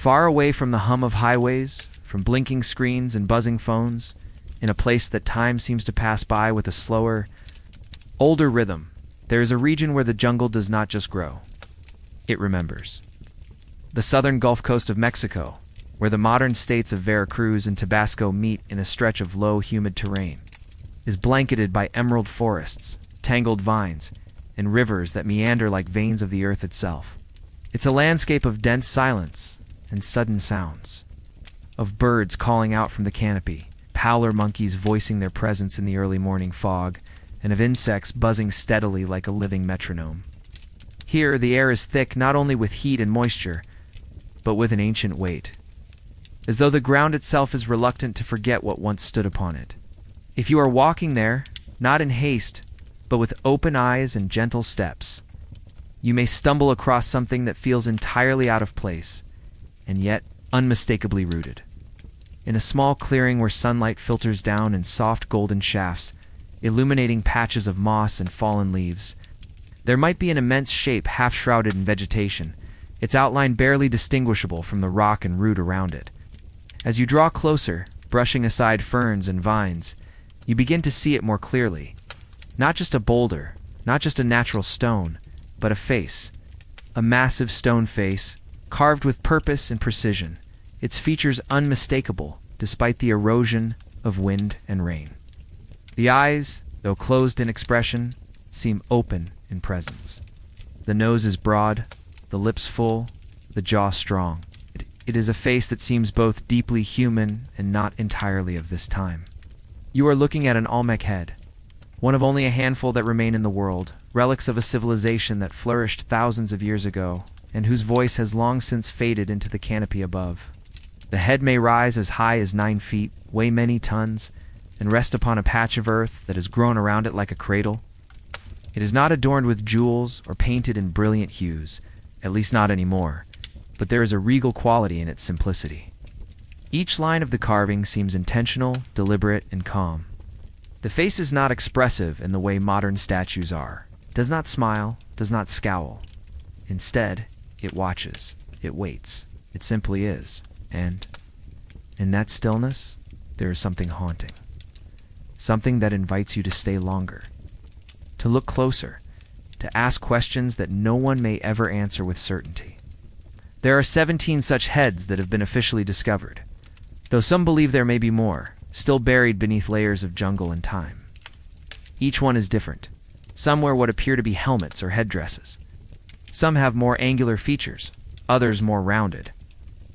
Far away from the hum of highways, from blinking screens and buzzing phones, in a place that time seems to pass by with a slower, older rhythm, there is a region where the jungle does not just grow. It remembers. The southern Gulf Coast of Mexico, where the modern states of Veracruz and Tabasco meet in a stretch of low, humid terrain, is blanketed by emerald forests, tangled vines, and rivers that meander like veins of the earth itself. It's a landscape of dense silence and sudden sounds, of birds calling out from the canopy, howler monkeys voicing their presence in the early morning fog, and of insects buzzing steadily like a living metronome. Here, the air is thick not only with heat and moisture, but with an ancient weight, as though the ground itself is reluctant to forget what once stood upon it. If you are walking there, not in haste, but with open eyes and gentle steps, you may stumble across something that feels entirely out of place, and yet unmistakably rooted. In a small clearing where sunlight filters down in soft golden shafts, illuminating patches of moss and fallen leaves, there might be an immense shape half-shrouded in vegetation, its outline barely distinguishable from the rock and root around it. As you draw closer, brushing aside ferns and vines, you begin to see it more clearly. Not just a boulder, not just a natural stone, but a face. A massive stone face, carved with purpose and precision, its features unmistakable despite the erosion of wind and rain. The eyes, though closed in expression, seem open in presence. The nose is broad, the lips full, the jaw strong. It is a face that seems both deeply human and not entirely of this time. You are looking at an Olmec head, one of only a handful that remain in the world, relics of a civilization that flourished thousands of years ago, and whose voice has long since faded into the canopy above. The head may rise as high as 9 feet, weigh many tons, and rest upon a patch of earth that has grown around it like a cradle. It is not adorned with jewels or painted in brilliant hues, at least not anymore, but there is a regal quality in its simplicity. Each line of the carving seems intentional, deliberate, and calm. The face is not expressive in the way modern statues are. It does not smile, does not scowl. Instead, it watches, it waits, it simply is. And in that stillness, there is something haunting. Something that invites you to stay longer, to look closer, to ask questions that no one may ever answer with certainty. There are 17 such heads that have been officially discovered, though some believe there may be more, still buried beneath layers of jungle and time. Each one is different. Some wear what appear to be helmets or headdresses. Some have more angular features, others more rounded.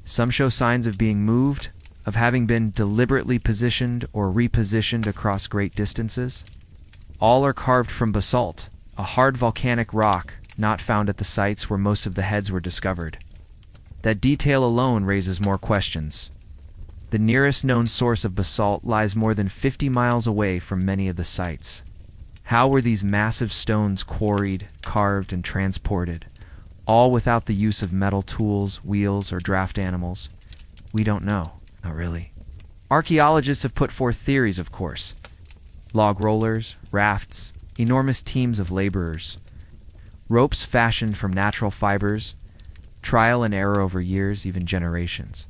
Some show signs of being moved, of having been deliberately positioned or repositioned across great distances. All are carved from basalt, a hard volcanic rock not found at the sites where most of the heads were discovered. That detail alone raises more questions. The nearest known source of basalt lies more than 50 miles away from many of the sites. How were these massive stones quarried, carved, and transported, all without the use of metal tools, wheels, or draft animals? We don't know. Not really. Archaeologists have put forth theories, of course. Log rollers, rafts, enormous teams of laborers, ropes fashioned from natural fibers, trial and error over years, even generations.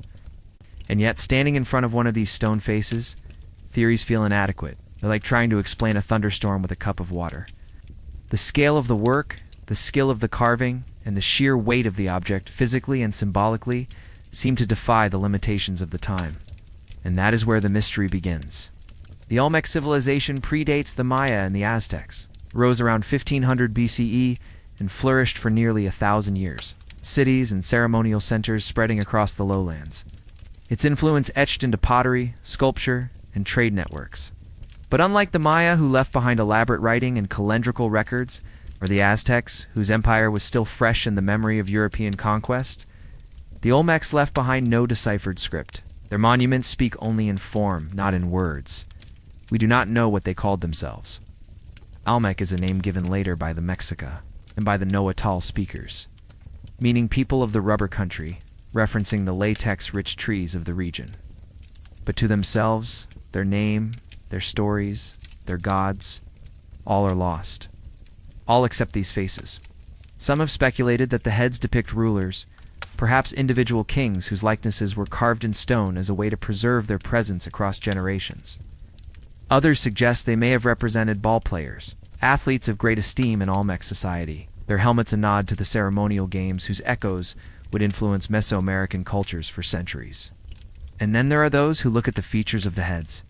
And yet, standing in front of one of these stone faces, theories feel inadequate. They're like trying to explain a thunderstorm with a cup of water. The scale of the work, the skill of the carving, and the sheer weight of the object, physically and symbolically, seem to defy the limitations of the time. And that is where the mystery begins. The Olmec civilization predates the Maya and the Aztecs, rose around 1500 BCE, and flourished for nearly 1,000 years. Cities and ceremonial centers spreading across the lowlands. Its influence etched into pottery, sculpture, and trade networks. But unlike the Maya, who left behind elaborate writing and calendrical records, or the Aztecs, whose empire was still fresh in the memory of European conquest, the Olmecs left behind no deciphered script. Their monuments speak only in form, not in words. We do not know what they called themselves. Olmec is a name given later by the Mexica and by the Nahuatl speakers, meaning people of the rubber country, referencing the latex-rich trees of the region. But to themselves, their name, their stories, their gods, all are lost. All except these faces. Some have speculated that the heads depict rulers, perhaps individual kings whose likenesses were carved in stone as a way to preserve their presence across generations. Others suggest they may have represented ball players, athletes of great esteem in Olmec society, their helmets a nod to the ceremonial games whose echoes would influence Mesoamerican cultures for centuries. And then there are those who look at the features of the heads,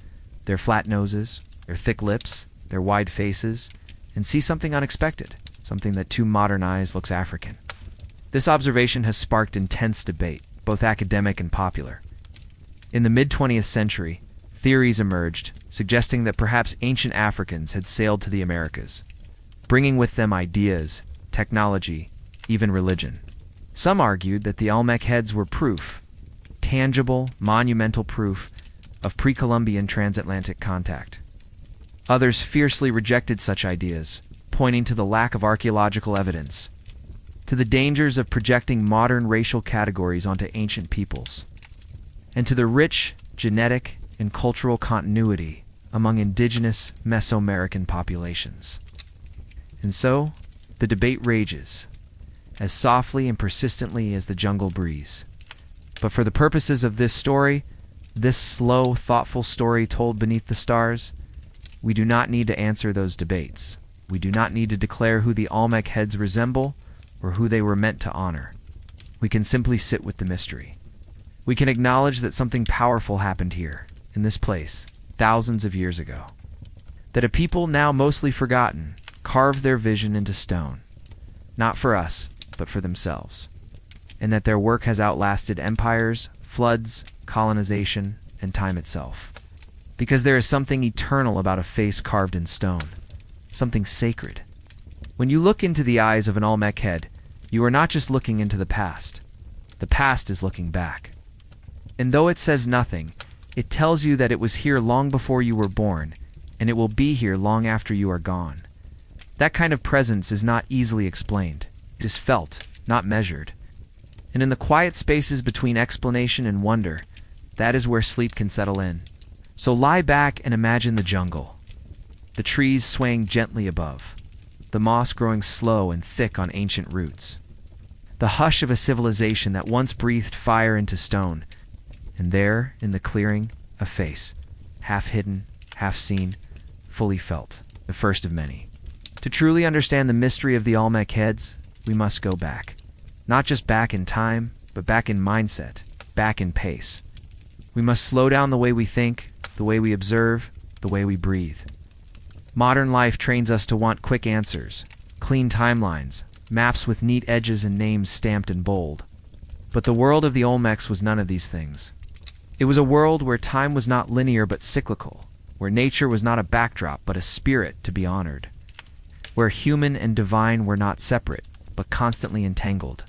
their flat noses, their thick lips, their wide faces, and see something unexpected, something that to modern eyes looks African. This observation has sparked intense debate, both academic and popular. In the mid-20th century, theories emerged suggesting that perhaps ancient Africans had sailed to the Americas, bringing with them ideas, technology, even religion. Some argued that the Olmec heads were proof, tangible, monumental proof, of pre-Columbian transatlantic contact. Others fiercely rejected such ideas, pointing to the lack of archaeological evidence, to the dangers of projecting modern racial categories onto ancient peoples, and to the rich genetic and cultural continuity among indigenous Mesoamerican populations. And so, the debate rages, as softly and persistently as the jungle breeze. But for the purposes of this story, this slow, thoughtful story told beneath the stars, we do not need to answer those debates. We do not need to declare who the Olmec heads resemble or who they were meant to honor. We can simply sit with the mystery. We can acknowledge that something powerful happened here, in this place, thousands of years ago. That a people now mostly forgotten carved their vision into stone, not for us, but for themselves. And that their work has outlasted empires, floods, colonization, and time itself. Because there is something eternal about a face carved in stone, something sacred. When you look into the eyes of an Olmec head, you are not just looking into the past. The past is looking back. And though it says nothing, it tells you that it was here long before you were born, and it will be here long after you are gone. That kind of presence is not easily explained. It is felt, not measured. And in the quiet spaces between explanation and wonder, that is where sleep can settle in. So lie back and imagine the jungle. The trees swaying gently above, the moss growing slow and thick on ancient roots. The hush of a civilization that once breathed fire into stone, and there, in the clearing, a face, half hidden, half seen, fully felt, the first of many. To truly understand the mystery of the Olmec heads, we must go back. Not just back in time, but back in mindset, back in pace. We must slow down the way we think, the way we observe, the way we breathe. Modern life trains us to want quick answers, clean timelines, maps with neat edges and names stamped in bold. But the world of the Olmecs was none of these things. It was a world where time was not linear but cyclical, where nature was not a backdrop but a spirit to be honored, where human and divine were not separate but constantly entangled.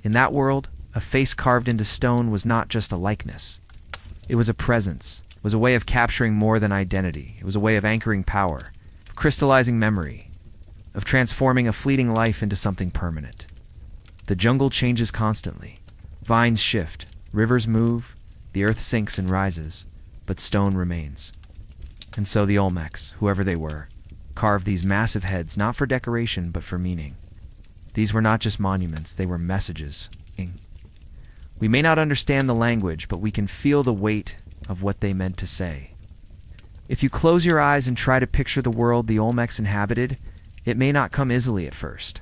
In that world, a face carved into stone was not just a likeness. It was a presence, it was a way of capturing more than identity. It was a way of anchoring power, of crystallizing memory, of transforming a fleeting life into something permanent. The jungle changes constantly. Vines shift, rivers move, the earth sinks and rises, but stone remains. And so the Olmecs, whoever they were, carved these massive heads not for decoration but for meaning. These were not just monuments, they were messages. We may not understand the language, but we can feel the weight of what they meant to say. If you close your eyes and try to picture the world the Olmecs inhabited, it may not come easily at first.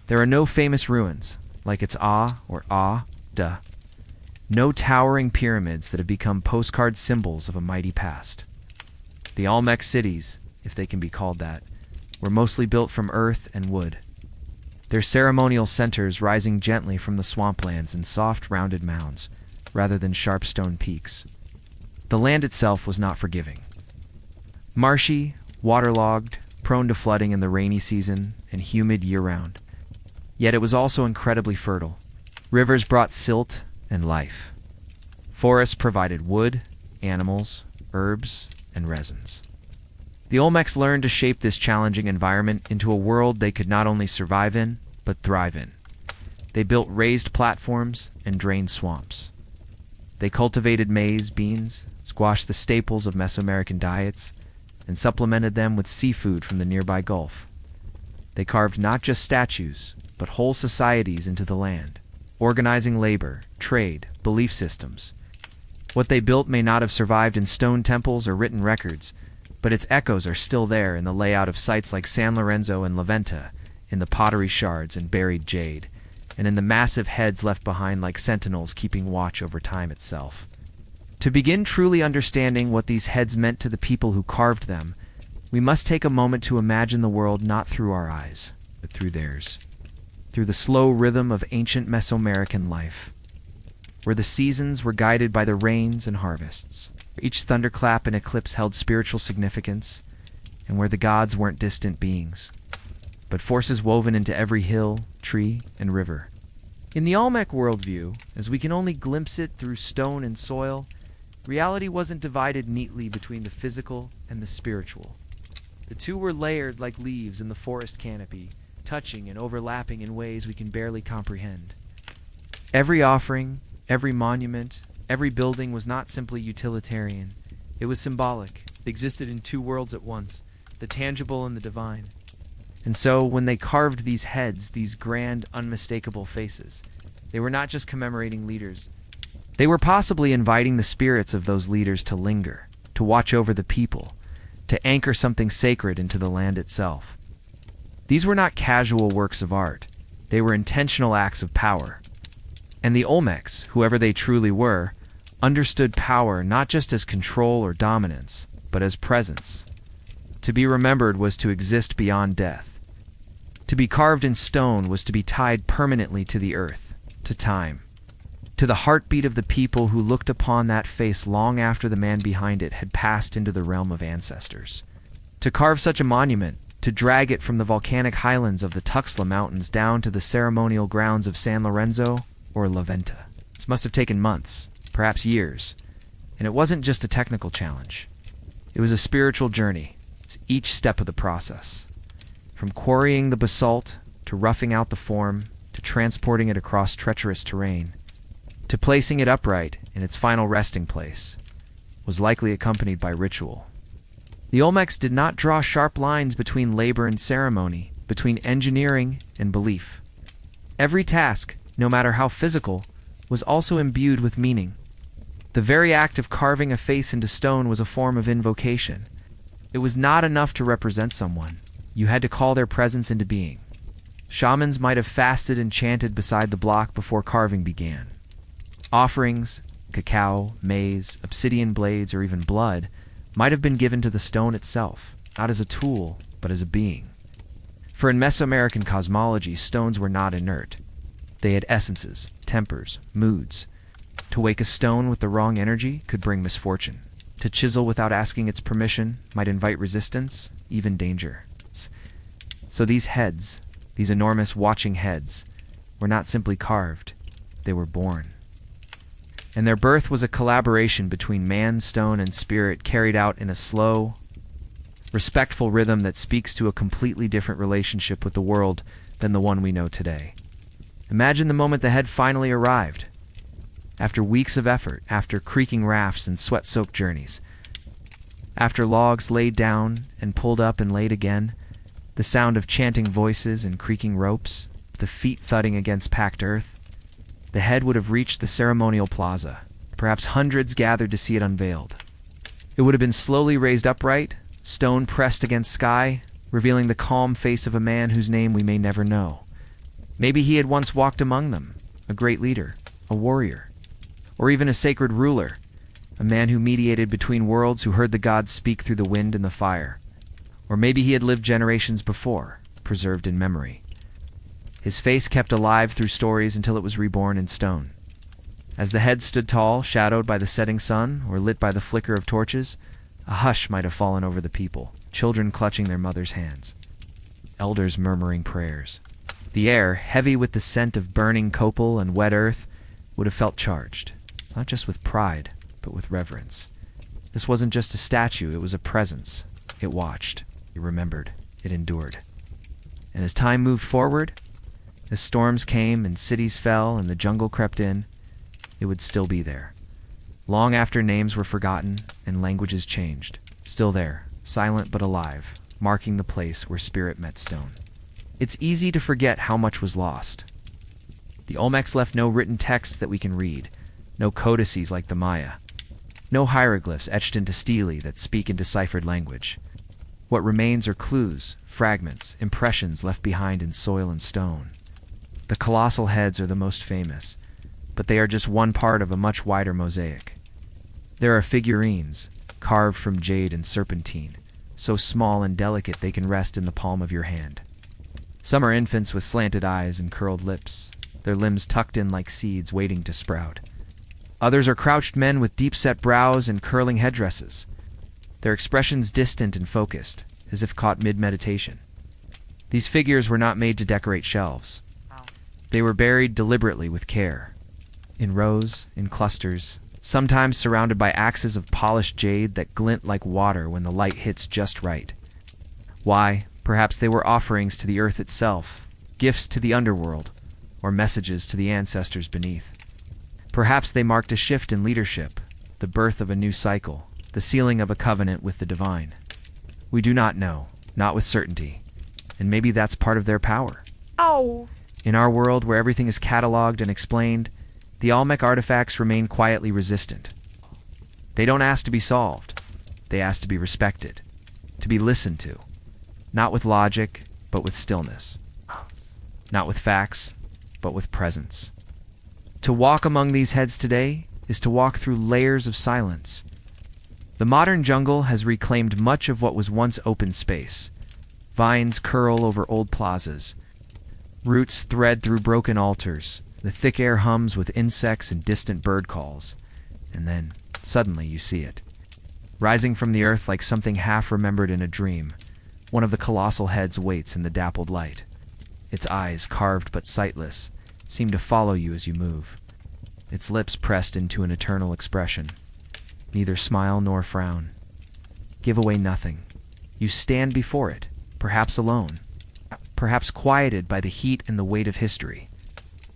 There are no famous ruins, like its Ah or Ah, Duh. No towering pyramids that have become postcard symbols of a mighty past. The Olmec cities, if they can be called that, were mostly built from earth and wood, their ceremonial centers rising gently from the swamplands in soft, rounded mounds, rather than sharp stone peaks. The land itself was not forgiving. Marshy, waterlogged, prone to flooding in the rainy season, and humid year-round. Yet it was also incredibly fertile. Rivers brought silt and life. Forests provided wood, animals, herbs, and resins. The Olmecs learned to shape this challenging environment into a world they could not only survive in, but thrive in. They built raised platforms and drained swamps. They cultivated maize, beans, squashed the staples of Mesoamerican diets, and supplemented them with seafood from the nearby Gulf. They carved not just statues, but whole societies into the land. organizing labor, trade, belief systems. What they built may not have survived in stone temples or written records, but its echoes are still there in the layout of sites like San Lorenzo and La Venta, in the pottery shards and buried jade, and in the massive heads left behind like sentinels keeping watch over time itself. To begin truly understanding what these heads meant to the people who carved them, we must take a moment to imagine the world not through our eyes, but through theirs. Through the slow rhythm of ancient Mesoamerican life, where the seasons were guided by the rains and harvests. Each thunderclap and eclipse held spiritual significance, and where the gods weren't distant beings, but forces woven into every hill, tree, and river. In the Olmec worldview, as we can only glimpse it through stone and soil, reality wasn't divided neatly between the physical and the spiritual. The two were layered like leaves in the forest canopy, touching and overlapping in ways we can barely comprehend. Every offering, every monument, every building was not simply utilitarian. It was symbolic. It existed in two worlds at once, the tangible and the divine. And so, when they carved these heads, these grand, unmistakable faces, they were not just commemorating leaders. They were possibly inviting the spirits of those leaders to linger, to watch over the people, to anchor something sacred into the land itself. These were not casual works of art. They were intentional acts of power. And the Olmecs, whoever they truly were, understood power not just as control or dominance, but as presence. To be remembered was to exist beyond death. To be carved in stone was to be tied permanently to the earth, to time, to the heartbeat of the people who looked upon that face long after the man behind it had passed into the realm of ancestors. To carve such a monument, to drag it from the volcanic highlands of the Tuxtla Mountains down to the ceremonial grounds of San Lorenzo or La Venta. This must have taken months, perhaps years, and it wasn't just a technical challenge. It was a spiritual journey, each step of the process. From quarrying the basalt, to roughing out the form, to transporting it across treacherous terrain, to placing it upright in its final resting place, was likely accompanied by ritual. The Olmecs did not draw sharp lines between labor and ceremony, between engineering and belief. Every task, no matter how physical, was also imbued with meaning. The very act of carving a face into stone was a form of invocation. It was not enough to represent someone. You had to call their presence into being. Shamans might have fasted and chanted beside the block before carving began. Offerings, cacao, maize, obsidian blades, or even blood might have been given to the stone itself, not as a tool, but as a being. For in Mesoamerican cosmology, stones were not inert. They had essences, tempers, moods. To wake a stone with the wrong energy could bring misfortune. To chisel without asking its permission might invite resistance, even danger. So these heads, these enormous watching heads, were not simply carved, they were born. And their birth was a collaboration between man, stone, and spirit carried out in a slow, respectful rhythm that speaks to a completely different relationship with the world than the one we know today. Imagine the moment the head finally arrived. After weeks of effort, after creaking rafts and sweat-soaked journeys, after logs laid down and pulled up and laid again, the sound of chanting voices and creaking ropes, the feet thudding against packed earth, the head would have reached the ceremonial plaza. Perhaps hundreds gathered to see it unveiled. It would have been slowly raised upright, stone pressed against sky, revealing the calm face of a man whose name we may never know. Maybe he had once walked among them, a great leader, a warrior, or even a sacred ruler, a man who mediated between worlds, who heard the gods speak through the wind and the fire. Or maybe he had lived generations before, preserved in memory. His face kept alive through stories until it was reborn in stone. As the head stood tall, shadowed by the setting sun or lit by the flicker of torches, a hush might have fallen over the people, children clutching their mothers' hands, elders murmuring prayers. The air, heavy with the scent of burning copal and wet earth, would have felt charged, not just with pride, but with reverence. This wasn't just a statue, it was a presence. It watched, it remembered, it endured. And as time moved forward, as storms came and cities fell and the jungle crept in, it would still be there. Long after names were forgotten and languages changed, still there, silent but alive, marking the place where spirit met stone. It's easy to forget how much was lost. The Olmecs left no written texts that we can read, no codices like the Maya, no hieroglyphs etched into stele that speak in deciphered language. What remains are clues, fragments, impressions left behind in soil and stone. The colossal heads are the most famous, but they are just one part of a much wider mosaic. There are figurines, carved from jade and serpentine, so small and delicate they can rest in the palm of your hand. Some are infants with slanted eyes and curled lips, their limbs tucked in like seeds waiting to sprout. Others are crouched men with deep-set brows and curling headdresses, their expressions distant and focused, as if caught mid-meditation. These figures were not made to decorate shelves. They were buried deliberately with care, in rows, in clusters, sometimes surrounded by axes of polished jade that glint like water when the light hits just right. Why? Perhaps they were offerings to the earth itself, gifts to the underworld, or messages to the ancestors beneath. Perhaps they marked a shift in leadership, the birth of a new cycle, the sealing of a covenant with the divine. We do not know, not with certainty, and maybe that's part of their power. Oh. In our world where everything is cataloged and explained, the Olmec artifacts remain quietly resistant. They don't ask to be solved. They ask to be respected, to be listened to, not with logic, but with stillness, not with facts, but with presence. To walk among these heads today is to walk through layers of silence. The modern jungle has reclaimed much of what was once open space. Vines curl over old plazas. Roots thread through broken altars. The thick air hums with insects and distant bird calls. And then, suddenly, you see it. Rising from the earth like something half-remembered in a dream, one of the colossal heads waits in the dappled light. Its eyes, carved but sightless, seem to follow you as you move. Its lips pressed into an eternal expression. Neither smile nor frown. Give away nothing. You stand before it, perhaps alone, perhaps quieted by the heat and the weight of history,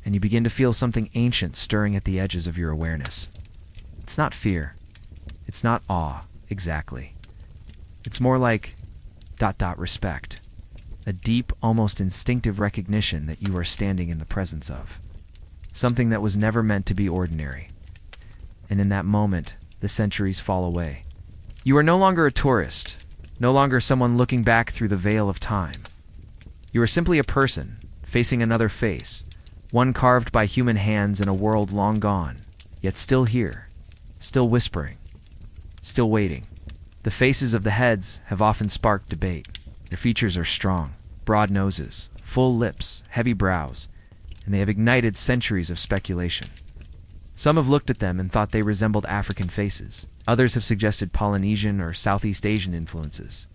and you begin to feel something ancient stirring at the edges of your awareness. It's not fear. It's not awe, exactly. It's more like ... respect. A deep, almost instinctive recognition that you are standing in the presence of. Something that was never meant to be ordinary. And in that moment, the centuries fall away. You are no longer a tourist, no longer someone looking back through the veil of time. You are simply a person, facing another face, one carved by human hands in a world long gone, yet still here, still whispering, still waiting. The faces of the heads have often sparked debate. Their features are strong, broad noses, full lips, heavy brows, and they have ignited centuries of speculation. Some have looked at them and thought they resembled African faces. Others have suggested Polynesian or Southeast Asian influences.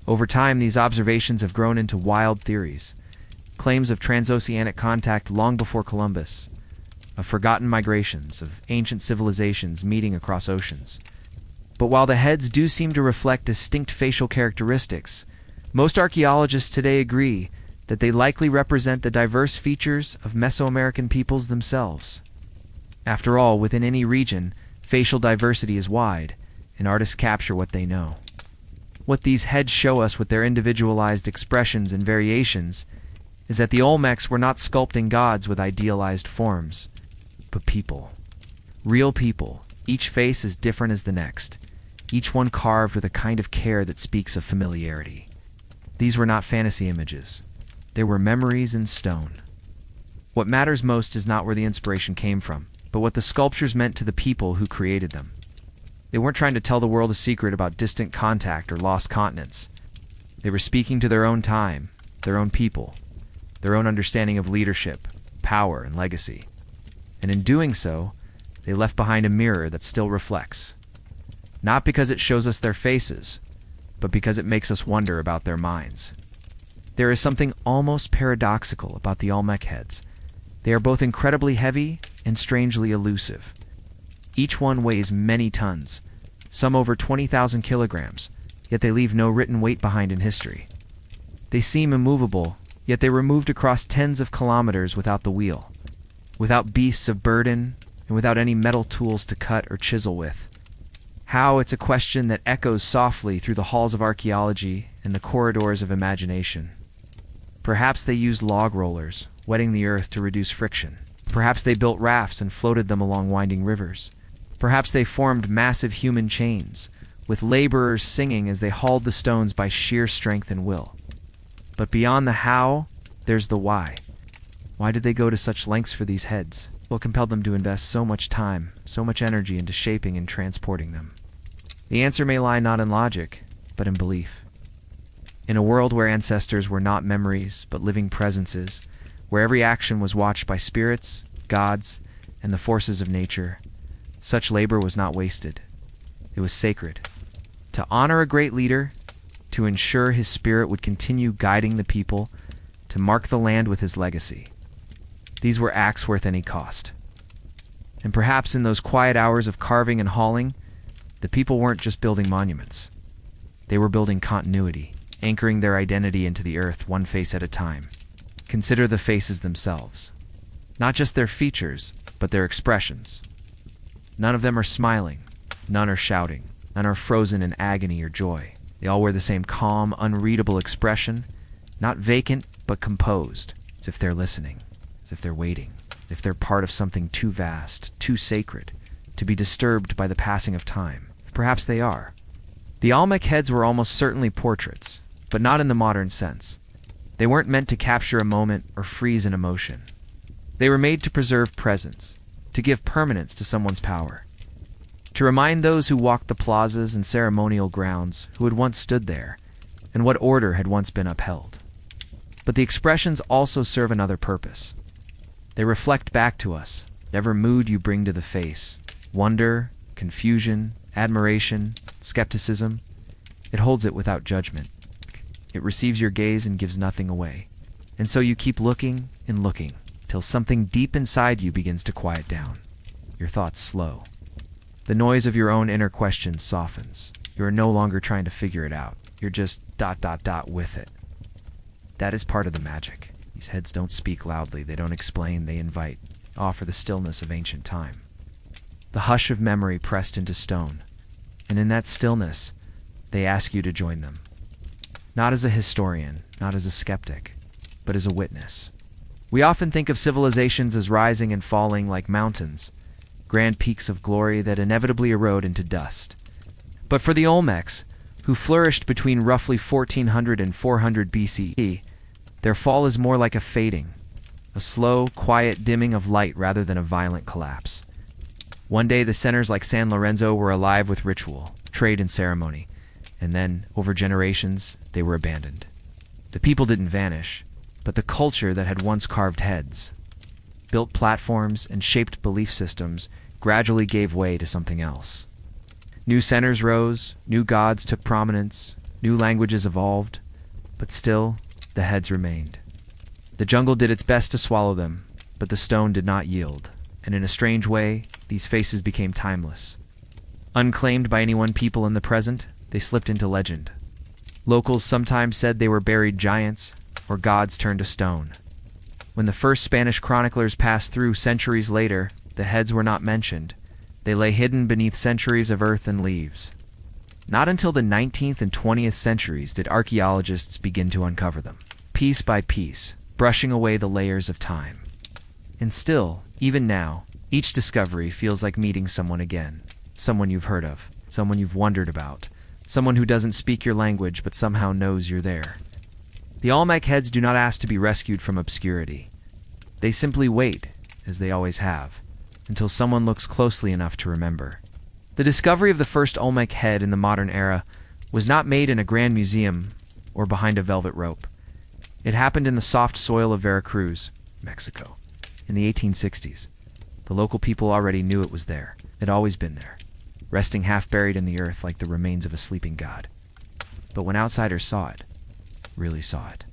Over time, these observations have grown into wild theories, claims of transoceanic contact long before Columbus, of forgotten migrations, of ancient civilizations meeting across oceans. But while the heads do seem to reflect distinct facial characteristics, most archaeologists today agree that they likely represent the diverse features of Mesoamerican peoples themselves. After all, within any region, facial diversity is wide, and artists capture what they know. What these heads show us with their individualized expressions and variations is that the Olmecs were not sculpting gods with idealized forms, but people. Real people, each face as different as the next, each one carved with a kind of care that speaks of familiarity. These were not fantasy images. They were memories in stone. What matters most is not where the inspiration came from, but what the sculptures meant to the people who created them. They weren't trying to tell the world a secret about distant contact or lost continents. They were speaking to their own time, their own people, their own understanding of leadership, power, and legacy. And in doing so, they left behind a mirror that still reflects. Not because it shows us their faces, but because it makes us wonder about their minds. There is something almost paradoxical about the Olmec heads. They are both incredibly heavy and strangely elusive. Each one weighs many tons, some over 20,000 kilograms, yet they leave no written weight behind in history. They seem immovable, yet they were moved across tens of kilometers without the wheel, without beasts of burden, and without any metal tools to cut or chisel with. How? It's a question that echoes softly through the halls of archaeology and the corridors of imagination. Perhaps they used log rollers, wetting the earth to reduce friction. Perhaps they built rafts and floated them along winding rivers. Perhaps they formed massive human chains, with laborers singing as they hauled the stones by sheer strength and will. But beyond the how, there's the why. Why did they go to such lengths for these heads? What compelled them to invest so much time, so much energy into shaping and transporting them? The answer may lie not in logic, but in belief. In a world where ancestors were not memories, but living presences, where every action was watched by spirits, gods, and the forces of nature, such labor was not wasted. It was sacred. To honor a great leader, to ensure his spirit would continue guiding the people, to mark the land with his legacy. These were acts worth any cost. And perhaps in those quiet hours of carving and hauling, the people weren't just building monuments. They were building continuity, anchoring their identity into the earth one face at a time. Consider the faces themselves. Not just their features, but their expressions. None of them are smiling. None are shouting. None are frozen in agony or joy. They all wear the same calm, unreadable expression, not vacant, but composed, as if they're listening, as if they're waiting, as if they're part of something too vast, too sacred, to be disturbed by the passing of time. Perhaps they are. The Olmec heads were almost certainly portraits, but not in the modern sense. They weren't meant to capture a moment or freeze an emotion. They were made to preserve presence, to give permanence to someone's power, to remind those who walked the plazas and ceremonial grounds who had once stood there, and what order had once been upheld. But the expressions also serve another purpose. They reflect back to us whatever mood you bring to the face: wonder, confusion, admiration, skepticism. It holds it without judgment. It receives your gaze and gives nothing away. And so you keep looking and looking, till something deep inside you begins to quiet down. Your thoughts slow. The noise of your own inner questions softens. You are no longer trying to figure it out. You're just ... with it. That is part of the magic. These heads don't speak loudly. They don't explain. They invite, offer the stillness of ancient time. The hush of memory pressed into stone. And in that stillness, they ask you to join them. Not as a historian, not as a skeptic, but as a witness. We often think of civilizations as rising and falling like mountains, grand peaks of glory that inevitably erode into dust. But for the Olmecs, who flourished between roughly 1400 and 400 BCE, their fall is more like a fading, a slow, quiet dimming of light rather than a violent collapse. One day the centers like San Lorenzo were alive with ritual, trade, and ceremony, and then, over generations, they were abandoned. The people didn't vanish, but the culture that had once carved heads, built platforms, and shaped belief systems gradually gave way to something else. New centers rose, new gods took prominence, new languages evolved, but still, the heads remained. The jungle did its best to swallow them, but the stone did not yield, and in a strange way, these faces became timeless. Unclaimed by any one people in the present, they slipped into legend. Locals sometimes said they were buried giants, or gods turned to stone. When the first Spanish chroniclers passed through centuries later, the heads were not mentioned. They lay hidden beneath centuries of earth and leaves. Not until the 19th and 20th centuries did archaeologists begin to uncover them, piece by piece, brushing away the layers of time. And still, even now, each discovery feels like meeting someone again, someone you've heard of, someone you've wondered about, someone who doesn't speak your language but somehow knows you're there. The Olmec heads do not ask to be rescued from obscurity. They simply wait, as they always have, until someone looks closely enough to remember. The discovery of the first Olmec head in the modern era was not made in a grand museum or behind a velvet rope. It happened in the soft soil of Veracruz, Mexico, in the 1860s. The local people already knew it was there. It had always been there, resting half-buried in the earth like the remains of a sleeping god. But when outsiders saw it, really saw it,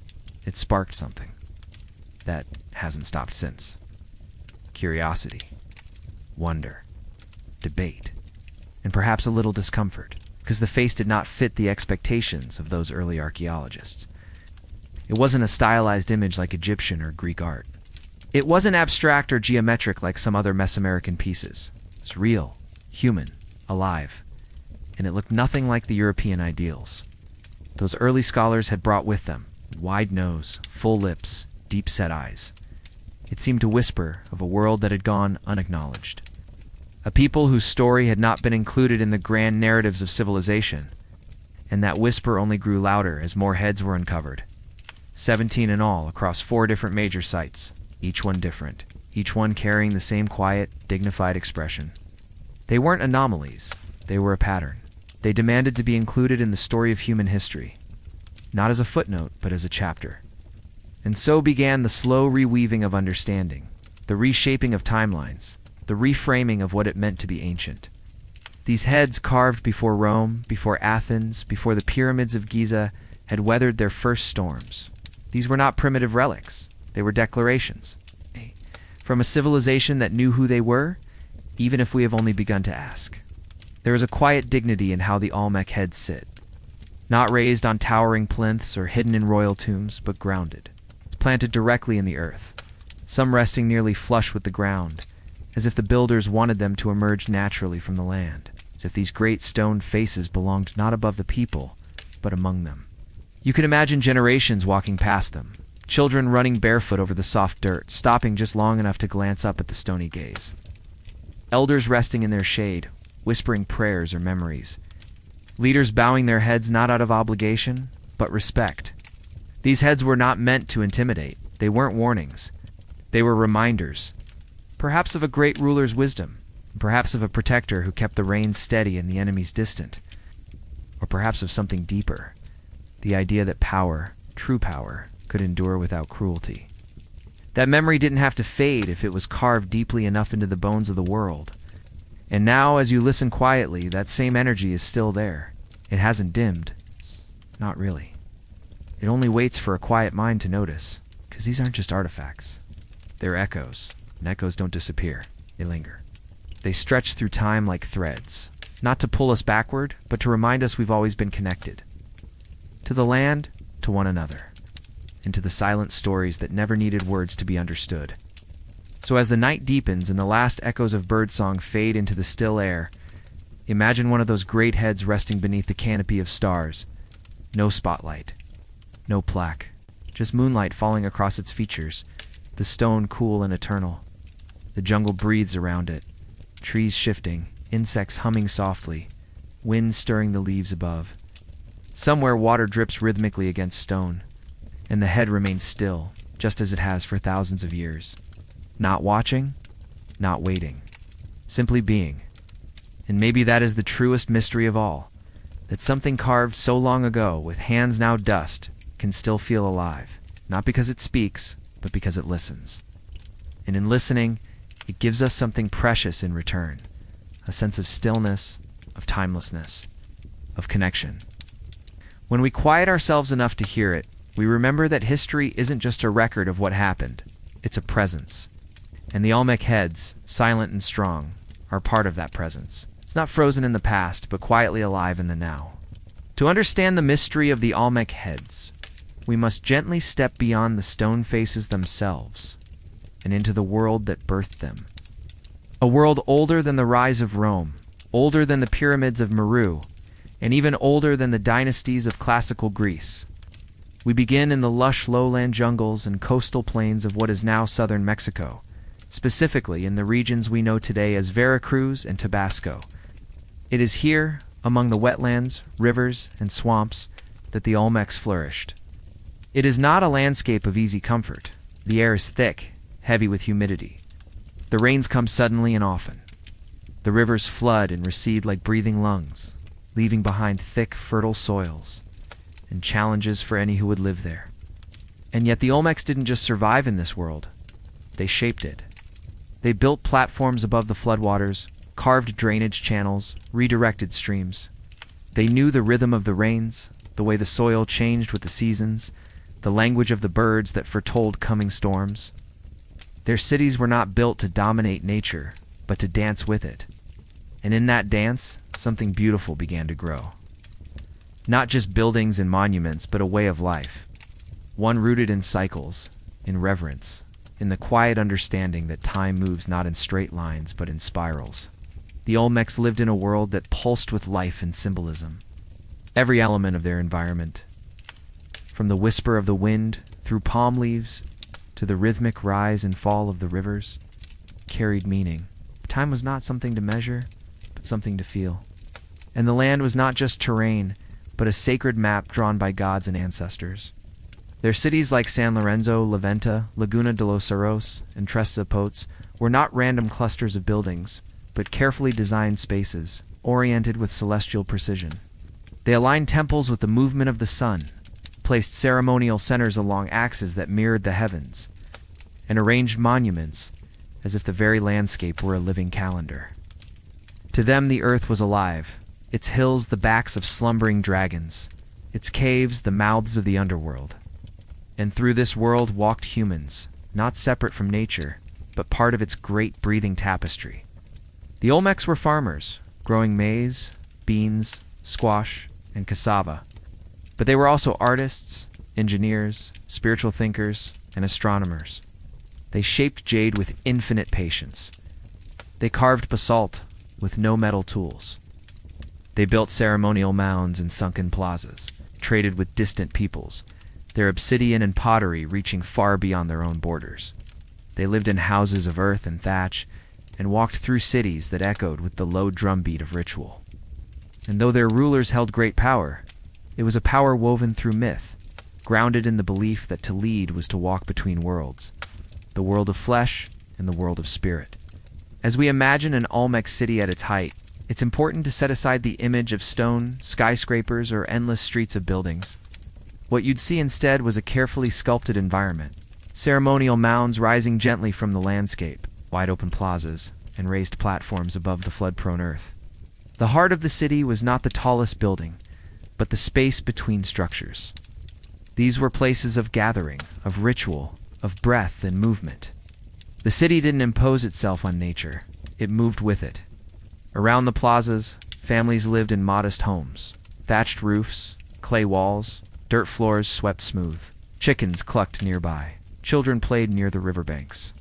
it sparked something that hasn't stopped since. Curiosity, wonder, debate, and perhaps a little discomfort, because the face did not fit the expectations of those early archaeologists. It wasn't a stylized image like Egyptian or Greek art. It wasn't abstract or geometric like some other Mesoamerican pieces. It was real, human, alive, and it looked nothing like the European ideals. Those early scholars had brought with them wide nose, full lips, deep-set eyes. It seemed to whisper of a world that had gone unacknowledged. A people whose story had not been included in the grand narratives of civilization. And that whisper only grew louder as more heads were uncovered. 17 in all, across 4 different major sites, each one different, each one carrying the same quiet, dignified expression. They weren't anomalies, they were a pattern. They demanded to be included in the story of human history, not as a footnote, but as a chapter. And so began the slow reweaving of understanding, the reshaping of timelines, the reframing of what it meant to be ancient. These heads carved before Rome, before Athens, before the pyramids of Giza had weathered their first storms. These were not primitive relics, they were declarations. From a civilization that knew who they were, even if we have only begun to ask. There is a quiet dignity in how the Olmec heads sit. Not raised on towering plinths or hidden in royal tombs, but grounded. Planted directly in the earth, some resting nearly flush with the ground, as if the builders wanted them to emerge naturally from the land, as if these great stone faces belonged not above the people, but among them. You can imagine generations walking past them, children running barefoot over the soft dirt, stopping just long enough to glance up at the stony gaze. Elders resting in their shade, whispering prayers or memories. Leaders bowing their heads not out of obligation, but respect. These heads were not meant to intimidate. They weren't warnings. They were reminders, perhaps of a great ruler's wisdom, perhaps of a protector who kept the reins steady and the enemies distant, or perhaps of something deeper, the idea that power, true power, could endure without cruelty. That memory didn't have to fade if it was carved deeply enough into the bones of the world. And now, as you listen quietly, that same energy is still there. It hasn't dimmed. Not really. It only waits for a quiet mind to notice, because these aren't just artifacts. They're echoes, and echoes don't disappear. They linger. They stretch through time like threads, not to pull us backward, but to remind us we've always been connected. To the land, to one another, and to the silent stories that never needed words to be understood. So as the night deepens and the last echoes of birdsong fade into the still air, imagine one of those great heads resting beneath the canopy of stars. No spotlight, no plaque, just moonlight falling across its features, the stone cool and eternal. The jungle breathes around it, trees shifting, insects humming softly, wind stirring the leaves above. Somewhere water drips rhythmically against stone, and the head remains still, just as it has for thousands of years. Not watching, not waiting, simply being. And maybe that is the truest mystery of all, that something carved so long ago, with hands now dust, can still feel alive, not because it speaks, but because it listens. And in listening, it gives us something precious in return, a sense of stillness, of timelessness, of connection. When we quiet ourselves enough to hear it, we remember that history isn't just a record of what happened, it's a presence. And the Olmec heads, silent and strong, are part of that presence. It's not frozen in the past, but quietly alive in the now. To understand the mystery of the Olmec heads, we must gently step beyond the stone faces themselves and into the world that birthed them. A world older than the rise of Rome, older than the pyramids of Meru, and even older than the dynasties of classical Greece. We begin in the lush lowland jungles and coastal plains of what is now southern Mexico, specifically in the regions we know today as Veracruz and Tabasco. It is here, among the wetlands, rivers, and swamps, that the Olmecs flourished. It is not a landscape of easy comfort. The air is thick, heavy with humidity. The rains come suddenly and often. The rivers flood and recede like breathing lungs, leaving behind thick, fertile soils and challenges for any who would live there. And yet the Olmecs didn't just survive in this world. They shaped it. They built platforms above the floodwaters, carved drainage channels, redirected streams. They knew the rhythm of the rains, the way the soil changed with the seasons, the language of the birds that foretold coming storms. Their cities were not built to dominate nature, but to dance with it. And in that dance, something beautiful began to grow. Not just buildings and monuments, but a way of life. One rooted in cycles, in reverence, in the quiet understanding that time moves not in straight lines, but in spirals. The Olmecs lived in a world that pulsed with life and symbolism. Every element of their environment, from the whisper of the wind through palm leaves to the rhythmic rise and fall of the rivers, carried meaning. Time was not something to measure, but something to feel. And the land was not just terrain, but a sacred map drawn by gods and ancestors. Their cities like San Lorenzo, La Venta, Laguna de los Cerros, and Tres Zapotes were not random clusters of buildings, but carefully designed spaces, oriented with celestial precision. They aligned temples with the movement of the sun, placed ceremonial centers along axes that mirrored the heavens, and arranged monuments as if the very landscape were a living calendar. To them the earth was alive, its hills the backs of slumbering dragons, its caves the mouths of the underworld. And through this world walked humans, not separate from nature, but part of its great breathing tapestry. The Olmecs were farmers, growing maize, beans, squash, and cassava. But they were also artists, engineers, spiritual thinkers, and astronomers. They shaped jade with infinite patience. They carved basalt with no metal tools. They built ceremonial mounds in sunken plazas, traded with distant peoples, their obsidian and pottery reaching far beyond their own borders. They lived in houses of earth and thatch, and walked through cities that echoed with the low drumbeat of ritual. And though their rulers held great power, it was a power woven through myth, grounded in the belief that to lead was to walk between worlds, the world of flesh and the world of spirit. As we imagine an Olmec city at its height, it's important to set aside the image of stone, skyscrapers, or endless streets of buildings. What you'd see instead was a carefully sculpted environment, ceremonial mounds rising gently from the landscape, wide open plazas, and raised platforms above the flood-prone earth. The heart of the city was not the tallest building, but the space between structures. These were places of gathering, of ritual, of breath and movement. The city didn't impose itself on nature, it moved with it. Around the plazas, families lived in modest homes, thatched roofs, clay walls, dirt floors swept smooth. Chickens clucked nearby. Children played near the riverbanks.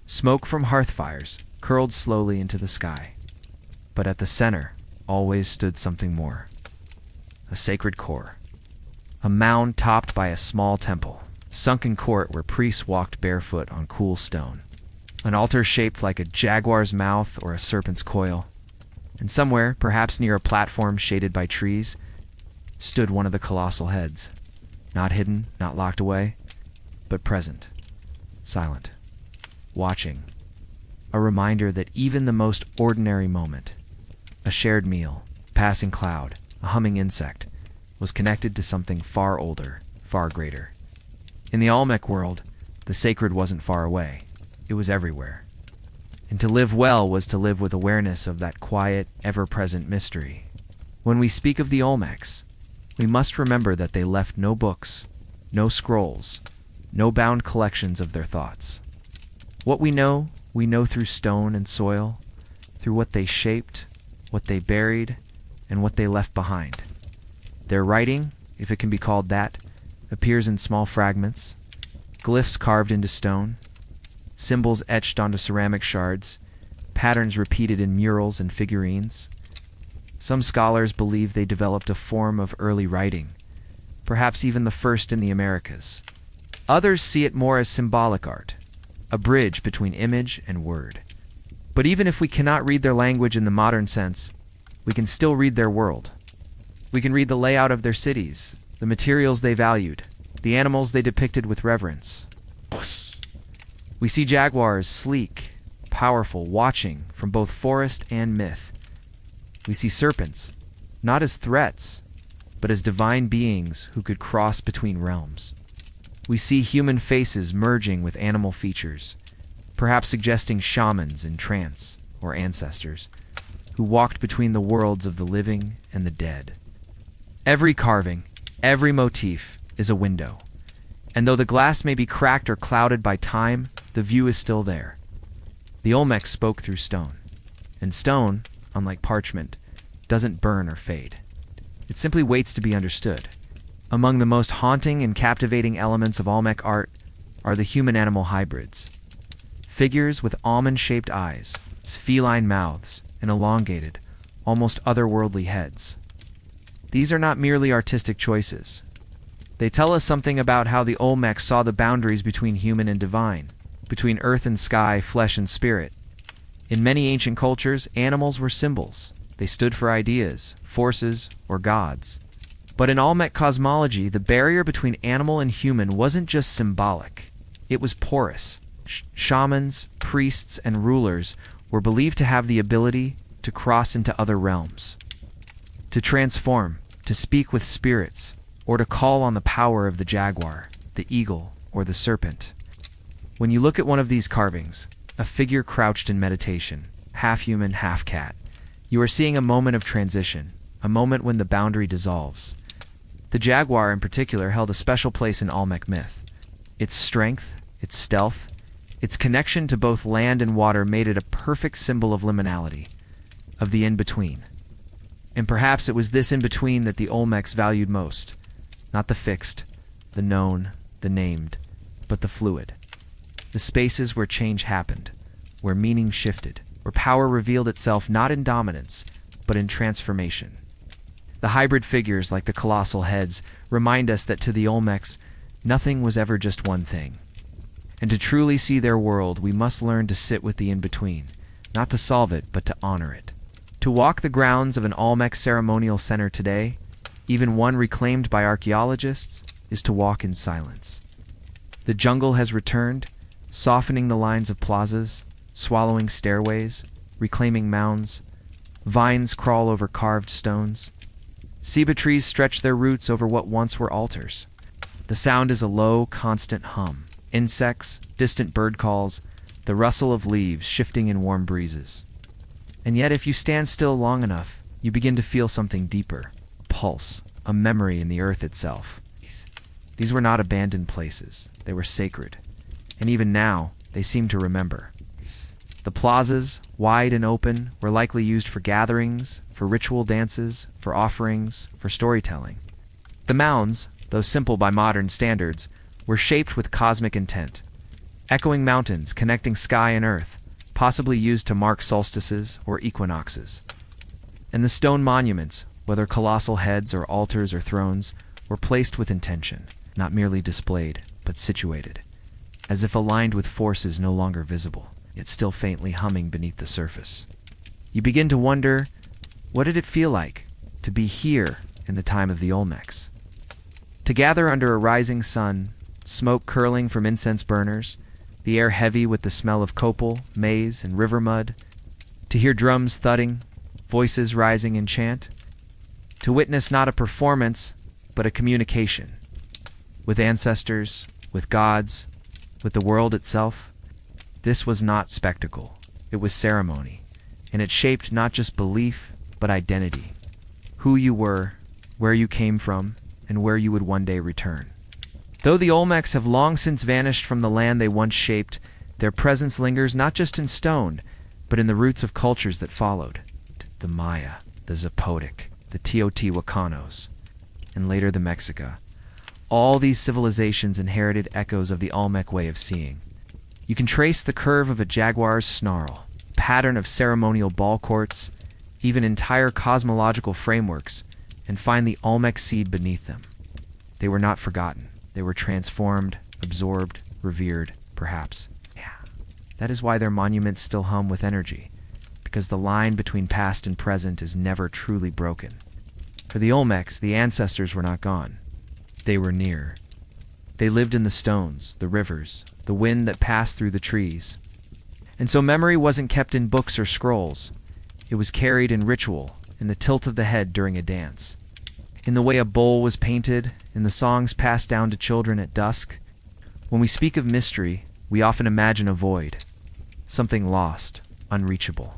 Smoke from hearth fires curled slowly into the sky. But at the center always stood something more. A sacred core. A mound topped by a small temple, a sunken court where priests walked barefoot on cool stone. An altar shaped like a jaguar's mouth or a serpent's coil. And somewhere, perhaps near a platform shaded by trees, stood one of the colossal heads. Not hidden, not locked away, but present, silent, watching. A reminder that even the most ordinary moment, a shared meal, a passing cloud, a humming insect, was connected to something far older, far greater. In the Olmec world, the sacred wasn't far away. It was everywhere. And to live well was to live with awareness of that quiet, ever-present mystery. When we speak of the Olmecs, we must remember that they left no books, no scrolls, no bound collections of their thoughts. What we know through stone and soil, through what they shaped, what they buried, and what they left behind. Their writing, if it can be called that, appears in small fragments, glyphs carved into stone, symbols etched onto ceramic shards, patterns repeated in murals and figurines. Some scholars believe they developed a form of early writing, perhaps even the first in the Americas. Others see it more as symbolic art, a bridge between image and word. But even if we cannot read their language in the modern sense, we can still read their world. We can read the layout of their cities, the materials they valued, the animals they depicted with reverence. We see jaguars, sleek, powerful, watching from both forest and myth. We see serpents, not as threats, but as divine beings who could cross between realms. We see human faces merging with animal features, perhaps suggesting shamans in trance or ancestors who walked between the worlds of the living and the dead. Every carving, every motif is a window, and though the glass may be cracked or clouded by time, the view is still there. The Olmecs spoke through stone, and stone, unlike parchment, doesn't burn or fade. It simply waits to be understood. Among the most haunting and captivating elements of Olmec art are the human-animal hybrids. Figures with almond-shaped eyes, feline mouths, and elongated, almost otherworldly heads. These are not merely artistic choices. They tell us something about how the Olmecs saw the boundaries between human and divine, between earth and sky, flesh and spirit. In many ancient cultures, animals were symbols. They stood for ideas, forces, or gods. But in Olmec cosmology, the barrier between animal and human wasn't just symbolic. It was porous. Shamans, priests, and rulers were believed to have the ability to cross into other realms, to transform, to speak with spirits, or to call on the power of the jaguar, the eagle, or the serpent. When you look at one of these carvings, a figure crouched in meditation, half human, half cat, you are seeing a moment of transition, a moment when the boundary dissolves. The jaguar in particular held a special place in Olmec myth. Its strength, its stealth, its connection to both land and water made it a perfect symbol of liminality, of the in-between. And perhaps it was this in-between that the Olmecs valued most. Not the fixed, the known, the named, but the fluid. The spaces where change happened, where meaning shifted, where power revealed itself not in dominance, but in transformation. The hybrid figures like the colossal heads remind us that to the Olmecs, nothing was ever just one thing. And to truly see their world, we must learn to sit with the in-between, not to solve it, but to honor it. To walk the grounds of an Olmec ceremonial center today, even one reclaimed by archaeologists, is to walk in silence. The jungle has returned, softening the lines of plazas, swallowing stairways, reclaiming mounds. Vines crawl over carved stones. Ceiba trees stretch their roots over what once were altars. The sound is a low, constant hum. Insects, distant bird calls, the rustle of leaves shifting in warm breezes. And yet if you stand still long enough, you begin to feel something deeper. A pulse, a memory in the earth itself. These were not abandoned places. They were sacred. And even now, they seem to remember. The plazas, wide and open, were likely used for gatherings, for ritual dances, for offerings, for storytelling. The mounds, though simple by modern standards, were shaped with cosmic intent. Echoing mountains connecting sky and earth, possibly used to mark solstices or equinoxes. And the stone monuments, whether colossal heads or altars or thrones, were placed with intention, not merely displayed, but situated, as if aligned with forces no longer visible, yet still faintly humming beneath the surface. You begin to wonder, what did it feel like to be here in the time of the Olmecs? To gather under a rising sun, smoke curling from incense burners, the air heavy with the smell of copal, maize, and river mud, to hear drums thudding, voices rising in chant, to witness not a performance, but a communication, with ancestors, with gods, with the world itself. This was not spectacle, it was ceremony, and it shaped not just belief, but identity, who you were, where you came from, and where you would one day return. Though the Olmecs have long since vanished from the land they once shaped, their presence lingers not just in stone, but in the roots of cultures that followed. The Maya, the Zapotec, the Teotihuacanos, and later the Mexica. All these civilizations inherited echoes of the Olmec way of seeing. You can trace the curve of a jaguar's snarl, pattern of ceremonial ball courts, even entire cosmological frameworks, and find the Olmec seed beneath them. They were not forgotten. They were transformed, absorbed, revered, perhaps. Yeah. That is why their monuments still hum with energy, because the line between past and present is never truly broken. For the Olmecs, the ancestors were not gone. They were near. They lived in the stones, the rivers, the wind that passed through the trees. And so memory wasn't kept in books or scrolls. It was carried in ritual, in the tilt of the head during a dance, in the way a bowl was painted, in the songs passed down to children at dusk. When we speak of mystery, we often imagine a void, something lost, unreachable.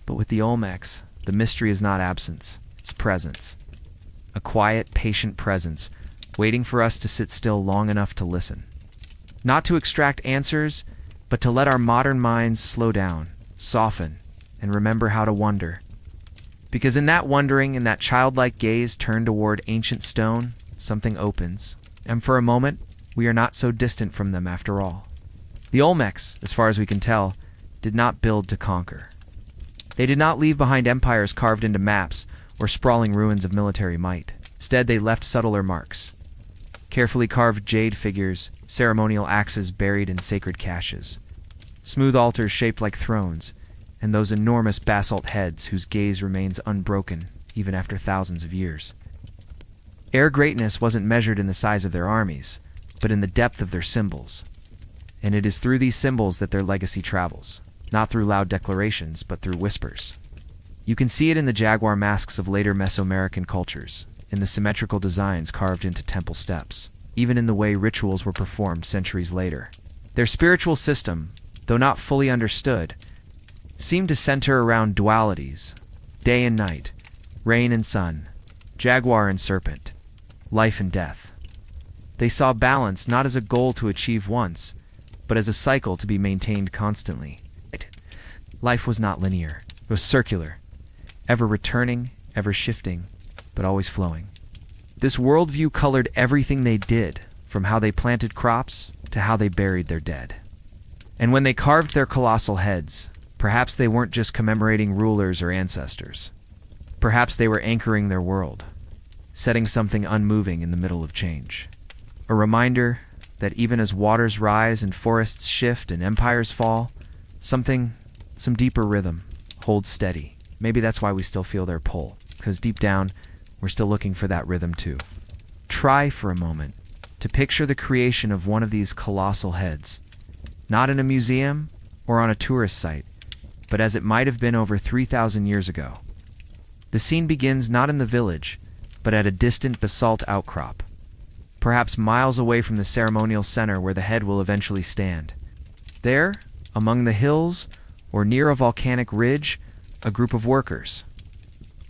But with the Olmecs, the mystery is not absence, it's presence. A quiet, patient presence, waiting for us to sit still long enough to listen. Not to extract answers, but to let our modern minds slow down, soften, and remember how to wonder. Because in that wondering, in that childlike gaze turned toward ancient stone, something opens, and for a moment, we are not so distant from them after all. The Olmecs, as far as we can tell, did not build to conquer. They did not leave behind empires carved into maps or sprawling ruins of military might. Instead, they left subtler marks. Carefully carved jade figures, ceremonial axes buried in sacred caches, smooth altars shaped like thrones, and those enormous basalt heads whose gaze remains unbroken even after thousands of years. Their greatness wasn't measured in the size of their armies, but in the depth of their symbols. And it is through these symbols that their legacy travels, not through loud declarations, but through whispers. You can see it in the jaguar masks of later Mesoamerican cultures, in the symmetrical designs carved into temple steps, even in the way rituals were performed centuries later. Their spiritual system, though not fully understood, seemed to center around dualities, day and night, rain and sun, jaguar and serpent, life and death. They saw balance not as a goal to achieve once, but as a cycle to be maintained constantly. Life was not linear. It was circular, ever returning, ever shifting, but always flowing. This worldview colored everything they did, from how they planted crops to how they buried their dead. And when they carved their colossal heads, perhaps they weren't just commemorating rulers or ancestors. Perhaps they were anchoring their world, setting something unmoving in the middle of change. A reminder that even as waters rise and forests shift and empires fall, some deeper rhythm holds steady. Maybe that's why we still feel their pull, because deep down, we're still looking for that rhythm too. Try for a moment to picture the creation of one of these colossal heads, not in a museum or on a tourist site, but as it might have been over 3,000 years ago. The scene begins not in the village, but at a distant basalt outcrop, perhaps miles away from the ceremonial center where the head will eventually stand. There, among the hills or near a volcanic ridge, a group of workers,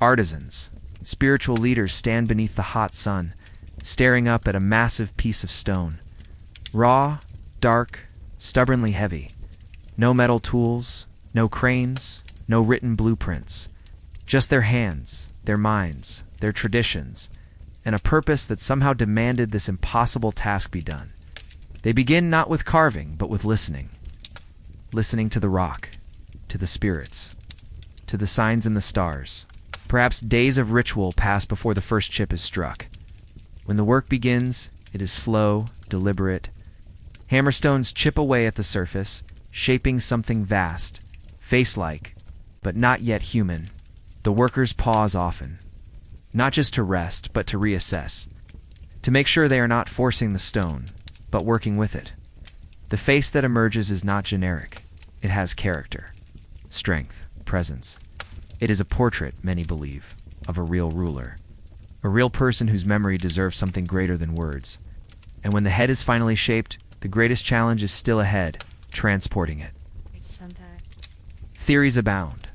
artisans, spiritual leaders stand beneath the hot sun, staring up at a massive piece of stone. Raw, dark, stubbornly heavy. No metal tools, no cranes, no written blueprints. Just their hands, their minds, their traditions, and a purpose that somehow demanded this impossible task be done. They begin not with carving, but with listening. Listening to the rock, to the spirits, to the signs in the stars. Perhaps days of ritual pass before the first chip is struck. When the work begins, it is slow, deliberate. Hammerstones chip away at the surface, shaping something vast, face-like, but not yet human. The workers pause often, not just to rest, but to reassess, to make sure they are not forcing the stone, but working with it. The face that emerges is not generic. It has character, strength, presence. It is a portrait, many believe, of a real ruler, a real person whose memory deserves something greater than words. And when the head is finally shaped, the greatest challenge is still ahead, transporting it. Theories abound.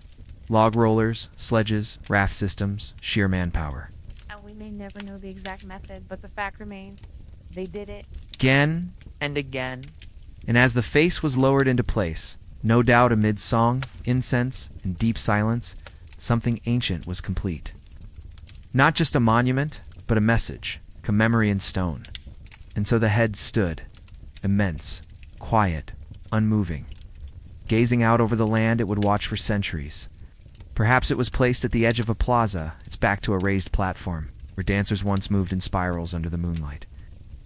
Log rollers, sledges, raft systems, sheer manpower. And we may never know the exact method, but the fact remains, they did it. Again And again. and as the face was lowered into place, no doubt amid song, incense, and deep silence, something ancient was complete. Not just a monument, but a message, commemorate in stone. And so the head stood, immense, quiet, unmoving. Gazing out over the land it would watch for centuries. Perhaps it was placed at the edge of a plaza, its back to a raised platform, where dancers once moved in spirals under the moonlight.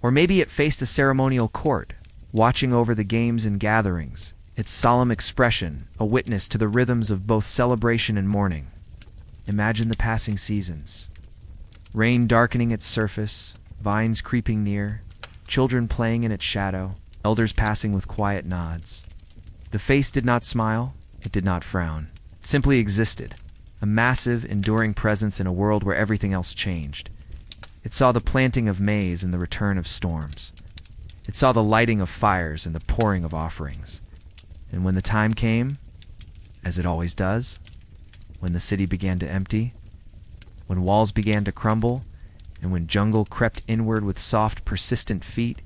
Or maybe it faced a ceremonial court, watching over the games and gatherings, its solemn expression a witness to the rhythms of both celebration and mourning. Imagine the passing seasons. Rain darkening its surface, vines creeping near, children playing in its shadow, elders passing with quiet nods. The face did not smile, it did not frown. It simply existed, a massive, enduring presence in a world where everything else changed. It saw the planting of maize and the return of storms. It saw the lighting of fires and the pouring of offerings. And when the time came, as it always does, when the city began to empty, when walls began to crumble, and when jungle crept inward with soft, persistent feet,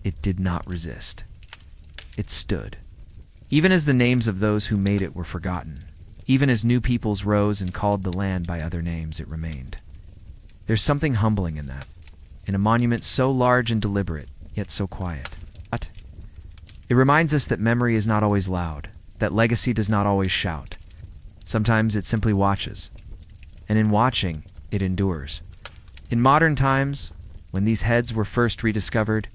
it did not resist. It stood. Even as the names of those who made it were forgotten, even as new peoples rose and called the land by other names, it remained. There's something humbling in that, in a monument so large and deliberate, yet so quiet. But it reminds us that memory is not always loud, that legacy does not always shout. Sometimes it simply watches, and in watching, it endures. In modern times, When these heads were first rediscovered,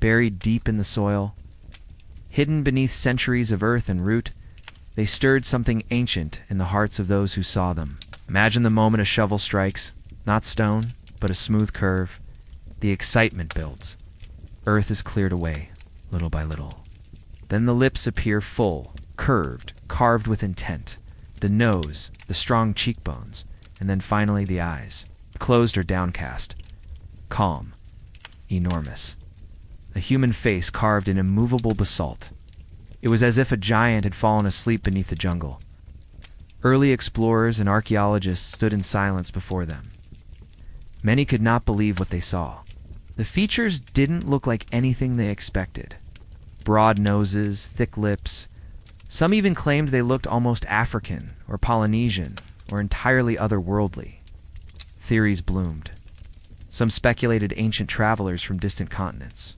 buried deep in the soil, hidden beneath centuries of earth and root, they stirred something ancient in the hearts of those who saw them. Imagine the moment a shovel strikes, not stone, but a smooth curve. The excitement builds. Earth is cleared away, little by little. Then the lips appear full, curved, carved with intent. The nose, the strong cheekbones, and then finally the eyes, closed or downcast. Calm, enormous. A human face carved in immovable basalt. It was as if a giant had fallen asleep beneath the jungle. Early explorers and archaeologists stood in silence before them. Many could not believe what they saw. The features didn't look like anything they expected. Broad noses, thick lips. Some even claimed they looked almost African or Polynesian or entirely otherworldly. Theories bloomed. Some speculated ancient travelers from distant continents.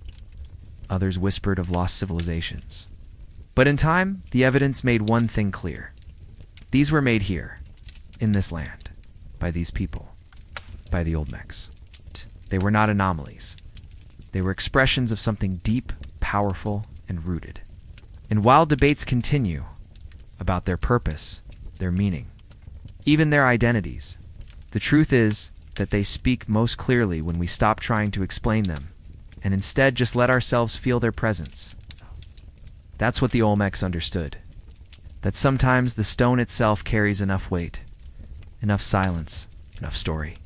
Others whispered of lost civilizations. But in time, the evidence made one thing clear. These were made here, in this land, by these people, by the Olmecs. They were not anomalies. They were expressions of something deep, powerful, and rooted. And while debates continue about their purpose, their meaning, even their identities, the truth is that they speak most clearly when we stop trying to explain them and instead just let ourselves feel their presence. That's what the Olmecs understood. That sometimes the stone itself carries enough weight, enough silence, enough story.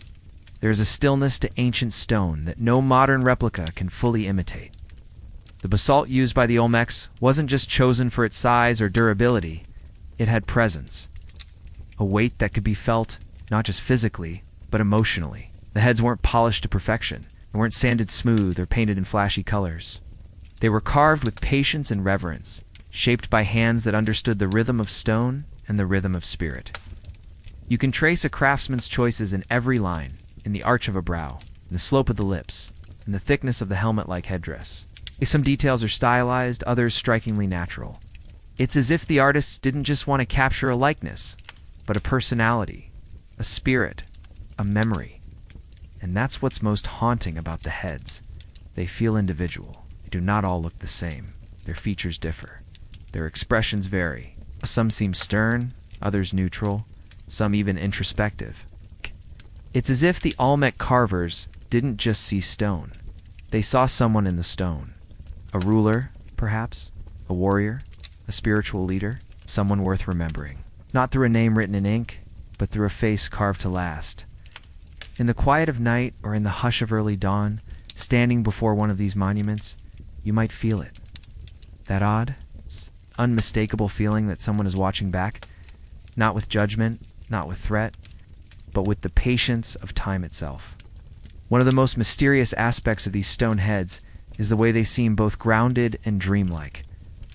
There is a stillness to ancient stone that no modern replica can fully imitate. The basalt used by the Olmecs wasn't just chosen for its size or durability, it had presence. A weight that could be felt, not just physically, but emotionally. The heads weren't polished to perfection, and weren't sanded smooth or painted in flashy colors. They were carved with patience and reverence, shaped by hands that understood the rhythm of stone and the rhythm of spirit. You can trace a craftsman's choices in every line, in the arch of a brow, in the slope of the lips, in the thickness of the helmet-like headdress. Some details are stylized, others strikingly natural. It's as if the artists didn't just want to capture a likeness, but a personality, a spirit, a memory. And that's what's most haunting about the heads. They feel individual. They do not all look the same. Their features differ. Their expressions vary. Some seem stern, others neutral, some even introspective. It's as if the Olmec carvers didn't just see stone. They saw someone in the stone. A ruler, perhaps, a warrior, a spiritual leader, someone worth remembering. Not through a name written in ink, but through a face carved to last. In the quiet of night or in the hush of early dawn, standing before one of these monuments, you might feel it. That odd, unmistakable feeling that someone is watching back, not with judgment, not with threat, but with the patience of time itself. One of the most mysterious aspects of these stone heads is the way they seem both grounded and dreamlike,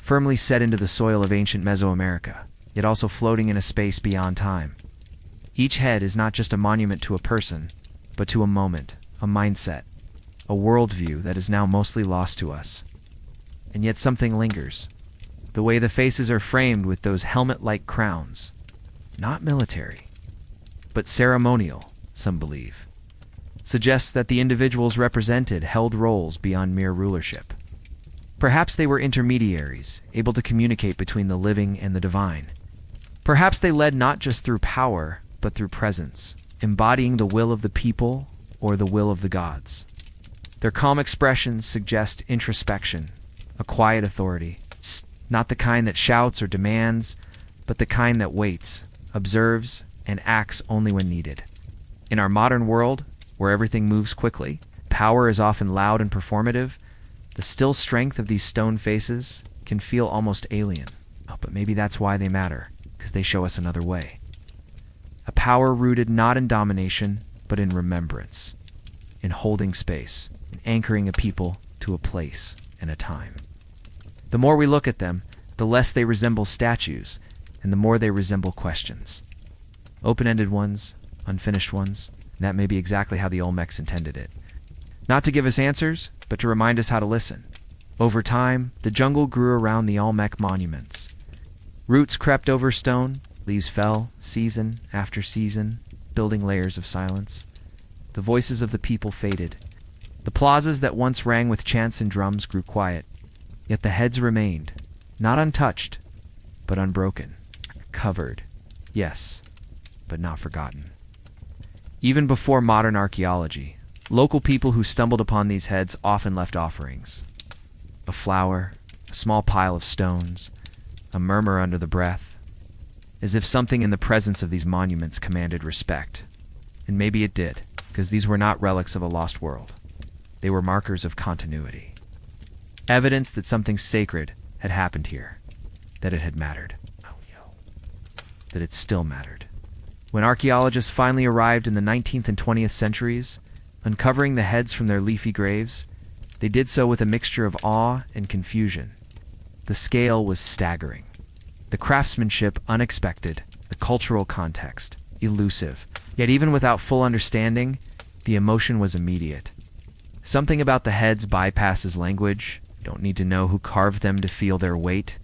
firmly set into the soil of ancient Mesoamerica, yet also floating in a space beyond time. Each head is not just a monument to a person, but to a moment, a mindset, a worldview that is now mostly lost to us. And yet something lingers. The way the faces are framed with those helmet-like crowns. Not military, but ceremonial, some believe. Suggests that the individuals represented held roles beyond mere rulership. Perhaps they were intermediaries, able to communicate between the living and the divine. Perhaps they led not just through power, but through presence, embodying the will of the people or the will of the gods. Their calm expressions suggest introspection, a quiet authority, not the kind that shouts or demands, but the kind that waits, observes, and acts only when needed. In our modern world, where everything moves quickly, power is often loud and performative, the still strength of these stone faces can feel almost alien. Oh, but maybe that's why they matter, because they show us another way. A power rooted not in domination, but in remembrance, in holding space, in anchoring a people to a place and a time. The more we look at them, the less they resemble statues, and the more they resemble questions. Open-ended ones, unfinished ones, and that may be exactly how the Olmecs intended it. Not to give us answers, but to remind us how to listen. Over time, the jungle grew around the Olmec monuments. Roots crept over stone, leaves fell, season after season, building layers of silence. The voices of the people faded. The plazas that once rang with chants and drums grew quiet, yet the heads remained, not untouched, but unbroken. Covered, yes, but not forgotten. Even before modern archaeology, local people who stumbled upon these heads often left offerings. A flower, a small pile of stones, a murmur under the breath, as if something in the presence of these monuments commanded respect. And maybe it did, because these were not relics of a lost world. They were markers of continuity. Evidence that something sacred had happened here, that it had mattered, that it still mattered. When archaeologists finally arrived in the 19th and 20th centuries, uncovering the heads from their leafy graves, they did so with a mixture of awe and confusion. The scale was staggering, the craftsmanship unexpected, the cultural context elusive. Yet even without full understanding, the emotion was immediate. Something about the heads bypasses language. You don't need to know who carved them to feel their weight.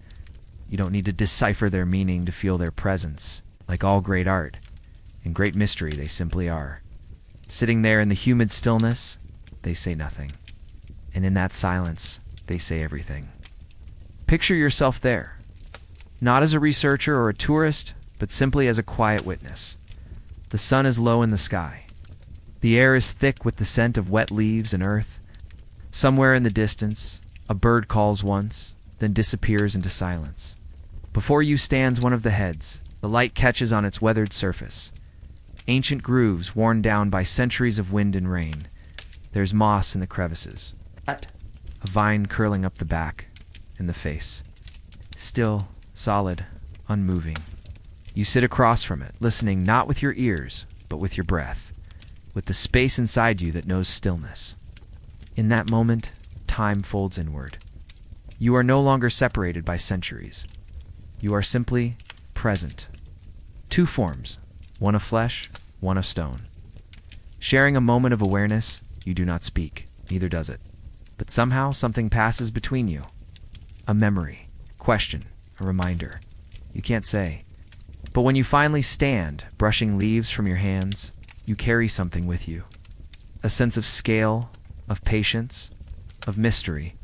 You don't need to decipher their meaning to feel their presence. Like all great art and great mystery, they simply are. Sitting there in the humid stillness, they say nothing. And in that silence, they say everything. Picture yourself there, not as a researcher or a tourist, but simply as a quiet witness. The sun is low in the sky. The air is thick with the scent of wet leaves and earth. Somewhere in the distance, a bird calls once, then disappears into silence. Before you stands one of the heads. The light catches on its weathered surface. Ancient grooves worn down by centuries of wind and rain. There's moss in the crevices. A vine curling up the back and the face. Still, solid, unmoving. You sit across from it, listening not with your ears, but with your breath, with the space inside you that knows stillness. In that moment, time folds inward. You are no longer separated by centuries. You are simply present. Two forms, one of flesh, one of stone. Sharing a moment of awareness, you do not speak, neither does it. But somehow something passes between you. A memory, question, a reminder. You can't say. But when you finally stand, brushing leaves from your hands, you carry something with you. A sense of scale, of patience, of mystery.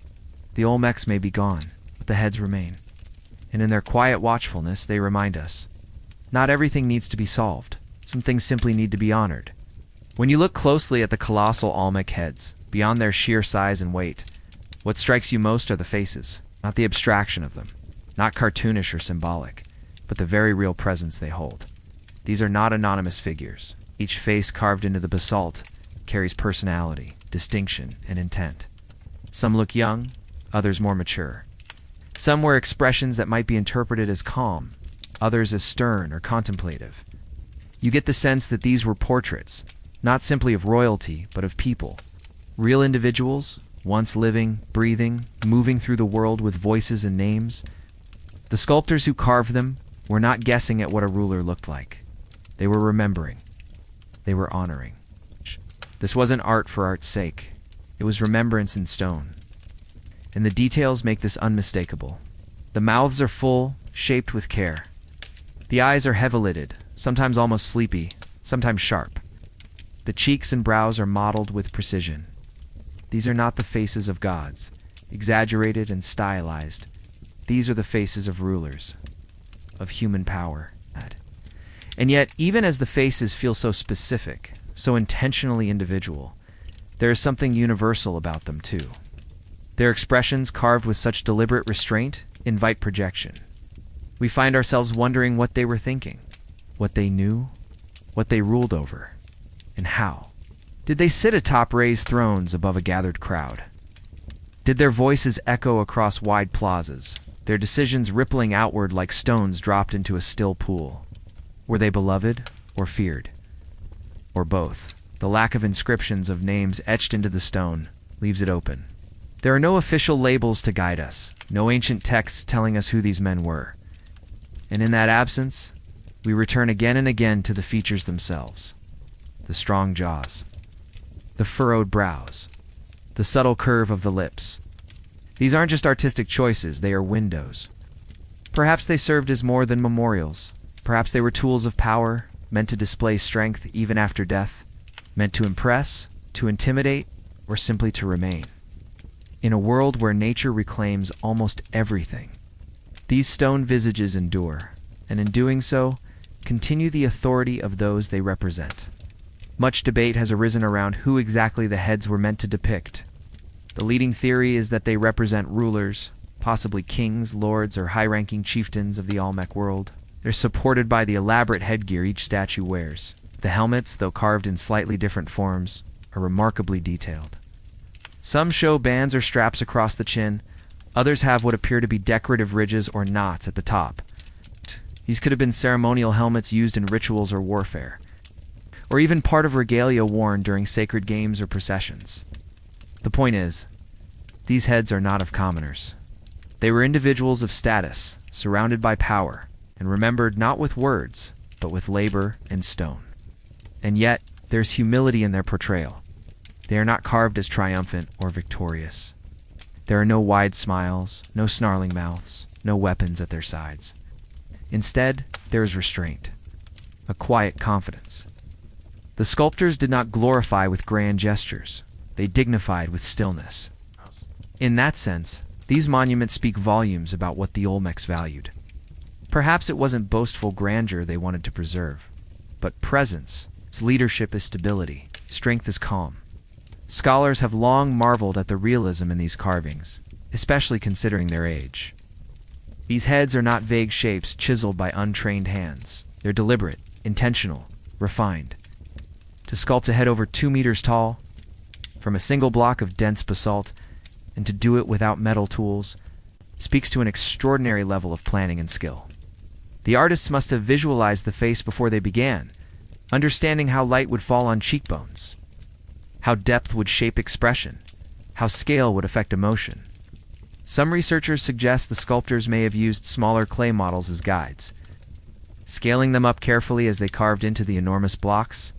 The Olmecs may be gone, but the heads remain. And in their quiet watchfulness, they remind us. Not everything needs to be solved. Some things simply need to be honored. When you look closely at the colossal Olmec heads, beyond their sheer size and weight, what strikes you most are the faces, not the abstraction of them, not cartoonish or symbolic, but the very real presence they hold. These are not anonymous figures. Each face carved into the basalt carries personality, distinction, and intent. Some look young, others more mature. Some wear expressions that might be interpreted as calm, others as stern or contemplative. You get the sense that these were portraits, not simply of royalty, but of people. Real individuals, once living, breathing, moving through the world with voices and names. The sculptors who carved them were not guessing at what a ruler looked like. They were remembering. They were honoring. This wasn't art for art's sake. It was remembrance in stone. And the details make this unmistakable. The mouths are full, shaped with care. The eyes are heavy-lidded, sometimes almost sleepy, sometimes sharp. The cheeks and brows are modeled with precision. These are not the faces of gods, exaggerated and stylized. These are the faces of rulers, of human power. And yet, even as the faces feel so specific, so intentionally individual, there is something universal about them too. Their expressions, carved with such deliberate restraint, invite projection. We find ourselves wondering what they were thinking, what they knew, what they ruled over, and how. Did they sit atop raised thrones above a gathered crowd? Did their voices echo across wide plazas, their decisions rippling outward like stones dropped into a still pool? Were they beloved or feared? Or both? The lack of inscriptions of names etched into the stone leaves it open. There are no official labels to guide us, no ancient texts telling us who these men were. And in that absence, we return again and again to the features themselves. The strong jaws, the furrowed brows, the subtle curve of the lips. These aren't just artistic choices, they are windows. Perhaps they served as more than memorials. Perhaps they were tools of power, meant to display strength even after death, meant to impress, to intimidate, or simply to remain. In a world where nature reclaims almost everything, these stone visages endure, and in doing so, continue the authority of those they represent. Much debate has arisen around who exactly the heads were meant to depict. The leading theory is that they represent rulers, possibly kings, lords, or high-ranking chieftains of the Olmec world. They're supported by the elaborate headgear each statue wears. The helmets, though carved in slightly different forms, are remarkably detailed. Some show bands or straps across the chin, others have what appear to be decorative ridges or knots at the top. These could have been ceremonial helmets used in rituals or warfare, or even part of regalia worn during sacred games or processions. The point is, these heads are not of commoners. They were individuals of status, surrounded by power, and remembered not with words, but with labor and stone. And yet, there's humility in their portrayal. They are not carved as triumphant or victorious. There are no wide smiles, no snarling mouths, no weapons at their sides. Instead, there is restraint, a quiet confidence. The sculptors did not glorify with grand gestures. They dignified with stillness. In that sense, these monuments speak volumes about what the Olmecs valued. Perhaps it wasn't boastful grandeur they wanted to preserve, but presence. Leadership is stability, strength is calm. Scholars have long marveled at the realism in these carvings, especially considering their age. These heads are not vague shapes chiseled by untrained hands. They're deliberate, intentional, refined. To sculpt a head over 2 meters tall, from a single block of dense basalt, and to do it without metal tools, speaks to an extraordinary level of planning and skill. The artists must have visualized the face before they began, understanding how light would fall on cheekbones, how depth would shape expression, how scale would affect emotion. Some researchers suggest the sculptors may have used smaller clay models as guides, scaling them up carefully as they carved into the enormous blocks.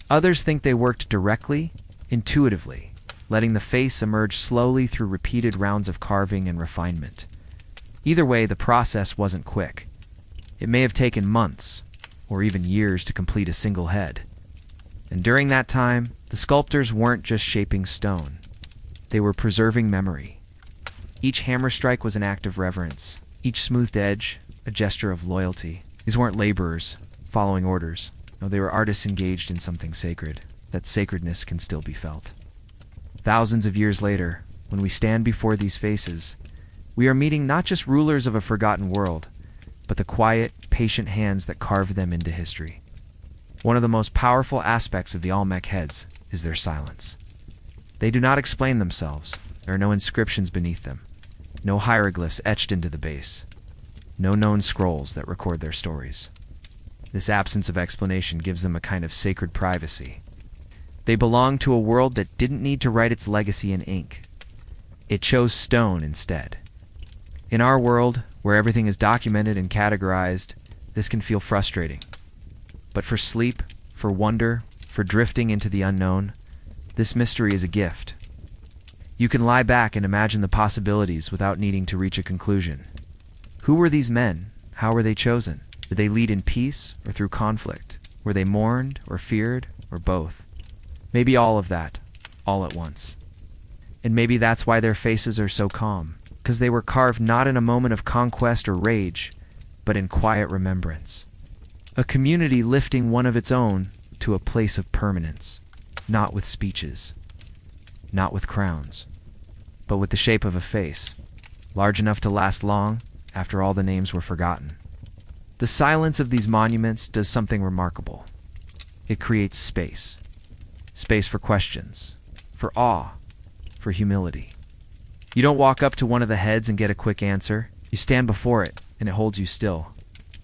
Others think they worked directly, intuitively, letting the face emerge slowly through repeated rounds of carving and refinement. Either way, the process wasn't quick. It may have taken months, or even years to complete a single head. And during that time, the sculptors weren't just shaping stone. They were preserving memory. Each hammer strike was an act of reverence, each smoothed edge a gesture of loyalty. These weren't laborers following orders. No, they were artists engaged in something sacred. That sacredness can still be felt. Thousands of years later, when we stand before these faces, we are meeting not just rulers of a forgotten world, but the quiet, patient hands that carved them into history. One of the most powerful aspects of the Olmec Heads is their silence. They do not explain themselves. There are no inscriptions beneath them, no hieroglyphs etched into the base, no known scrolls that record their stories. This absence of explanation gives them a kind of sacred privacy. They belong to a world that didn't need to write its legacy in ink. It chose stone instead. In our world, where everything is documented and categorized, this can feel frustrating. But for sleep, for wonder, for drifting into the unknown, this mystery is a gift. You can lie back and imagine the possibilities without needing to reach a conclusion. Who were these men? How were they chosen? Did they lead in peace or through conflict? Were they mourned or feared or both? Maybe all of that, all at once. And maybe that's why their faces are so calm, because they were carved not in a moment of conquest or rage, but in quiet remembrance. A community lifting one of its own to a place of permanence, not with speeches, not with crowns, but with the shape of a face, large enough to last long after all the names were forgotten. The silence of these monuments does something remarkable. It creates space. Space for questions, for awe, for humility. You don't walk up to one of the heads and get a quick answer. You stand before it, and it holds you still.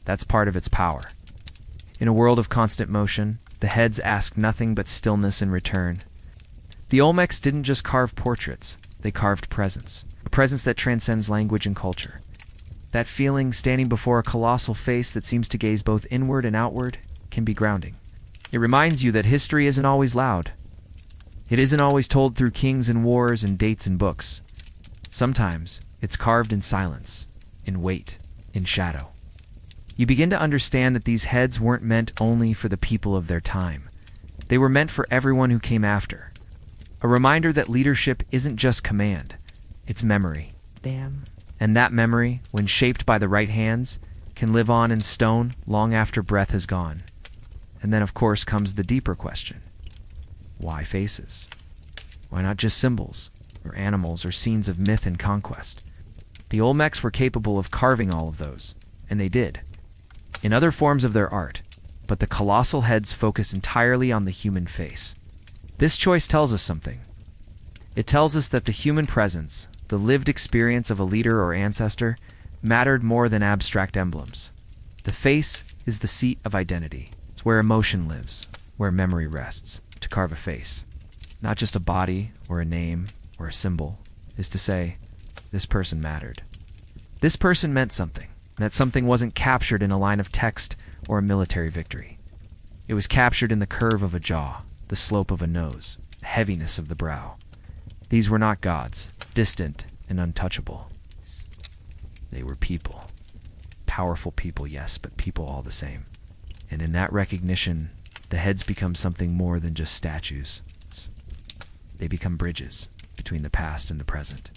That's part of its power. In a world of constant motion, the heads ask nothing but stillness in return. The Olmecs didn't just carve portraits, they carved presence. A presence that transcends language and culture. That feeling, standing before a colossal face that seems to gaze both inward and outward, can be grounding. It reminds you that history isn't always loud. It isn't always told through kings and wars and dates and books. Sometimes, it's carved in silence, in weight, in shadow. You begin to understand that these heads weren't meant only for the people of their time. They were meant for everyone who came after. A reminder that leadership isn't just command, it's memory. Damn. And that memory, when shaped by the right hands, can live on in stone long after breath has gone. And then, of course, comes the deeper question. Why faces? Why not just symbols, or animals, or scenes of myth and conquest? The Olmecs were capable of carving all of those, and they did, in other forms of their art, but the colossal heads focus entirely on the human face. This choice tells us something. It tells us that the human presence, the lived experience of a leader or ancestor, mattered more than abstract emblems. The face is the seat of identity. It's where emotion lives, where memory rests. To carve a face, not just a body or a name or a symbol, is to say, this person mattered. This person meant something, and that something wasn't captured in a line of text or a military victory. It was captured in the curve of a jaw, the slope of a nose, the heaviness of the brow. These were not gods, distant and untouchable. They were people. Powerful people, yes, but people all the same. And in that recognition, the heads become something more than just statues. They become bridges between the past and the present,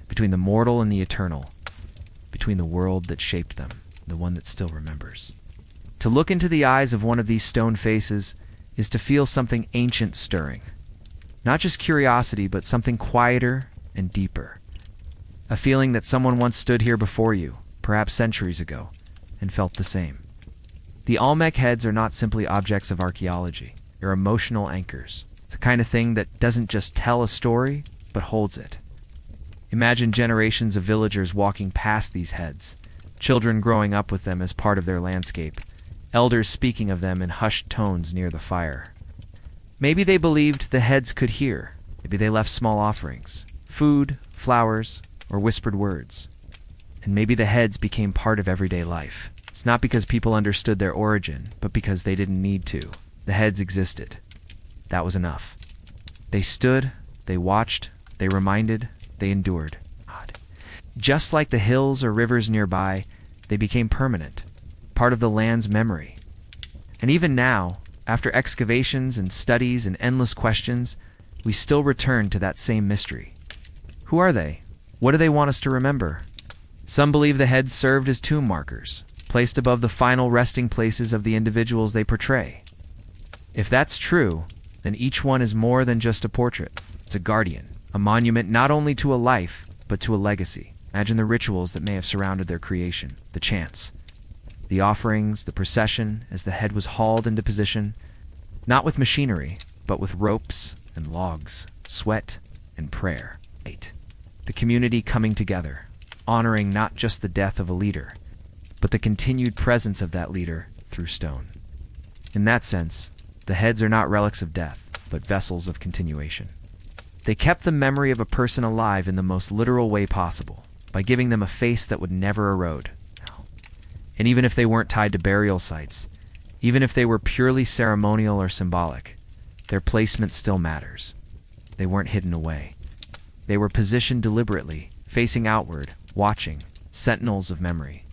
between the mortal and the eternal, between the world that shaped them, and the one that still remembers. To look into the eyes of one of these stone faces is to feel something ancient stirring. Not just curiosity, but something quieter and deeper. A feeling that someone once stood here before you, perhaps centuries ago, and felt the same. The Olmec heads are not simply objects of archaeology. They're emotional anchors. It's the kind of thing that doesn't just tell a story, but holds it. Imagine generations of villagers walking past these heads, children growing up with them as part of their landscape, elders speaking of them in hushed tones near the fire. Maybe they believed the heads could hear. Maybe they left small offerings, food, flowers, or whispered words. And maybe the heads became part of everyday life. It's not because people understood their origin, but because they didn't need to. The heads existed. That was enough. They stood, they watched, they reminded, they endured. Just like the hills or rivers nearby, they became permanent, part of the land's memory. And even now, after excavations and studies and endless questions, we still return to that same mystery. Who are they? What do they want us to remember? Some believe the heads served as tomb markers, placed above the final resting places of the individuals they portray. If that's true, then each one is more than just a portrait. It's a guardian, a monument not only to a life, but to a legacy. Imagine the rituals that may have surrounded their creation, the chants, the offerings, the procession as the head was hauled into position, not with machinery, but with ropes and logs, sweat and prayer. The community coming together, honoring not just the death of a leader, but the continued presence of that leader through stone. In that sense, the heads are not relics of death, but vessels of continuation. They kept the memory of a person alive in the most literal way possible, by giving them a face that would never erode. And even if they weren't tied to burial sites, even if they were purely ceremonial or symbolic, their placement still matters. They weren't hidden away. They were positioned deliberately, facing outward, watching, sentinels of memory.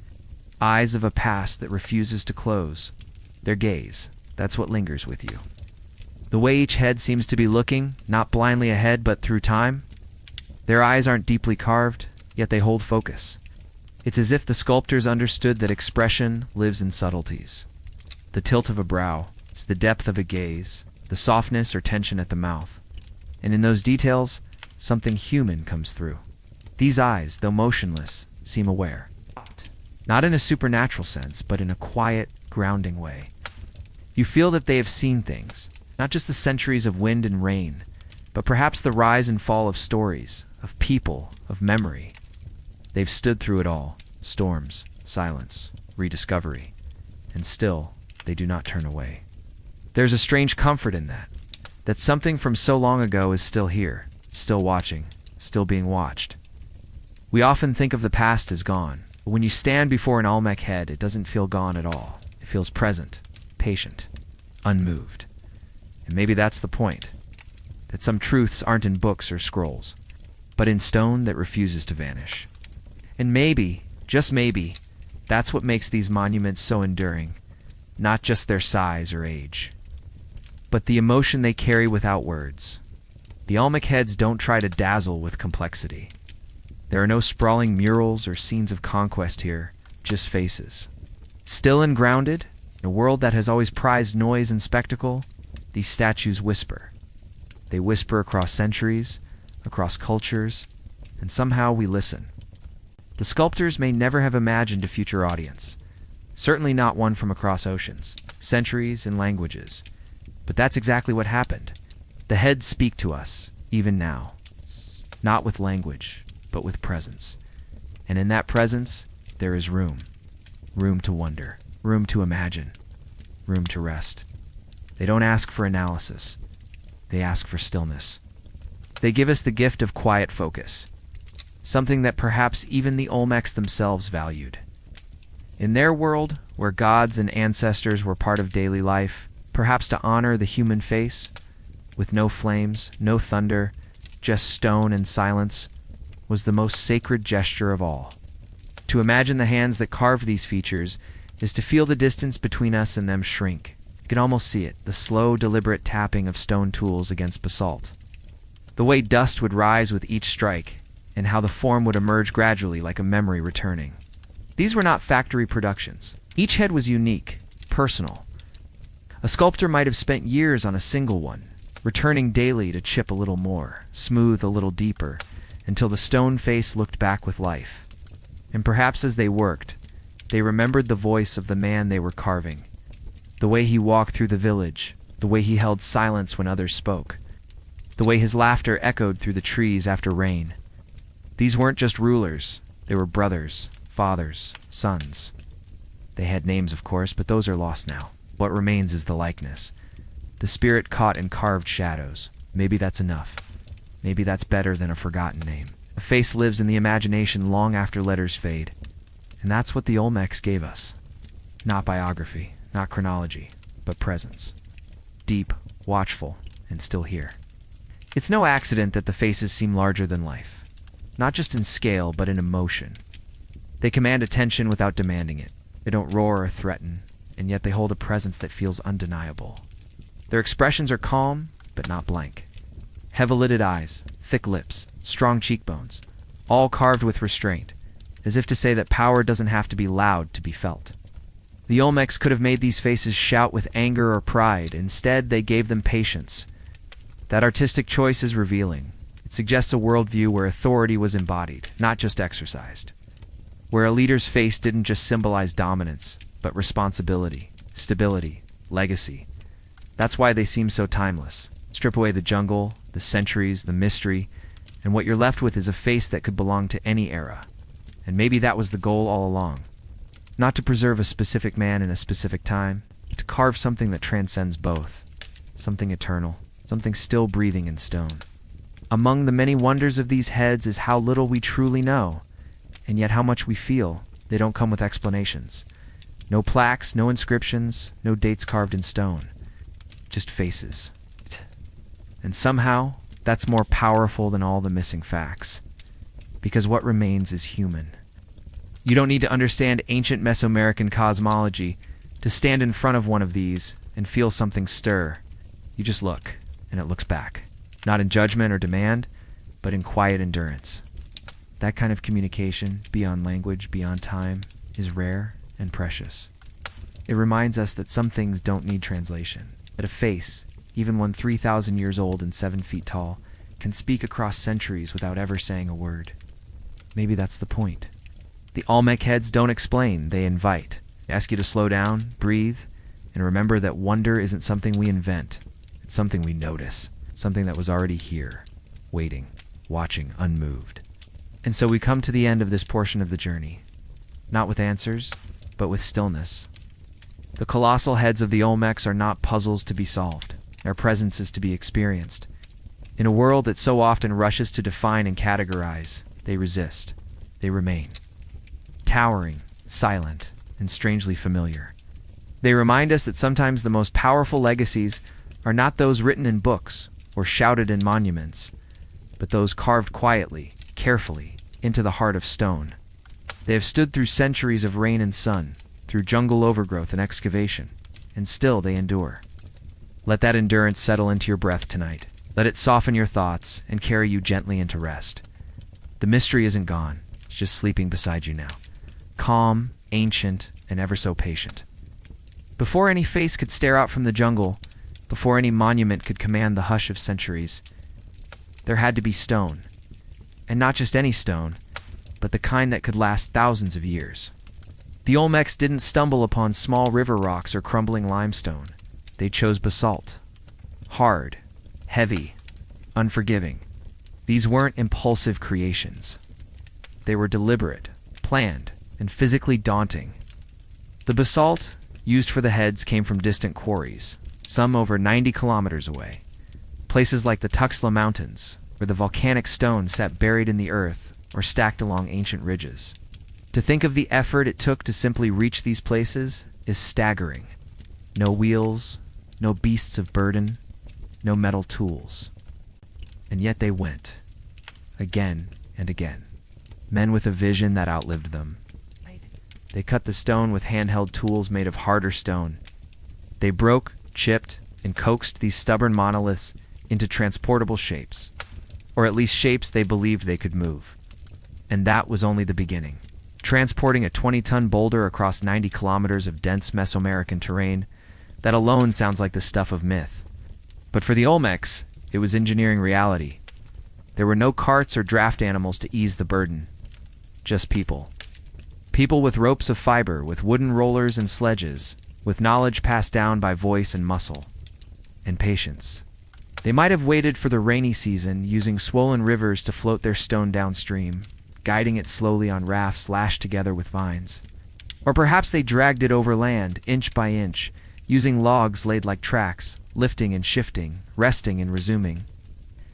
Eyes of a past that refuses to close. Their gaze, that's what lingers with you. The way each head seems to be looking, not blindly ahead but through time. Their eyes aren't deeply carved, yet they hold focus. It's as if the sculptors understood that expression lives in subtleties. The tilt of a brow, it's the depth of a gaze, the softness or tension at the mouth. And in those details, something human comes through. These eyes, though motionless, seem aware. Not in a supernatural sense, but in a quiet, grounding way. You feel that they have seen things, not just the centuries of wind and rain, but perhaps the rise and fall of stories, of people, of memory. They've stood through it all, storms, silence, rediscovery, and still, they do not turn away. There's a strange comfort in that something from so long ago is still here, still watching, still being watched. We often think of the past as gone, but when you stand before an Olmec head, it doesn't feel gone at all. It feels present, patient, unmoved. And maybe that's the point, that some truths aren't in books or scrolls, but in stone that refuses to vanish. And maybe, just maybe, that's what makes these monuments so enduring, not just their size or age, but the emotion they carry without words. The Olmec Heads don't try to dazzle with complexity. There are no sprawling murals or scenes of conquest here, just faces. Still and grounded, in a world that has always prized noise and spectacle, these statues whisper. They whisper across centuries, across cultures, and somehow we listen. The sculptors may never have imagined a future audience, certainly not one from across oceans, centuries, and languages. But that's exactly what happened. The heads speak to us, even now. Not with language, but with presence. And in that presence, there is room. Room to wonder, room to imagine, room to rest. They don't ask for analysis. They ask for stillness. They give us the gift of quiet focus, something that perhaps even the Olmecs themselves valued. In their world, where gods and ancestors were part of daily life, perhaps to honor the human face, with no flames, no thunder, just stone and silence, was the most sacred gesture of all. To imagine the hands that carved these features is to feel the distance between us and them shrink. You can almost see it, the slow, deliberate tapping of stone tools against basalt. The way dust would rise with each strike, and how the form would emerge gradually like a memory returning. These were not factory productions. Each head was unique, personal. A sculptor might have spent years on a single one, returning daily to chip a little more, smooth a little deeper, until the stone face looked back with life. And perhaps as they worked, they remembered the voice of the man they were carving, the way he walked through the village, the way he held silence when others spoke, the way his laughter echoed through the trees after rain. These weren't just rulers, they were brothers, fathers, sons. They had names, of course, but those are lost now. What remains is the likeness. The spirit caught in carved shadows. Maybe that's enough. Maybe that's better than a forgotten name. A face lives in the imagination long after letters fade. And that's what the Olmecs gave us. Not biography, not chronology, but presence. Deep, watchful, and still here. It's no accident that the faces seem larger than life. Not just in scale, but in emotion. They command attention without demanding it. They don't roar or threaten, and yet they hold a presence that feels undeniable. Their expressions are calm, but not blank. Heavy-lidded eyes, thick lips, strong cheekbones, all carved with restraint, as if to say that power doesn't have to be loud to be felt. The Olmecs could have made these faces shout with anger or pride. Instead, they gave them patience. That artistic choice is revealing. It suggests a worldview where authority was embodied, not just exercised. Where a leader's face didn't just symbolize dominance, but responsibility, stability, legacy. That's why they seem so timeless. Strip away the jungle, the centuries, the mystery, and what you're left with is a face that could belong to any era. And maybe that was the goal all along. Not to preserve a specific man in a specific time, but to carve something that transcends both. Something eternal, something still breathing in stone. Among the many wonders of these heads is how little we truly know, and yet how much we feel. They don't come with explanations. No plaques, no inscriptions, no dates carved in stone. Just faces. And somehow, that's more powerful than all the missing facts. Because what remains is human. You don't need to understand ancient Mesoamerican cosmology to stand in front of one of these and feel something stir. You just look, and it looks back. Not in judgment or demand, but in quiet endurance. That kind of communication, beyond language, beyond time, is rare and precious. It reminds us that some things don't need translation. That a face, even one 3,000 years old and 7 feet tall, can speak across centuries without ever saying a word. Maybe that's the point. The Olmec Heads don't explain, they invite. They ask you to slow down, breathe, and remember that wonder isn't something we invent. It's something we notice, something that was already here, waiting, watching, unmoved. And so we come to the end of this portion of the journey, not with answers, but with stillness. The colossal heads of the Olmecs are not puzzles to be solved. Their presence is to be experienced. In a world that so often rushes to define and categorize, they resist. They remain. Towering, silent, and strangely familiar. They remind us that sometimes the most powerful legacies are not those written in books or shouted in monuments, but those carved quietly, carefully, into the heart of stone. They have stood through centuries of rain and sun, through jungle overgrowth and excavation, and still they endure. Let that endurance settle into your breath tonight. Let it soften your thoughts and carry you gently into rest. The mystery isn't gone, it's just sleeping beside you now. Calm, ancient, and ever so patient. Before any face could stare out from the jungle, before any monument could command the hush of centuries, there had to be stone. And not just any stone, but the kind that could last thousands of years. The Olmecs didn't stumble upon small river rocks or crumbling limestone. They chose basalt. Hard, heavy, unforgiving. These weren't impulsive creations. They were deliberate, planned, and physically daunting. The basalt used for the heads came from distant quarries, some over 90 kilometers away. Places like the Tuxtla Mountains, where the volcanic stone sat buried in the earth or stacked along ancient ridges. To think of the effort it took to simply reach these places is staggering. No wheels, no beasts of burden, no metal tools. And yet they went, again and again. Men with a vision that outlived them. They cut the stone with handheld tools made of harder stone. They broke, chipped, and coaxed these stubborn monoliths into transportable shapes, or at least shapes they believed they could move. And that was only the beginning. Transporting a 20-ton boulder across 90 kilometers of dense Mesoamerican terrain, that alone sounds like the stuff of myth. But for the Olmecs, it was engineering reality. There were no carts or draft animals to ease the burden. Just people. People with ropes of fiber, with wooden rollers and sledges, with knowledge passed down by voice and muscle. And patience. They might have waited for the rainy season, using swollen rivers to float their stone downstream, guiding it slowly on rafts lashed together with vines. Or perhaps they dragged it over land, inch by inch, using logs laid like tracks, lifting and shifting, resting and resuming.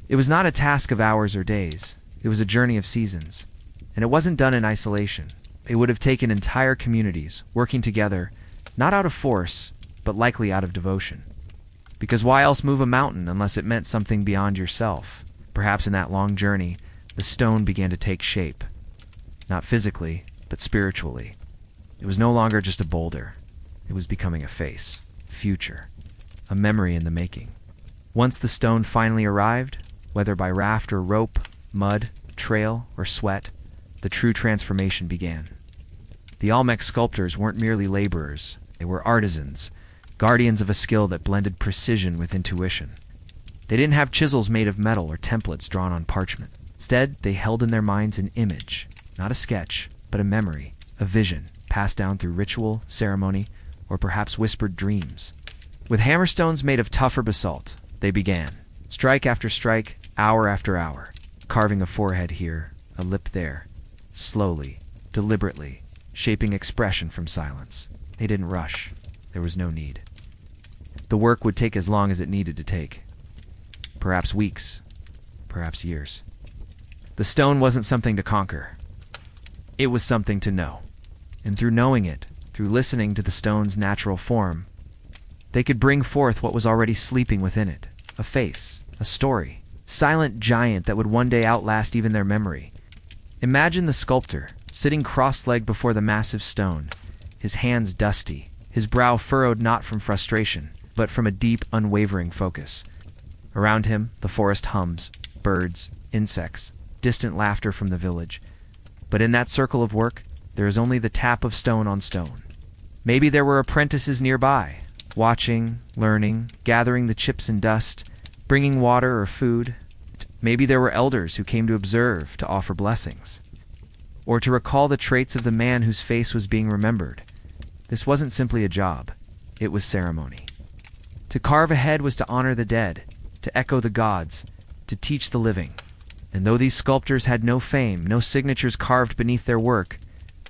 It was not a task of hours or days. It was a journey of seasons. And it wasn't done in isolation. It would have taken entire communities, working together, not out of force, but likely out of devotion. Because why else move a mountain unless it meant something beyond yourself? Perhaps in that long journey, the stone began to take shape. Not physically, but spiritually. It was no longer just a boulder. It was becoming a face, future, a memory in the making. Once the stone finally arrived, whether by raft or rope, mud, trail, or sweat, the true transformation began. The Olmec sculptors weren't merely laborers. They were artisans, guardians of a skill that blended precision with intuition. They didn't have chisels made of metal or templates drawn on parchment. Instead, they held in their minds an image, not a sketch, but a memory, a vision, passed down through ritual, ceremony, or perhaps whispered dreams. With hammerstones made of tougher basalt, they began, strike after strike, hour after hour, carving a forehead here, a lip there, slowly, deliberately, shaping expression from silence. They didn't rush. There was no need. The work would take as long as it needed to take. Perhaps weeks, perhaps years. The stone wasn't something to conquer. It was something to know. And through knowing it, through listening to the stone's natural form, they could bring forth what was already sleeping within it, a face, a story, silent giant that would one day outlast even their memory. Imagine the sculptor, sitting cross-legged before the massive stone, his hands dusty, his brow furrowed not from frustration, but from a deep, unwavering focus. Around him, the forest hums, birds, insects, distant laughter from the village. But in that circle of work, there is only the tap of stone on stone. Maybe there were apprentices nearby, watching, learning, gathering the chips and dust, bringing water or food. Maybe there were elders who came to observe, to offer blessings, or to recall the traits of the man whose face was being remembered. This wasn't simply a job, it was ceremony. To carve a head was to honor the dead, to echo the gods, to teach the living. And though these sculptors had no fame, no signatures carved beneath their work,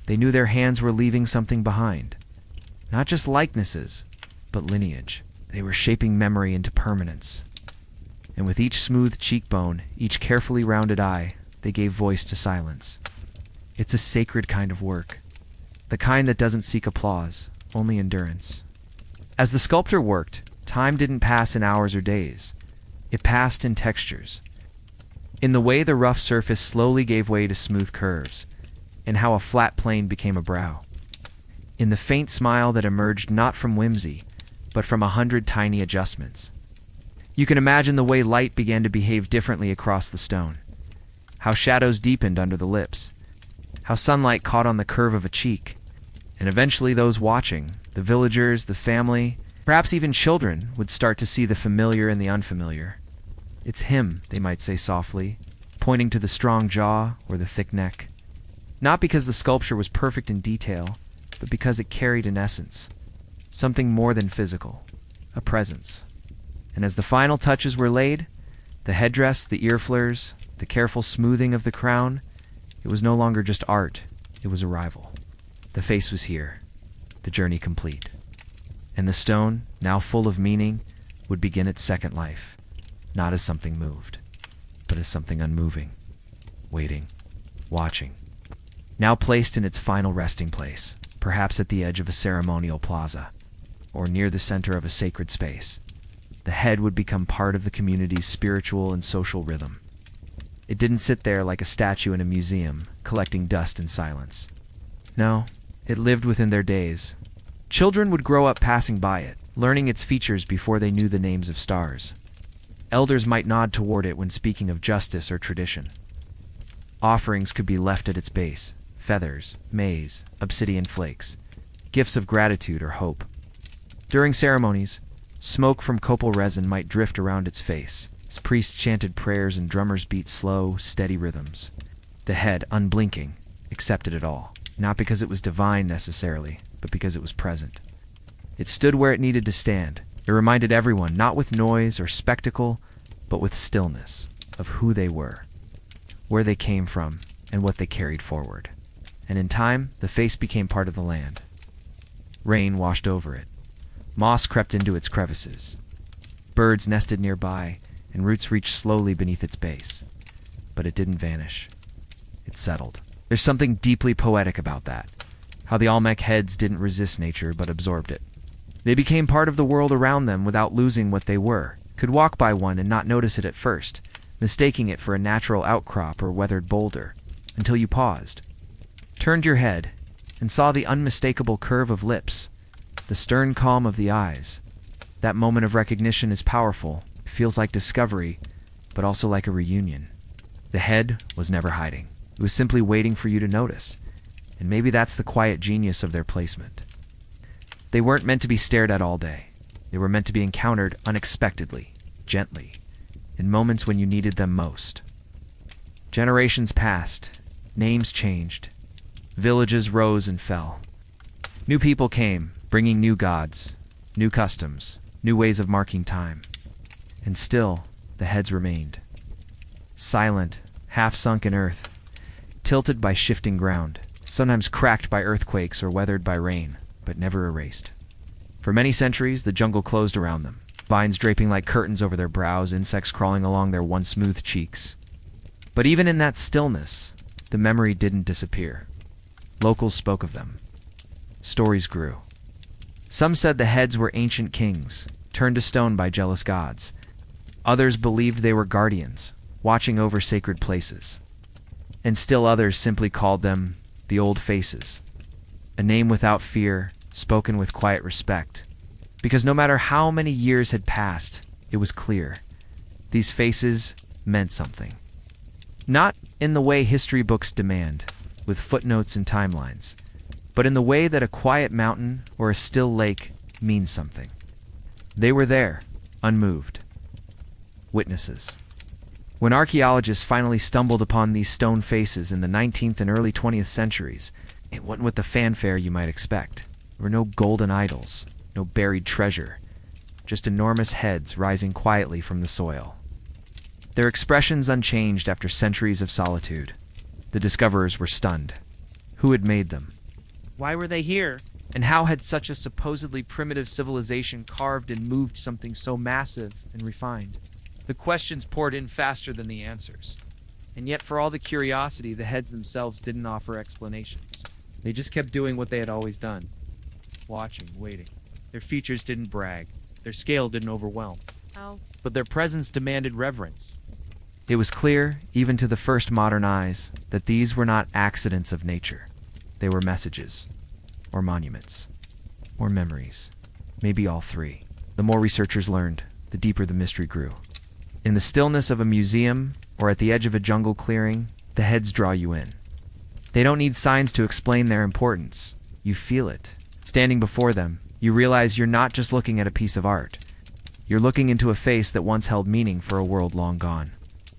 they knew their hands were leaving something behind. Not just likenesses, but lineage. They were shaping memory into permanence. And with each smooth cheekbone, each carefully rounded eye, they gave voice to silence. It's a sacred kind of work. The kind that doesn't seek applause, only endurance. As the sculptor worked, time didn't pass in hours or days. It passed in textures. In the way the rough surface slowly gave way to smooth curves, and how a flat plane became a brow. In the faint smile that emerged not from whimsy, but from 100 tiny adjustments. You can imagine the way light began to behave differently across the stone, how shadows deepened under the lips, how sunlight caught on the curve of a cheek, and eventually those watching, the villagers, the family, perhaps even children, would start to see the familiar and the unfamiliar. "It's him," they might say softly, pointing to the strong jaw or the thick neck. Not because the sculpture was perfect in detail, but because it carried an essence, something more than physical, a presence. And as the final touches were laid, the headdress, the ear flares, the careful smoothing of the crown, it was no longer just art, it was arrival. The face was here, the journey complete. And the stone, now full of meaning, would begin its second life, not as something moved, but as something unmoving, waiting, watching. Now placed in its final resting place, perhaps at the edge of a ceremonial plaza, or near the center of a sacred space, the head would become part of the community's spiritual and social rhythm. It didn't sit there like a statue in a museum, collecting dust in silence. No, it lived within their days. Children would grow up passing by it, learning its features before they knew the names of stars. Elders might nod toward it when speaking of justice or tradition. Offerings could be left at its base: feathers, maize, obsidian flakes, gifts of gratitude or hope. During ceremonies, smoke from copal resin might drift around its face, as priests chanted prayers and drummers beat slow, steady rhythms. The head, unblinking, accepted it all, not because it was divine necessarily, but because it was present. It stood where it needed to stand. It reminded everyone, not with noise or spectacle, but with stillness, of who they were, where they came from, and what they carried forward. And in time, the face became part of the land. Rain washed over it. Moss crept into its crevices. Birds nested nearby, and roots reached slowly beneath its base. But it didn't vanish. It settled. There's something deeply poetic about that, how the Olmec Heads didn't resist nature but absorbed it. They became part of the world around them without losing what they were, could walk by one and not notice it at first, mistaking it for a natural outcrop or weathered boulder, until you paused, turned your head, and saw the unmistakable curve of lips, the stern calm of the eyes. That moment of recognition is powerful. It feels like discovery, but also like a reunion. The head was never hiding. It was simply waiting for you to notice. And maybe that's the quiet genius of their placement. They weren't meant to be stared at all day. They were meant to be encountered unexpectedly, gently, in moments when you needed them most. Generations passed. Names changed. Villages rose and fell. New people came, bringing new gods, new customs, new ways of marking time. And still, the heads remained. Silent, half-sunk in earth, tilted by shifting ground, sometimes cracked by earthquakes or weathered by rain, but never erased. For many centuries, the jungle closed around them, vines draping like curtains over their brows, insects crawling along their once smooth cheeks. But even in that stillness, the memory didn't disappear. Locals spoke of them. Stories grew. Some said the heads were ancient kings, turned to stone by jealous gods. Others believed they were guardians, watching over sacred places. And still others simply called them the Old Faces, a name without fear, spoken with quiet respect. Because no matter how many years had passed, it was clear. These faces meant something. Not in the way history books demand, with footnotes and timelines, but in the way that a quiet mountain or a still lake means something. They were there, unmoved. Witnesses. When archaeologists finally stumbled upon these stone faces in the 19th and early 20th centuries, it wasn't with the fanfare you might expect. There were no golden idols, no buried treasure, just enormous heads rising quietly from the soil. Their expressions unchanged after centuries of solitude. The discoverers were stunned. Who had made them? Why were they here? And how had such a supposedly primitive civilization carved and moved something so massive and refined? The questions poured in faster than the answers. And yet, for all the curiosity, the heads themselves didn't offer explanations. They just kept doing what they had always done. Watching, waiting. Their features didn't brag. Their scale didn't overwhelm. Oh, But their presence demanded reverence. It was clear, even to the first modern eyes, that these were not accidents of nature. They were messages, or monuments, or memories, maybe all three. The more researchers learned, the deeper the mystery grew. In the stillness of a museum or at the edge of a jungle clearing, the heads draw you in. They don't need signs to explain their importance. You feel it. Standing before them, you realize you're not just looking at a piece of art. You're looking into a face that once held meaning for a world long gone.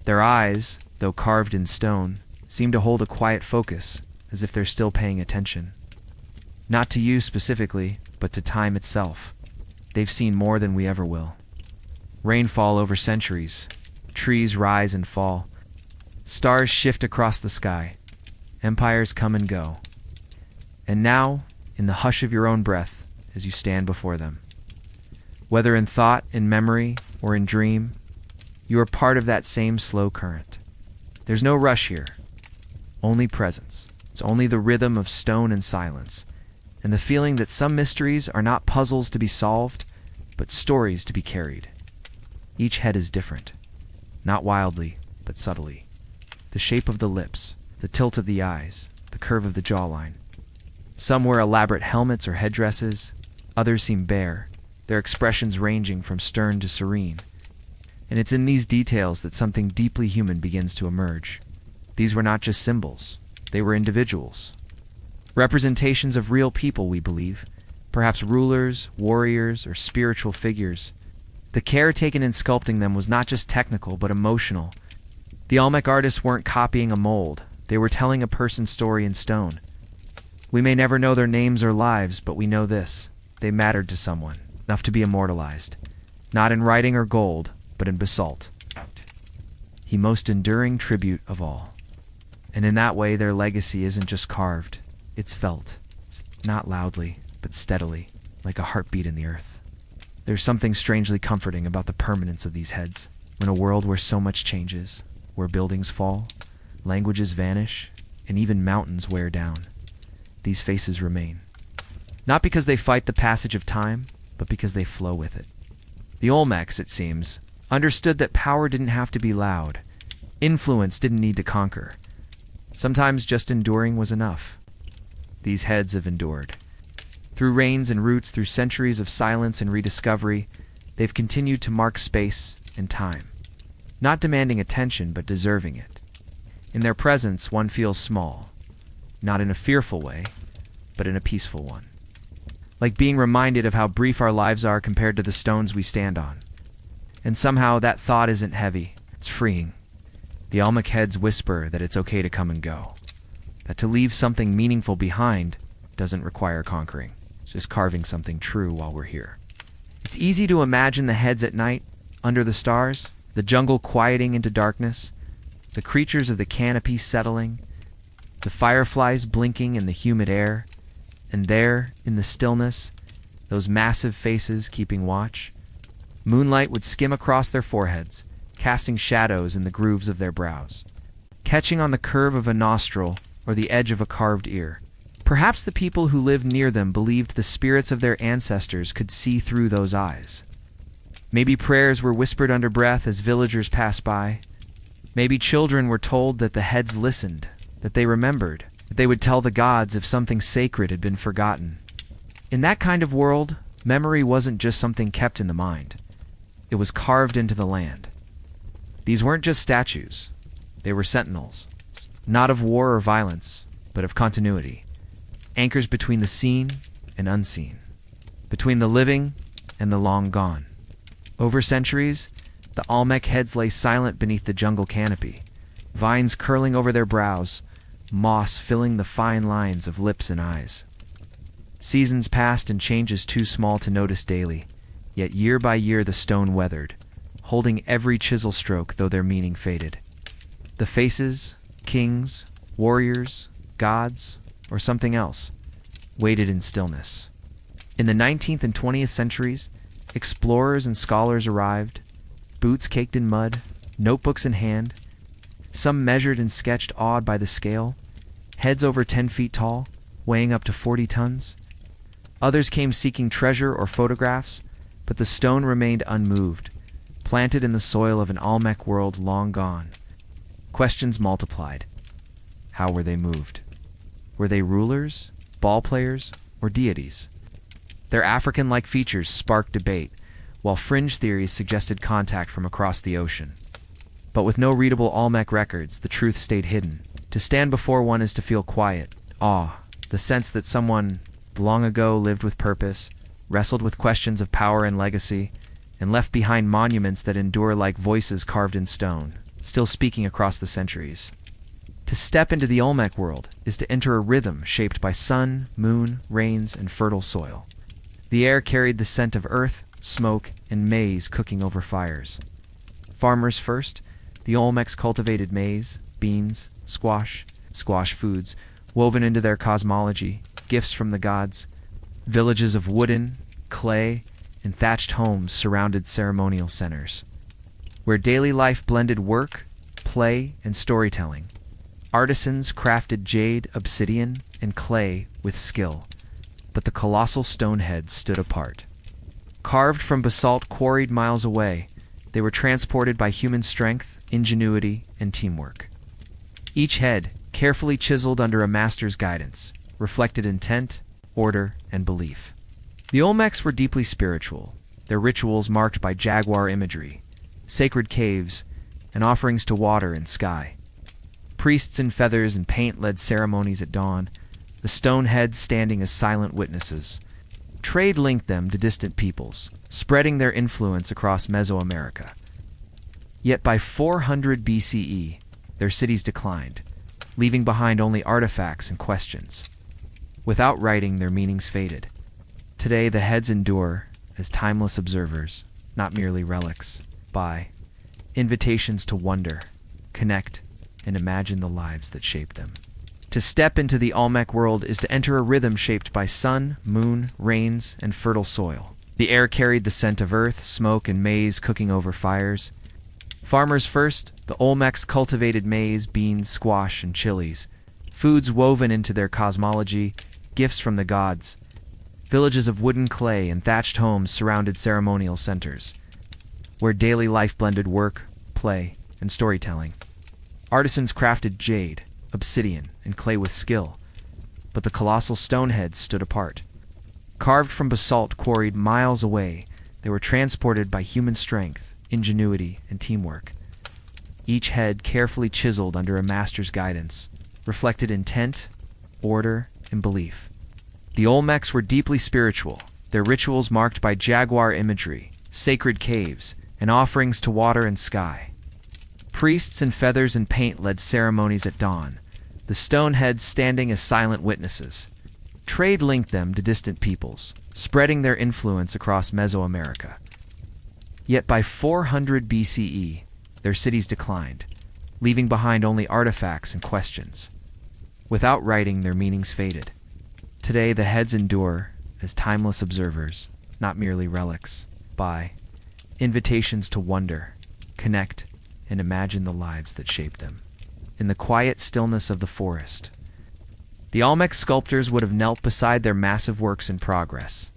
Their eyes, though carved in stone, seem to hold a quiet focus, as if they're still paying attention. Not to you specifically, but to time itself. They've seen more than we ever will. Rainfall over centuries. Trees rise and fall. Stars shift across the sky. Empires come and go. And now, in the hush of your own breath, as you stand before them. Whether in thought, in memory, or in dream, you are part of that same slow current. There's no rush here, only presence. It's only the rhythm of stone and silence, and the feeling that some mysteries are not puzzles to be solved, but stories to be carried. Each head is different, not wildly, but subtly. The shape of the lips, the tilt of the eyes, the curve of the jawline. Some wear elaborate helmets or headdresses, others seem bare, their expressions ranging from stern to serene. And it's in these details that something deeply human begins to emerge. These were not just symbols, they were individuals. Representations of real people, we believe, perhaps rulers, warriors, or spiritual figures. The care taken in sculpting them was not just technical, but emotional. The Olmec artists weren't copying a mold, they were telling a person's story in stone. We may never know their names or lives, but we know this: they mattered to someone, enough to be immortalized, not in writing or gold, but in basalt. He most enduring tribute of all. And in that way, their legacy isn't just carved, it's felt. Not loudly, but steadily, like a heartbeat in the earth. There's something strangely comforting about the permanence of these heads. In a world where so much changes, where buildings fall, languages vanish, and even mountains wear down, these faces remain. Not because they fight the passage of time, but because they flow with it. The Olmecs, it seems, understood that power didn't have to be loud. Influence didn't need to conquer. Sometimes just enduring was enough. These heads have endured. Through rains and roots, through centuries of silence and rediscovery, they've continued to mark space and time. Not demanding attention, but deserving it. In their presence, one feels small. Not in a fearful way, but in a peaceful one. Like being reminded of how brief our lives are compared to the stones we stand on. And somehow that thought isn't heavy, it's freeing. The Olmec Heads whisper that it's okay to come and go. That to leave something meaningful behind doesn't require conquering. It's just carving something true while we're here. It's easy to imagine the heads at night, under the stars, the jungle quieting into darkness, the creatures of the canopy settling, the fireflies blinking in the humid air, and there, in the stillness, those massive faces keeping watch. Moonlight would skim across their foreheads, casting shadows in the grooves of their brows, catching on the curve of a nostril or the edge of a carved ear. Perhaps the people who lived near them believed the spirits of their ancestors could see through those eyes. Maybe prayers were whispered under breath as villagers passed by. Maybe children were told that the heads listened, that they remembered, that they would tell the gods if something sacred had been forgotten. In that kind of world, memory wasn't just something kept in the mind. It was carved into the land. These weren't just statues. They were sentinels, not of war or violence, but of continuity. Anchors between the seen and unseen, between the living and the long gone. Over centuries, the Olmec Heads lay silent beneath the jungle canopy, vines curling over their brows, moss filling the fine lines of lips and eyes. Seasons passed and changes too small to notice daily, yet year by year the stone weathered, holding every chisel stroke though their meaning faded. The faces, kings, warriors, gods, or something else, waited in stillness. In the 19th and 20th centuries, explorers and scholars arrived, boots caked in mud, notebooks in hand. Some measured and sketched awed by the scale, heads over 10 feet tall, weighing up to 40 tons. Others came seeking treasure or photographs, but the stone remained unmoved, planted in the soil of an Olmec world long gone. Questions multiplied. How were they moved? Were they rulers, ball players, or deities? Their African-like features sparked debate. while fringe theories suggested contact from across the ocean. But with no readable Olmec records, the truth stayed hidden. To stand before one is to feel quiet, awe, the sense that someone long ago lived with purpose, wrestled with questions of power and legacy, and left behind monuments that endure like voices carved in stone, still speaking across the centuries. To step into the Olmec world is to enter a rhythm shaped by sun, moon, rains, and fertile soil. The air carried the scent of earth, smoke, and maize cooking over fires. Farmers first, the Olmecs cultivated maize, beans, squash foods, woven into their cosmology, gifts from the gods. Villages of wooden, clay, and thatched homes surrounded ceremonial centers, where daily life blended work, play, and storytelling. Artisans crafted jade, obsidian, and clay with skill, but the colossal stone heads stood apart. Carved from basalt quarried miles away, they were transported by human strength, ingenuity, and teamwork. Each head, carefully chiseled under a master's guidance, reflected intent, order, and belief. The Olmecs were deeply spiritual, their rituals marked by jaguar imagery, sacred caves, and offerings to water and sky. Priests in feathers and paint led ceremonies at dawn, the stone heads standing as silent witnesses. Trade linked them to distant peoples, spreading their influence across Mesoamerica. Yet by 400 BCE, their cities declined, leaving behind only artifacts and questions. Without writing, their meanings faded. Today, the heads endure as timeless observers, not merely relics, by invitations to wonder, connect, and imagine the lives that shaped them. To step into the Olmec world is to enter a rhythm shaped by sun, moon, rains, and fertile soil. The air carried the scent of earth, smoke, and maize cooking over fires. Farmers first, the Olmecs cultivated maize, beans, squash, and chilies, foods woven into their cosmology, gifts from the gods. Villages of wooden clay and thatched homes surrounded ceremonial centers, where daily life blended work, play, and storytelling. Artisans crafted jade, obsidian, and clay with skill, but the colossal stone heads stood apart. Carved from basalt quarried miles away, they were transported by human strength, ingenuity, and teamwork. Each head, carefully chiseled under a master's guidance, reflected intent, order, and belief. The Olmecs were deeply spiritual, their rituals marked by jaguar imagery, sacred caves, and offerings to water and sky. Priests in feathers and paint led ceremonies at dawn, the stone heads standing as silent witnesses. Trade linked them to distant peoples, spreading their influence across Mesoamerica. Yet by 400 BCE, their cities declined, leaving behind only artifacts and questions. Without writing, their meanings faded. Today, the heads endure as timeless observers, not merely relics, by invitations to wonder, connect, and imagine the lives that shaped them. In the quiet stillness of the forest, the Olmec sculptors would have knelt beside their massive works in progress.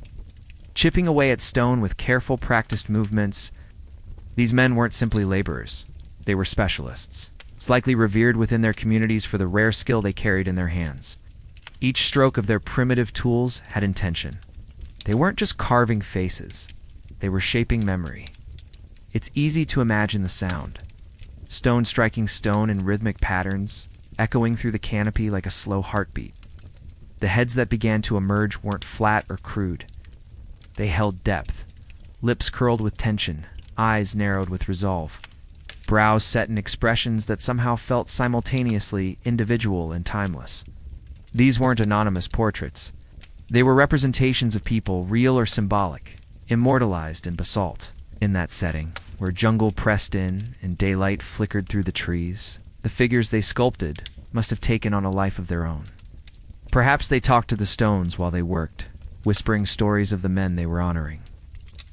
Chipping away at stone with careful, practiced movements, these men weren't simply laborers. They were specialists, likely revered within their communities for the rare skill they carried in their hands. Each stroke of their primitive tools had intention. They weren't just carving faces. They were shaping memory. It's easy to imagine the sound. Stone striking stone in rhythmic patterns, echoing through the canopy like a slow heartbeat. The heads that began to emerge weren't flat or crude. They held depth, lips curled with tension, eyes narrowed with resolve, brows set in expressions that somehow felt simultaneously individual and timeless. These weren't anonymous portraits. They were representations of people, real or symbolic, immortalized in basalt. In that setting, where jungle pressed in and daylight flickered through the trees, the figures they sculpted must have taken on a life of their own. Perhaps they talked to the stones while they worked, whispering stories of the men they were honoring.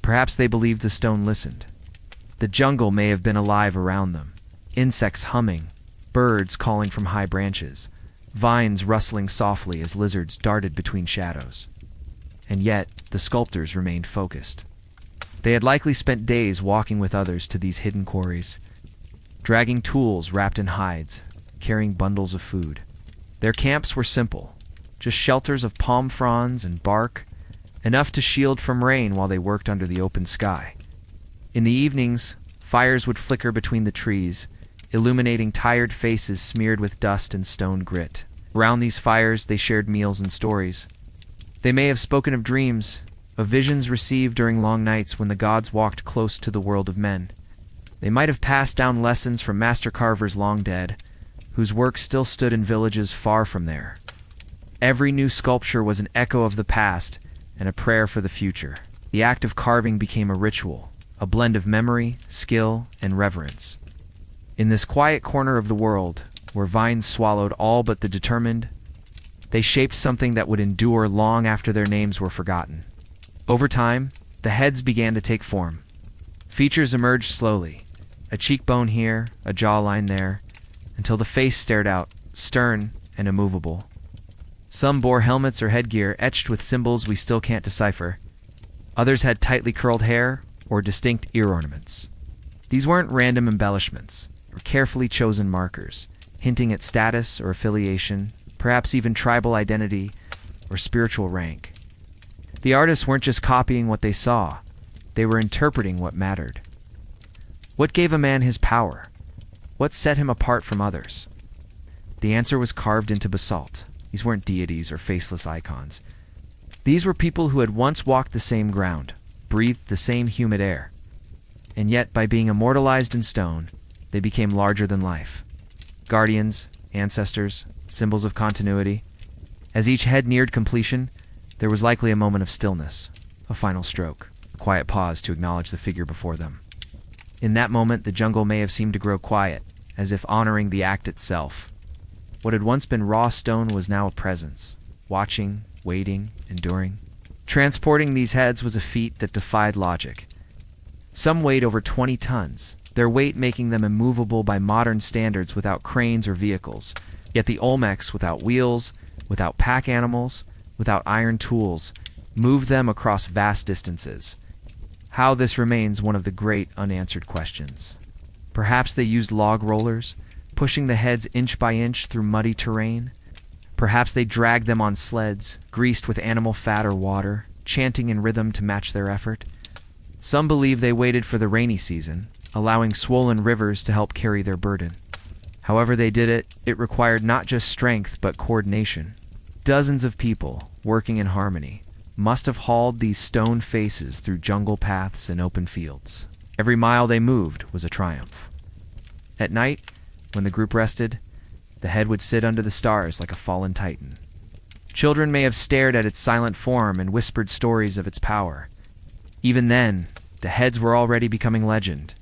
Perhaps they believed the stone listened. The jungle may have been alive around them, insects humming, birds calling from high branches, vines rustling softly as lizards darted between shadows. And yet, the sculptors remained focused. They had likely spent days walking with others to these hidden quarries, dragging tools wrapped in hides, carrying bundles of food. Their camps were simple, just shelters of palm fronds and bark, enough to shield from rain while they worked under the open sky. In the evenings, fires would flicker between the trees, illuminating tired faces smeared with dust and stone grit. Around these fires, they shared meals and stories. They may have spoken of dreams, of visions received during long nights when the gods walked close to the world of men. They might have passed down lessons from master carvers long dead, whose work still stood in villages far from there. Every new sculpture was an echo of the past and a prayer for the future. The act of carving became a ritual, a blend of memory, skill, and reverence. In this quiet corner of the world, where vines swallowed all but the determined, they shaped something that would endure long after their names were forgotten. Over time, the heads began to take form. Features emerged slowly, a cheekbone here, a jawline there, until the face stared out, stern and immovable. Some bore helmets or headgear etched with symbols we still can't decipher. Others had tightly curled hair or distinct ear ornaments. These weren't random embellishments, or carefully chosen markers, hinting at status or affiliation, perhaps even tribal identity or spiritual rank. The artists weren't just copying what they saw, they were interpreting what mattered. What gave a man his power? What set him apart from others? The answer was carved into basalt. These weren't deities or faceless icons. These were people who had once walked the same ground, breathed the same humid air. And yet, by being immortalized in stone, they became larger than life. Guardians, ancestors, symbols of continuity. As each head neared completion, there was likely a moment of stillness, a final stroke, a quiet pause to acknowledge the figure before them. In that moment, the jungle may have seemed to grow quiet, as if honoring the act itself. What had once been raw stone was now a presence, watching, waiting, enduring. Transporting these heads was a feat that defied logic. Some weighed over 20 tons, their weight making them immovable by modern standards without cranes or vehicles. Yet the Olmecs, without wheels, without pack animals, without iron tools, moved them across vast distances. How this remains one of the great unanswered questions. Perhaps they used log rollers, pushing the heads inch by inch through muddy terrain. Perhaps they dragged them on sleds, greased with animal fat or water, chanting in rhythm to match their effort. Some believe they waited for the rainy season, allowing swollen rivers to help carry their burden. However they did it, it required not just strength but coordination. Dozens of people, working in harmony, must have hauled these stone faces through jungle paths and open fields. Every mile they moved was a triumph. At night, when the group rested, the head would sit under the stars like a fallen titan. Children may have stared at its silent form and whispered stories of its power. Even then, the heads were already becoming legend.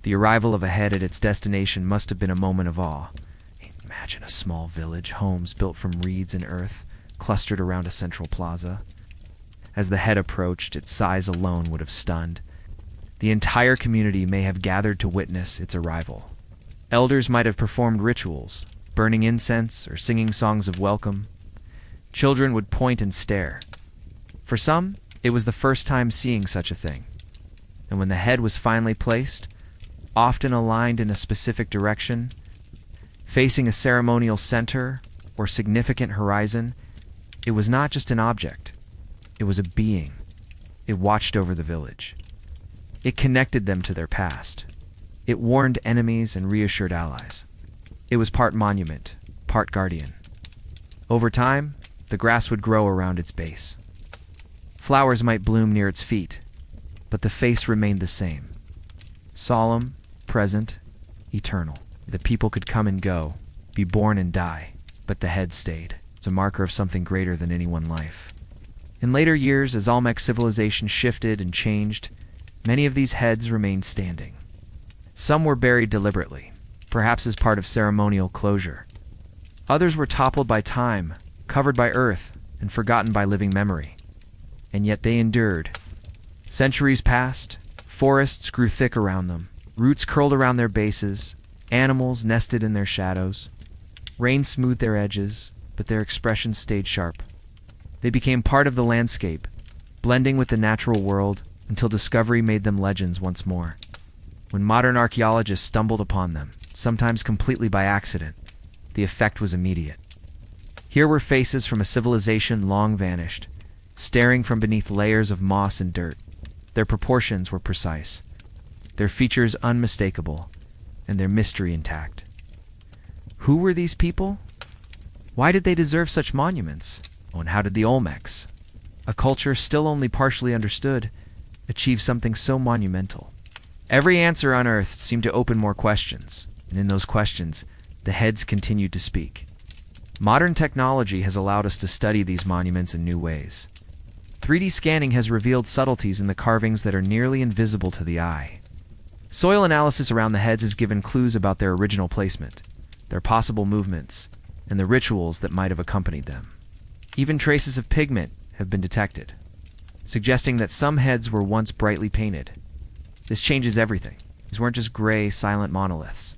The arrival of a head at its destination must have been a moment of awe. Imagine a small village, homes built from reeds and earth, clustered around a central plaza. As the head approached, its size alone would have stunned. The entire community may have gathered to witness its arrival. Elders might have performed rituals, burning incense or singing songs of welcome. Children would point and stare. For some, it was the first time seeing such a thing. And when the head was finally placed, often aligned in a specific direction, facing a ceremonial center or significant horizon, it was not just an object. It was a being. It watched over the village. It connected them to their past. It warned enemies and reassured allies. It was part monument, part guardian. Over time, the grass would grow around its base. Flowers might bloom near its feet, but the face remained the same. Solemn, present, eternal. The people could come and go, be born and die, but the head stayed. It's a marker of something greater than any one life. In later years, as Olmec civilization shifted and changed, many of these heads remained standing. Some were buried deliberately, perhaps as part of ceremonial closure. Others were toppled by time, covered by earth, and forgotten by living memory. And yet they endured. Centuries passed, forests grew thick around them, roots curled around their bases, animals nested in their shadows. Rain smoothed their edges, but their expressions stayed sharp. They became part of the landscape, blending with the natural world until discovery made them legends once more. When modern archaeologists stumbled upon them, sometimes completely by accident, the effect was immediate. Here were faces from a civilization long vanished, staring from beneath layers of moss and dirt. Their proportions were precise. their features unmistakable, and their mystery intact. Who were these people? Why did they deserve such monuments? Oh, and how did the Olmecs, a culture still only partially understood, achieve something so monumental? Every answer unearthed seemed to open more questions, and in those questions, the heads continued to speak. Modern technology has allowed us to study these monuments in new ways. 3D scanning has revealed subtleties in the carvings that are nearly invisible to the eye. Soil analysis around the heads has given clues about their original placement, their possible movements, and the rituals that might have accompanied them. Even traces of pigment have been detected, suggesting that some heads were once brightly painted. This changes everything. These weren't just gray, silent monoliths.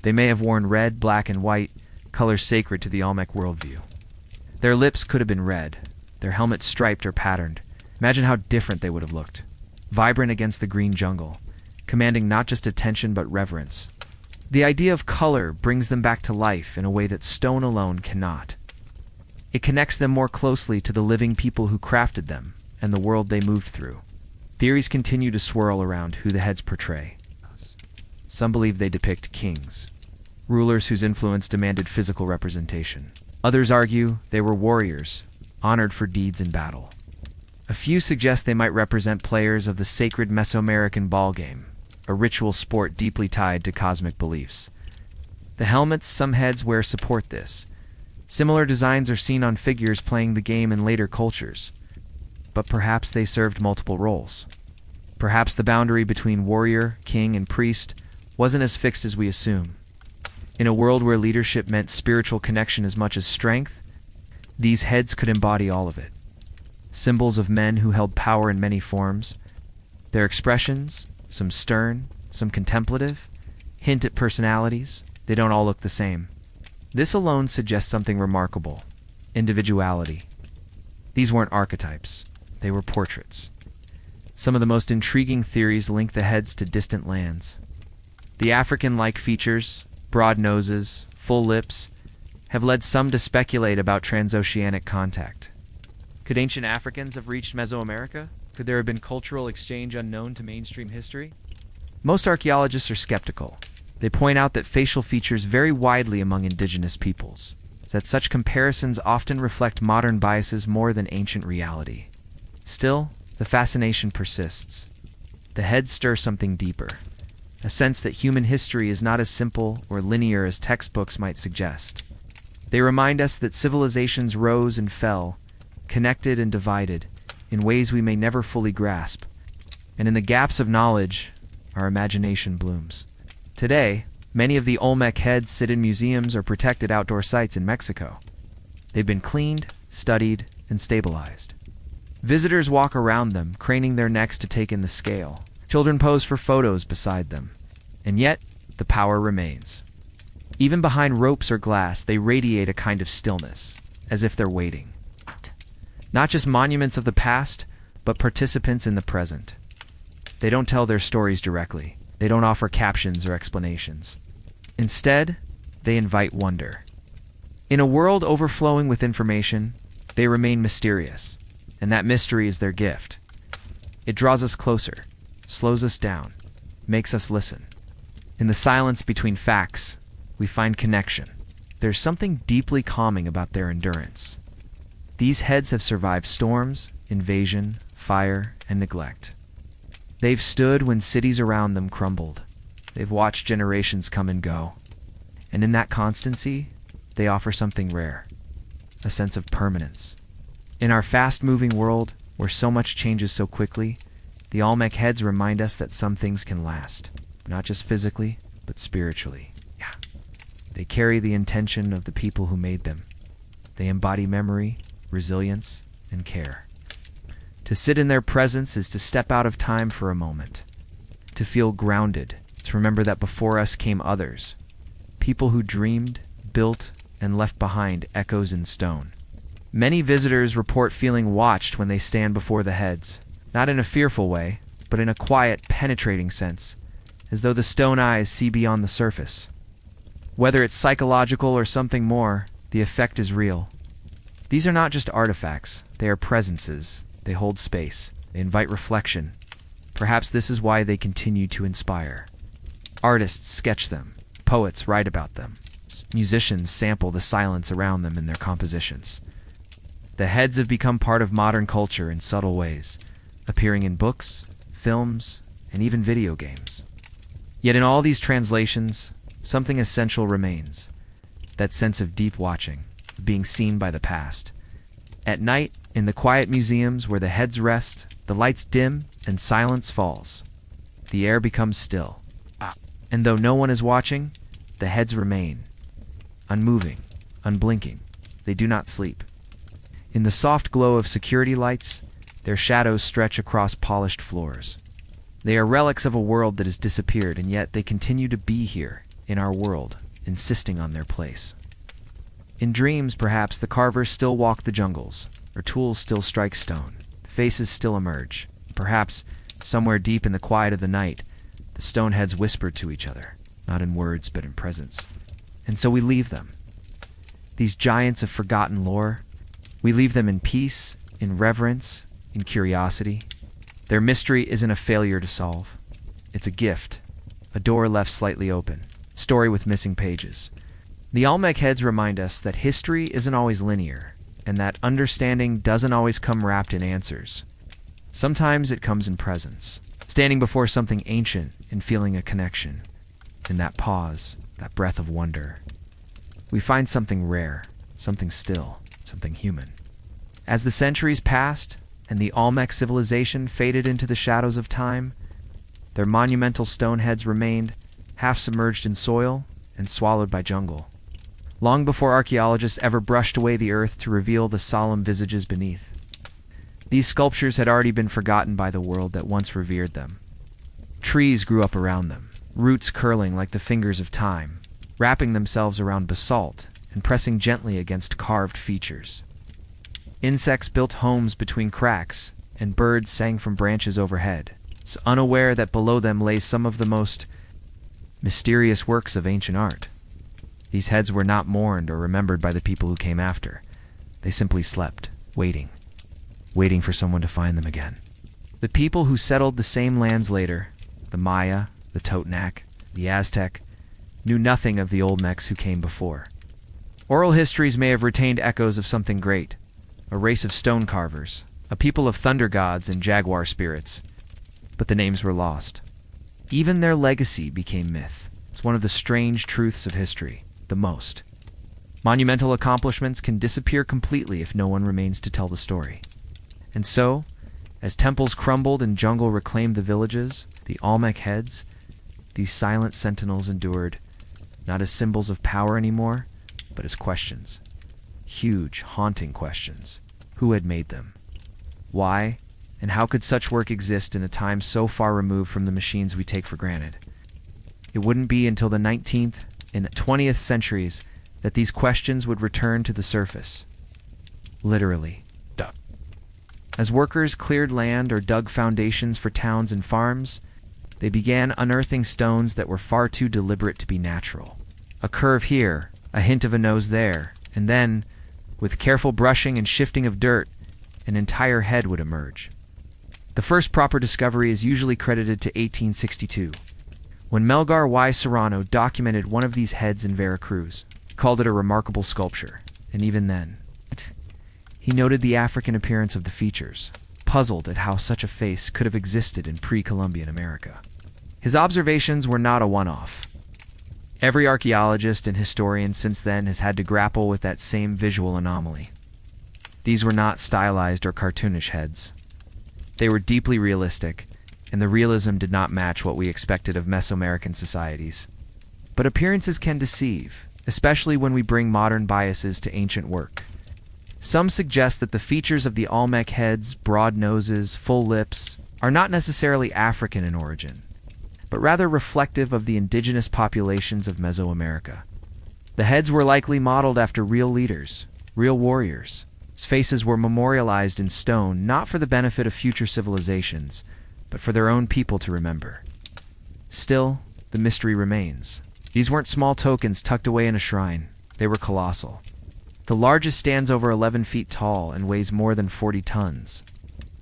They may have worn red, black, and white, colors sacred to the Olmec worldview. Their lips could have been red, their helmets striped or patterned. Imagine how different they would have looked. Vibrant against the green jungle, commanding not just attention but reverence. The idea of color brings them back to life in a way that stone alone cannot. It connects them more closely to the living people who crafted them and the world they moved through. Theories continue to swirl around who the heads portray. Some believe they depict kings, rulers whose influence demanded physical representation. Others argue they were warriors, honored for deeds in battle. A few suggest they might represent players of the sacred Mesoamerican ball game, a ritual sport deeply tied to cosmic beliefs. The helmets some heads wear support this. Similar designs are seen on figures playing the game in later cultures. But perhaps they served multiple roles. Perhaps the boundary between warrior, king, and priest wasn't as fixed as we assume. In a world where leadership meant spiritual connection as much as strength, these heads could embody all of it. Symbols of men who held power in many forms. Their expressions, some stern, some contemplative, hint at personalities. They don't all look the same. This alone suggests something remarkable: individuality. These weren't archetypes. They were portraits. Some of the most intriguing theories link the heads to distant lands. The African-like features, broad noses, full lips, have led some to speculate about transoceanic contact. Could ancient Africans have reached Mesoamerica? Could there have been cultural exchange unknown to mainstream history? Most archaeologists are skeptical. They point out that facial features vary widely among indigenous peoples, that such comparisons often reflect modern biases more than ancient reality. Still, the fascination persists. The heads stir something deeper, a sense that human history is not as simple or linear as textbooks might suggest. They remind us that civilizations rose and fell, connected and divided, in ways we may never fully grasp. And in the gaps of knowledge, our imagination blooms. Today, many of the Olmec heads sit in museums or protected outdoor sites in Mexico. They've been cleaned, studied, and stabilized. Visitors walk around them, craning their necks to take in the scale. Children pose for photos beside them. And yet, the power remains. Even behind ropes or glass, they radiate a kind of stillness, as if they're waiting. Not just monuments of the past, but participants in the present. They don't tell their stories directly. They don't offer captions or explanations. Instead, they invite wonder. In a world overflowing with information, they remain mysterious, and that mystery is their gift. It draws us closer, slows us down, makes us listen. In the silence between facts, we find connection. There's something deeply calming about their endurance. These heads have survived storms, invasion, fire, and neglect. They've stood when cities around them crumbled. They've watched generations come and go. And in that constancy, they offer something rare, a sense of permanence. In our fast-moving world, where so much changes so quickly, the Olmec heads remind us that some things can last, not just physically, but spiritually. Yeah. They carry the intention of the people who made them. They embody memory, resilience, and care. To sit in their presence is to step out of time for a moment, to feel grounded, to remember that before us came others, people who dreamed, built, and left behind echoes in stone. Many visitors report feeling watched when they stand before the heads, not in a fearful way, but in a quiet, penetrating sense, as though the stone eyes see beyond the surface. Whether it's psychological or something more, the effect is real. These are not just artifacts, they are presences. They hold space. They invite reflection. Perhaps this is why they continue to inspire. Artists sketch them, poets write about them, musicians sample the silence around them in their compositions. The heads have become part of modern culture in subtle ways, appearing in books, films, and even video games. Yet in all these translations, something essential remains: that sense of deep watching, of being seen by the past. At night, in the quiet museums where the heads rest, the lights dim and silence falls. The air becomes still. And though no one is watching, the heads remain, unmoving, unblinking. They do not sleep. In the soft glow of security lights, their shadows stretch across polished floors. They are relics of a world that has disappeared, and yet they continue to be here, in our world, insisting on their place. In dreams, perhaps, the carvers still walk the jungles, or tools still strike stone, faces still emerge. Perhaps, somewhere deep in the quiet of the night, the stone heads whisper to each other, not in words but in presence. And so we leave them. These giants of forgotten lore, we leave them in peace, in reverence, in curiosity. Their mystery isn't a failure to solve. It's a gift, a door left slightly open, a story with missing pages. The Olmec Heads remind us that history isn't always linear, and that understanding doesn't always come wrapped in answers. Sometimes it comes in presence, standing before something ancient and feeling a connection. In that pause, that breath of wonder, we find something rare, something still, something human. As the centuries passed and the Olmec civilization faded into the shadows of time, their monumental stone heads remained, half submerged in soil and swallowed by jungle. Long before archaeologists ever brushed away the earth to reveal the solemn visages beneath, these sculptures had already been forgotten by the world that once revered them. Trees grew up around them, roots curling like the fingers of time, wrapping themselves around basalt and pressing gently against carved features. Insects built homes between cracks, and birds sang from branches overhead, unaware that below them lay some of the most mysterious works of ancient art. These heads were not mourned or remembered by the people who came after. They simply slept, waiting for someone to find them again. The people who settled the same lands later, the Maya, the Totonac, the Aztec, knew nothing of the Olmecs who came before. Oral histories may have retained echoes of something great, a race of stone carvers, a people of thunder gods and jaguar spirits, but the names were lost. Even their legacy became myth. It's one of the strange truths of history, the most. Monumental accomplishments can disappear completely if no one remains to tell the story. And so, as temples crumbled and jungle reclaimed the villages, the Olmec Heads, these silent sentinels endured, not as symbols of power anymore, but as questions. Huge, haunting questions. Who had made them? Why? And how could such work exist in a time so far removed from the machines we take for granted? It wouldn't be until the 19th and 20th centuries that these questions would return to the surface. Literally. As workers cleared land or dug foundations for towns and farms, they began unearthing stones that were far too deliberate to be natural. A curve here, a hint of a nose there, and then, with careful brushing and shifting of dirt, an entire head would emerge. The first proper discovery is usually credited to 1862, when Melgar Y. Serrano documented one of these heads in Veracruz. He called it a remarkable sculpture, and even then, he noted the African appearance of the features, puzzled at how such a face could have existed in pre-Columbian America. His observations were not a one-off. Every archaeologist and historian since then has had to grapple with that same visual anomaly. These were not stylized or cartoonish heads. They were deeply realistic, and the realism did not match what we expected of Mesoamerican societies. But appearances can deceive, especially when we bring modern biases to ancient work. Some suggest that the features of the Olmec heads, broad noses, full lips, are not necessarily African in origin, but rather reflective of the indigenous populations of Mesoamerica. The heads were likely modeled after real leaders, real warriors. Whose faces were memorialized in stone not for the benefit of future civilizations, but for their own people to remember. Still, the mystery remains. These weren't small tokens tucked away in a shrine. They were colossal. The largest stands over 11 feet tall and weighs more than 40 tons.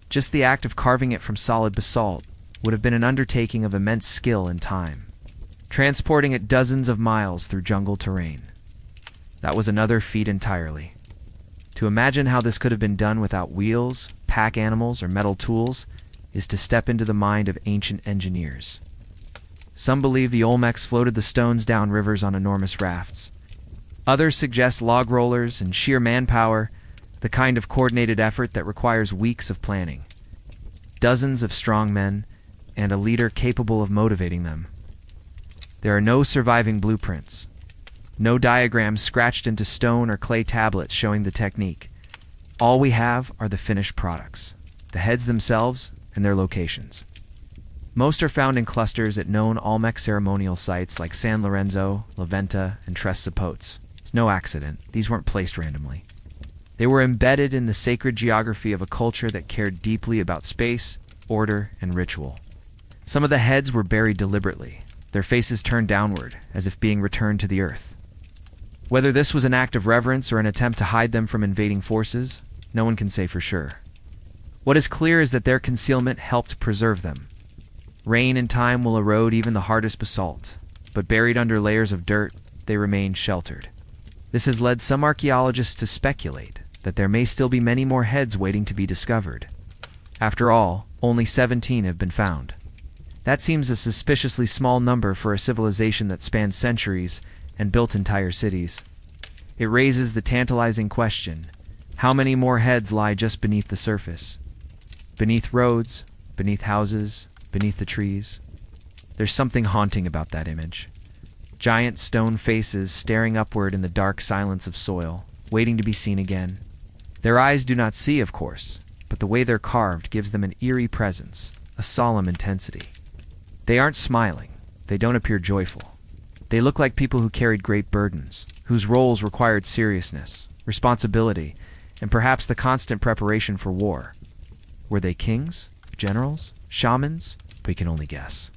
Just the act of carving it from solid basalt, would have been an undertaking of immense skill and time, transporting it dozens of miles through jungle terrain. That was another feat entirely. To imagine how this could have been done without wheels, pack animals, or metal tools is to step into the mind of ancient engineers. Some believe the Olmecs floated the stones down rivers on enormous rafts. Others suggest log rollers and sheer manpower, the kind of coordinated effort that requires weeks of planning, dozens of strong men, and a leader capable of motivating them. There are no surviving blueprints, no diagrams scratched into stone or clay tablets showing the technique. All we have are the finished products, the heads themselves and their locations. Most are found in clusters at known Olmec ceremonial sites like San Lorenzo, La Venta, and Tres Zapotes. It's no accident. These weren't placed randomly. They were embedded in the sacred geography of a culture that cared deeply about space, order, and ritual. Some of the heads were buried deliberately, their faces turned downward, as if being returned to the earth. Whether this was an act of reverence or an attempt to hide them from invading forces, no one can say for sure. What is clear is that their concealment helped preserve them. Rain and time will erode even the hardest basalt, but buried under layers of dirt, they remain sheltered. This has led some archaeologists to speculate that there may still be many more heads waiting to be discovered. After all, only 17 have been found. That seems a suspiciously small number for a civilization that spans centuries and built entire cities. It raises the tantalizing question, how many more heads lie just beneath the surface? Beneath roads, beneath houses, beneath the trees? There's something haunting about that image. Giant stone faces staring upward in the dark silence of soil, waiting to be seen again. Their eyes do not see, of course, but the way they're carved gives them an eerie presence, a solemn intensity. They aren't smiling. They don't appear joyful. They look like people who carried great burdens, whose roles required seriousness, responsibility, and perhaps the constant preparation for war. Were they kings, generals, shamans? We can only guess.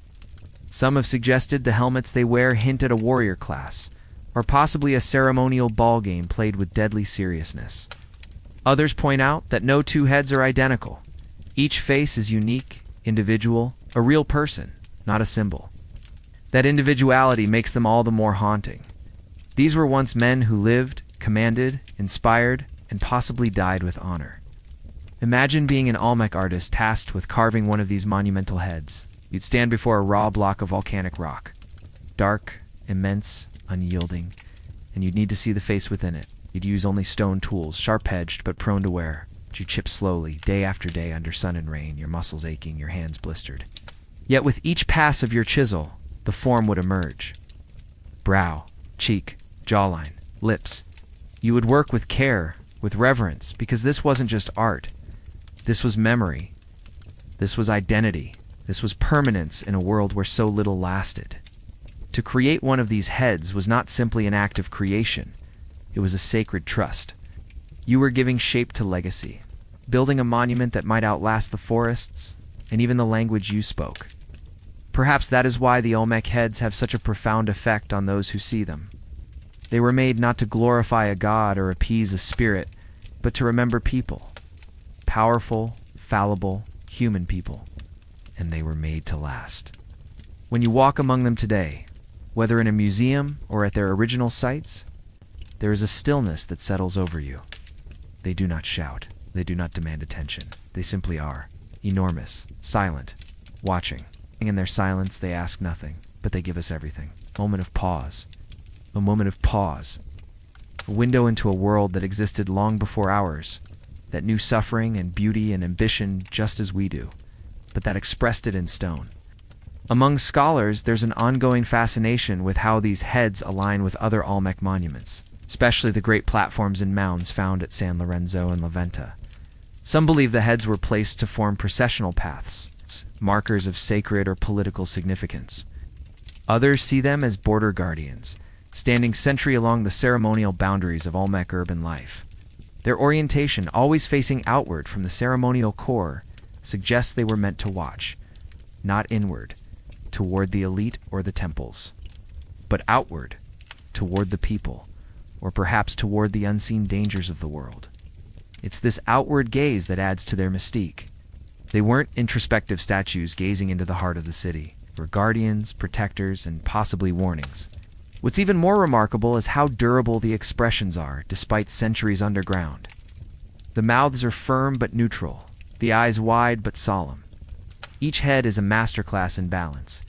Some have suggested the helmets they wear hint at a warrior class, or possibly a ceremonial ball game played with deadly seriousness. Others point out that no two heads are identical. Each face is unique, individual, a real person, not a symbol. That individuality makes them all the more haunting. These were once men who lived, commanded, inspired, and possibly died with honor. Imagine being an Olmec artist tasked with carving one of these monumental heads. You'd stand before a raw block of volcanic rock. Dark, immense, unyielding, and you'd need to see the face within it. You'd use only stone tools, sharp-edged but prone to wear. You chip slowly, day after day under sun and rain, your muscles aching, your hands blistered. Yet with each pass of your chisel, the form would emerge. Brow, cheek, jawline, lips. You would work with care, with reverence, because this wasn't just art. This was memory. This was identity. This was permanence in a world where so little lasted. To create one of these heads was not simply an act of creation. It was a sacred trust. You were giving shape to legacy, building a monument that might outlast the forests and even the language you spoke. Perhaps that is why the Olmec heads have such a profound effect on those who see them. They were made not to glorify a god or appease a spirit, but to remember people. Powerful, fallible, human people. And they were made to last. When you walk among them today, whether in a museum or at their original sites, there is a stillness that settles over you. They do not shout. They do not demand attention. They simply are. Enormous, silent, watching. In their silence, they ask nothing, but they give us everything. Moment of pause. A moment of pause. A window into a world that existed long before ours, that knew suffering and beauty and ambition just as we do, but that expressed it in stone. Among scholars, there's an ongoing fascination with how these heads align with other Olmec monuments, especially the great platforms and mounds found at San Lorenzo and La Venta. Some believe the heads were placed to form processional paths, markers of sacred or political significance. Others see them as border guardians, standing sentry along the ceremonial boundaries of Olmec urban life. Their orientation, always facing outward from the ceremonial core, suggests they were meant to watch, not inward, toward the elite or the temples, but outward, toward the people, or perhaps toward the unseen dangers of the world. It's this outward gaze that adds to their mystique. They weren't introspective statues gazing into the heart of the city. They were guardians, protectors, and possibly warnings. What's even more remarkable is how durable the expressions are, despite centuries underground. The mouths are firm but neutral, the eyes wide but solemn. Each head is a masterclass in balance,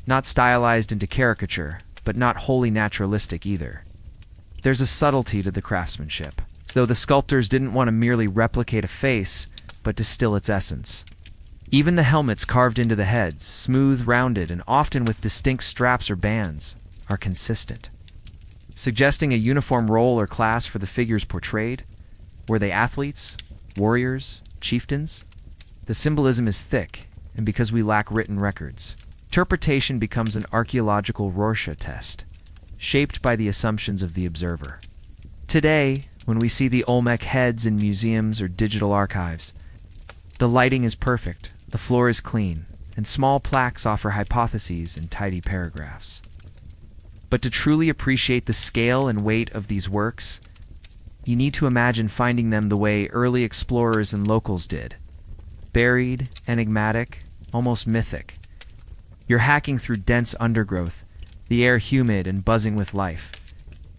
not stylized into caricature, but not wholly naturalistic either. There's a subtlety to the craftsmanship, as though the sculptors didn't want to merely replicate a face, but distill its essence. Even the helmets carved into the heads, smooth, rounded, and often with distinct straps or bands, are consistent, suggesting a uniform role or class for the figures portrayed. Were they athletes, warriors, chieftains? The symbolism is thick, and because we lack written records, interpretation becomes an archaeological Rorschach test, shaped by the assumptions of the observer. Today, when we see the Olmec Heads in museums or digital archives, the lighting is perfect, the floor is clean, and small plaques offer hypotheses in tidy paragraphs. But to truly appreciate the scale and weight of these works, you need to imagine finding them the way early explorers and locals did. Buried, enigmatic, almost mythic. You're hacking through dense undergrowth, the air humid and buzzing with life,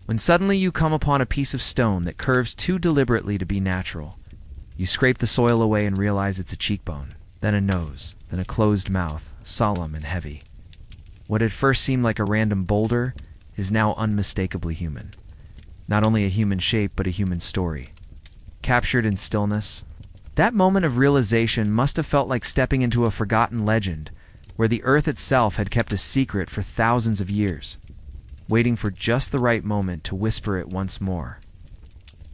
when suddenly you come upon a piece of stone that curves too deliberately to be natural. You scrape the soil away and realize it's a cheekbone, then a nose, then a closed mouth, solemn and heavy. What at first seemed like a random boulder is now unmistakably human. Not only a human shape, but a human story. Captured in stillness, that moment of realization must have felt like stepping into a forgotten legend, where the earth itself had kept a secret for thousands of years, waiting for just the right moment to whisper it once more.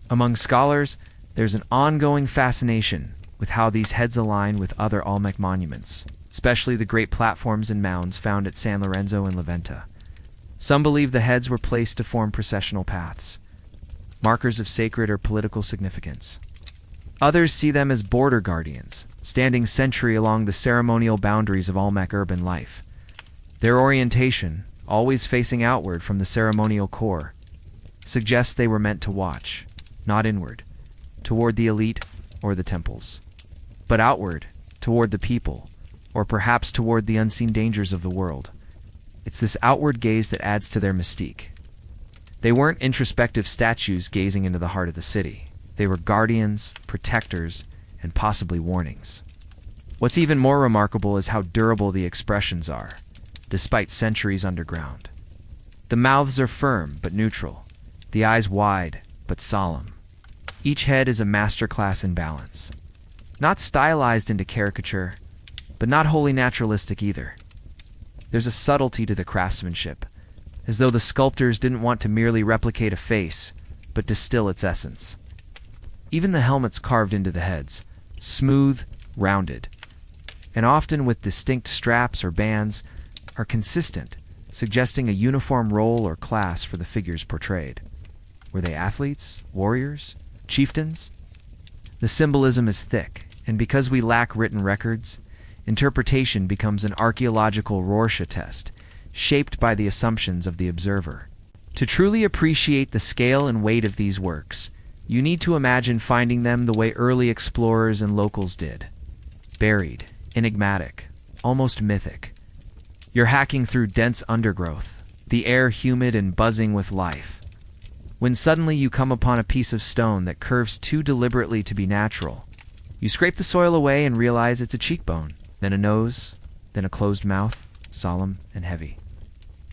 Among scholars, there's an ongoing fascination with how these heads align with other Olmec monuments, especially the great platforms and mounds found at San Lorenzo and Leventa. Some believe the heads were placed to form processional paths, markers of sacred or political significance. Others see them as border guardians, standing sentry along the ceremonial boundaries of Olmec urban life. Their orientation, always facing outward from the ceremonial core, suggests they were meant to watch, not inward, toward the elite or the temples, but outward, toward the people, or perhaps toward the unseen dangers of the world. It's this outward gaze that adds to their mystique. They weren't introspective statues gazing into the heart of the city. They were guardians, protectors, and possibly warnings. What's even more remarkable is how durable the expressions are, despite centuries underground. The mouths are firm but neutral, the eyes wide but solemn. Each head is a masterclass in balance. Not stylized into caricature, but not wholly naturalistic either. There's a subtlety to the craftsmanship, as though the sculptors didn't want to merely replicate a face, but distill its essence. Even the helmets carved into the heads, smooth, rounded, and often with distinct straps or bands, are consistent, suggesting a uniform role or class for the figures portrayed. Were they athletes, warriors, chieftains? The symbolism is thick, and because we lack written records, interpretation becomes an archaeological Rorschach test, shaped by the assumptions of the observer. To truly appreciate the scale and weight of these works, you need to imagine finding them the way early explorers and locals did. Buried, enigmatic, almost mythic. You're hacking through dense undergrowth, the air humid and buzzing with life, when suddenly you come upon a piece of stone that curves too deliberately to be natural. You scrape the soil away and realize it's a cheekbone, then a nose, then a closed mouth, solemn and heavy.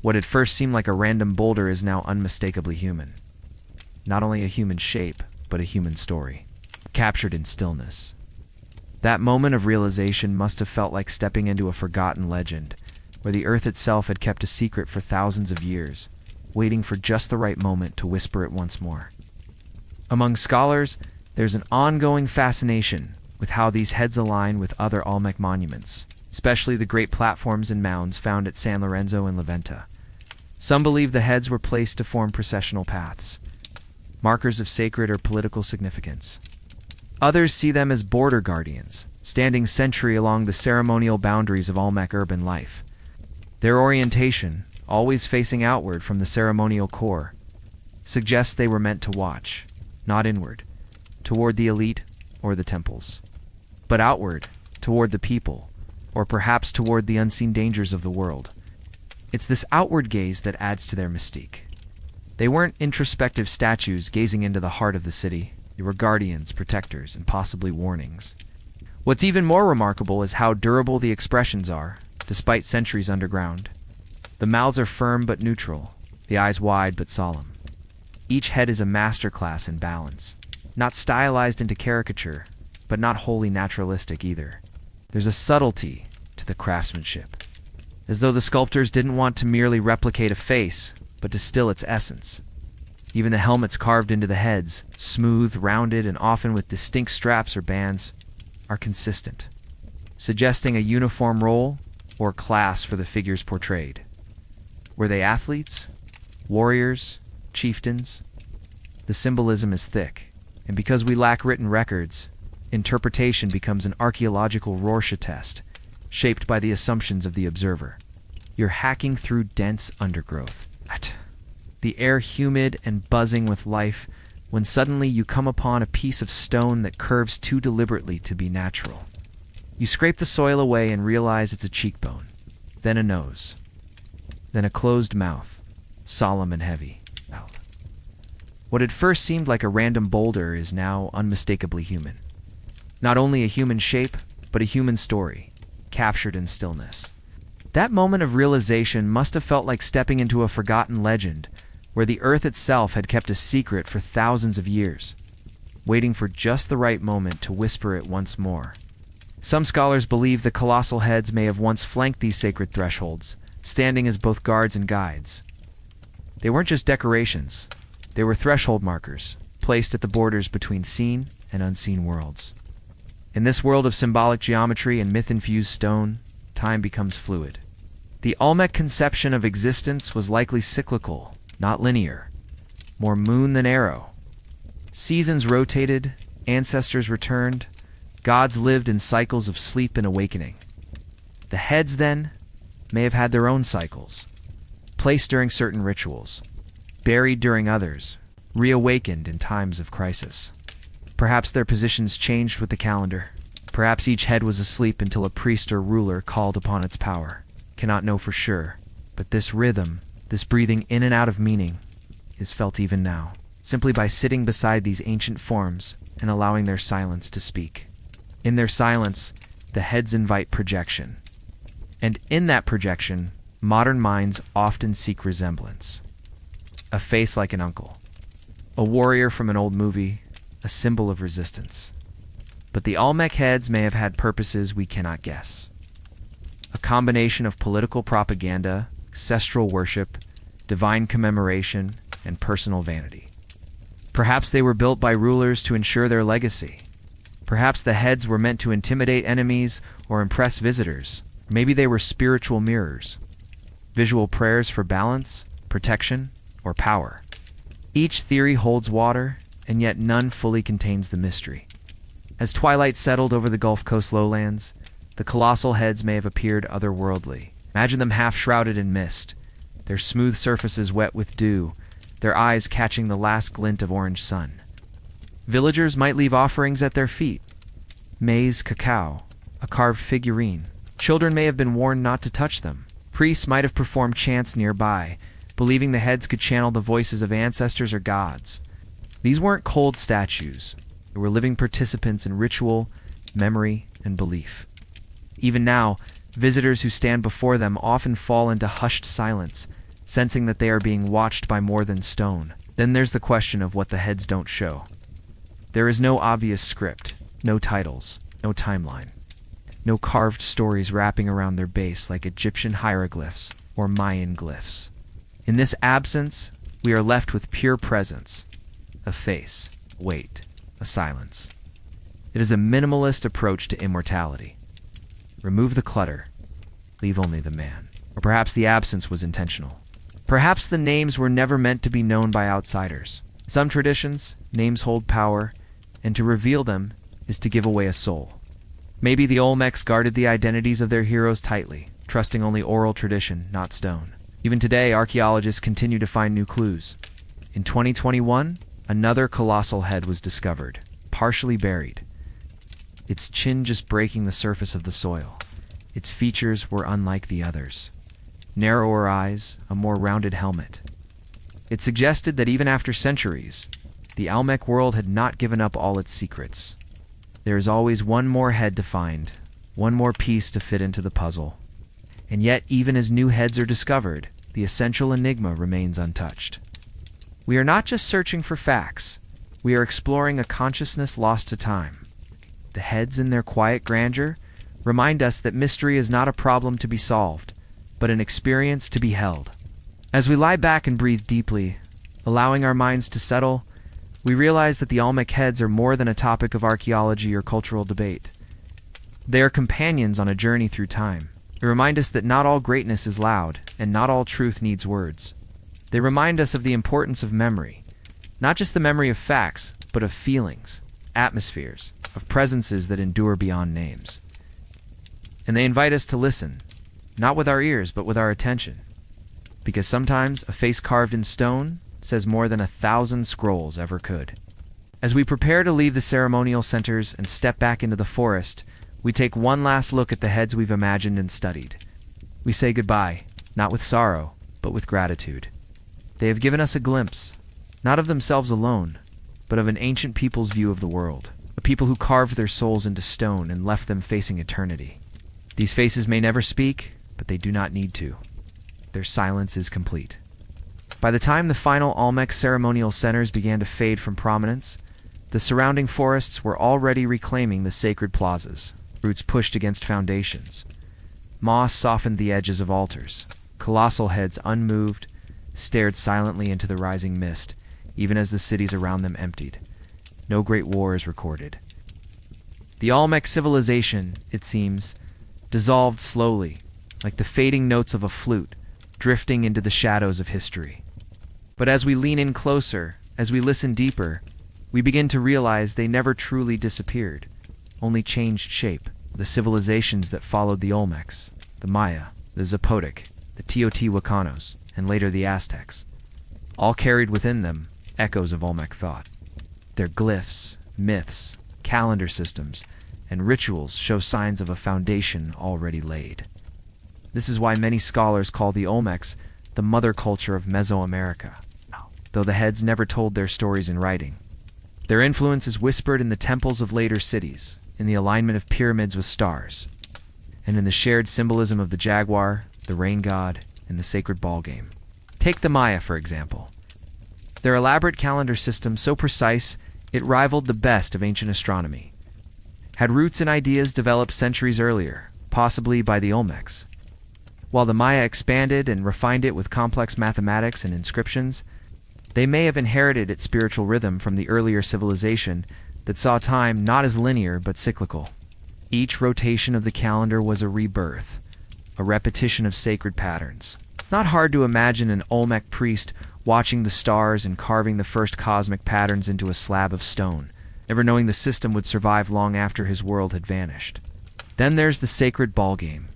What at first seemed like a random boulder is now unmistakably human. Not only a human shape, but a human story, captured in stillness. That moment of realization must have felt like stepping into a forgotten legend, where the earth itself had kept a secret for thousands of years, waiting for just the right moment to whisper it once more. Among scholars, there's an ongoing fascination with how these heads align with other Olmec monuments, especially the great platforms and mounds found at San Lorenzo and Leventa. Some believe the heads were placed to form processional paths, markers of sacred or political significance. Others see them as border guardians, standing sentry along the ceremonial boundaries of Olmec urban life. Their orientation, always facing outward from the ceremonial core, suggests they were meant to watch, not inward, toward the elite or the temples, but outward, toward the people, or perhaps toward the unseen dangers of the world. It's this outward gaze that adds to their mystique. They weren't introspective statues gazing into the heart of the city. They were guardians, protectors, and possibly warnings. What's even more remarkable is how durable the expressions are, despite centuries underground. The mouths are firm but neutral, the eyes wide but solemn. Each head is a masterclass in balance, not stylized into caricature, but not wholly naturalistic either. There's a subtlety to the craftsmanship, as though the sculptors didn't want to merely replicate a face, but distill its essence. Even the helmets carved into the heads, smooth, rounded, and often with distinct straps or bands, are consistent, suggesting a uniform role or class for the figures portrayed. Were they athletes, warriors, chieftains? The symbolism is thick, and because we lack written records, interpretation becomes an archaeological Rorschach test, shaped by the assumptions of the observer. You're hacking through dense undergrowth, the air humid and buzzing with life, when suddenly you come upon a piece of stone that curves too deliberately to be natural. You scrape the soil away and realize it's a cheekbone, then a nose, then a closed mouth, solemn and heavy. What at first seemed like a random boulder is now unmistakably human. Not only a human shape, but a human story, captured in stillness. That moment of realization must have felt like stepping into a forgotten legend, where the earth itself had kept a secret for thousands of years, waiting for just the right moment to whisper it once more. Some scholars believe the colossal heads may have once flanked these sacred thresholds, standing as both guards and guides. They weren't just decorations, they were threshold markers, placed at the borders between seen and unseen worlds. In this world of symbolic geometry and myth-infused stone, time becomes fluid. The Olmec conception of existence was likely cyclical, not linear, more moon than arrow. Seasons rotated, ancestors returned, gods lived in cycles of sleep and awakening. The heads, then, may have had their own cycles, placed during certain rituals, buried during others, reawakened in times of crisis. Perhaps their positions changed with the calendar. Perhaps each head was asleep until a priest or ruler called upon its power. Cannot know for sure, but this rhythm, this breathing in and out of meaning, is felt even now, simply by sitting beside these ancient forms and allowing their silence to speak. In their silence, the heads invite projection. And in that projection, modern minds often seek resemblance. A face like an uncle, a warrior from an old movie, a symbol of resistance. But the Olmec heads may have had purposes we cannot guess. A combination of political propaganda, ancestral worship, divine commemoration, and personal vanity. Perhaps they were built by rulers to ensure their legacy. Perhaps the heads were meant to intimidate enemies or impress visitors. Maybe they were spiritual mirrors, visual prayers for balance, protection, or power. Each theory holds water, and yet none fully contains the mystery. As twilight settled over the Gulf Coast lowlands, the colossal heads may have appeared otherworldly. Imagine them half-shrouded in mist, their smooth surfaces wet with dew, their eyes catching the last glint of orange sun. Villagers might leave offerings at their feet. Maize, cacao, a carved figurine. Children may have been warned not to touch them. Priests might have performed chants nearby, believing the heads could channel the voices of ancestors or gods. These weren't cold statues. They were living participants in ritual, memory, and belief. Even now, visitors who stand before them often fall into hushed silence, sensing that they are being watched by more than stone. Then there's the question of what the heads don't show. There is no obvious script, no titles, no timeline, no carved stories wrapping around their base like Egyptian hieroglyphs or Mayan glyphs. In this absence, we are left with pure presence, a face, weight, a silence. It is a minimalist approach to immortality. Remove the clutter, leave only the man. Or perhaps the absence was intentional. Perhaps the names were never meant to be known by outsiders. In some traditions, names hold power, and to reveal them is to give away a soul. Maybe the Olmecs guarded the identities of their heroes tightly, trusting only oral tradition, not stone. Even today, archaeologists continue to find new clues. In 2021, another colossal head was discovered, partially buried. its chin just breaking the surface of the soil. Its features were unlike the others. Narrower eyes, a more rounded helmet. It suggested that even after centuries, the Olmec world had not given up all its secrets. There is always one more head to find, one more piece to fit into the puzzle. And yet, even as new heads are discovered, the essential enigma remains untouched. We are not just searching for facts, we are exploring a consciousness lost to time. The heads in their quiet grandeur remind us that mystery is not a problem to be solved, but an experience to be held. As we lie back and breathe deeply, allowing our minds to settle, we realize that the Olmec Heads are more than a topic of archaeology or cultural debate. They are companions on a journey through time. They remind us that not all greatness is loud, and not all truth needs words. They remind us of the importance of memory, not just the memory of facts, but of feelings, atmospheres, of presences that endure beyond names. And they invite us to listen, not with our ears, but with our attention. Because sometimes a face carved in stone says more than 1,000 scrolls ever could. As we prepare to leave the ceremonial centers and step back into the forest, we take one last look at the heads we've imagined and studied. We say goodbye, not with sorrow, but with gratitude. They have given us a glimpse, not of themselves alone, but of an ancient people's view of the world, a people who carved their souls into stone and left them facing eternity. These faces may never speak, but they do not need to. Their silence is complete. By the time the final Olmec ceremonial centers began to fade from prominence, the surrounding forests were already reclaiming the sacred plazas, roots pushed against foundations. Moss softened the edges of altars. Colossal heads, unmoved, stared silently into the rising mist, even as the cities around them emptied. No great war is recorded. The Olmec civilization, it seems, dissolved slowly, like the fading notes of a flute, drifting into the shadows of history. But as we lean in closer, as we listen deeper, we begin to realize they never truly disappeared, only changed shape. The civilizations that followed the Olmecs, the Maya, the Zapotec, the Teotihuacanos, and later the Aztecs, all carried within them echoes of Olmec thought. Their glyphs, myths, calendar systems, and rituals show signs of a foundation already laid. This is why many scholars call the Olmecs the mother culture of Mesoamerica, though the heads never told their stories in writing. Their influence is whispered in the temples of later cities, in the alignment of pyramids with stars, and in the shared symbolism of the jaguar, the rain god, and the sacred ball game. Take the Maya, for example. Their elaborate calendar system, so precise it rivaled the best of ancient astronomy, had roots in ideas developed centuries earlier, possibly by the Olmecs. While the Maya expanded and refined it with complex mathematics and inscriptions, they may have inherited its spiritual rhythm from the earlier civilization that saw time not as linear but cyclical. Each rotation of the calendar was a rebirth, a repetition of sacred patterns. Not hard to imagine an Olmec priest watching the stars and carving the first cosmic patterns into a slab of stone, never knowing the system would survive long after his world had vanished. Then there's the sacred ball game,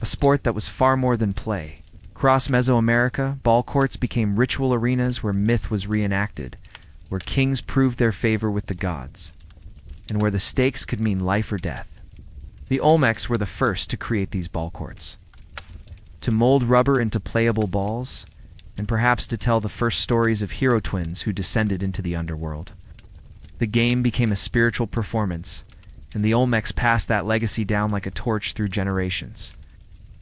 a sport that was far more than play. Across Mesoamerica, ball courts became ritual arenas where myth was reenacted, where kings proved their favor with the gods, and where the stakes could mean life or death. The Olmecs were the first to create these ball courts, to mold rubber into playable balls, and perhaps to tell the first stories of hero twins who descended into the underworld. The game became a spiritual performance, and the Olmecs passed that legacy down like a torch through generations.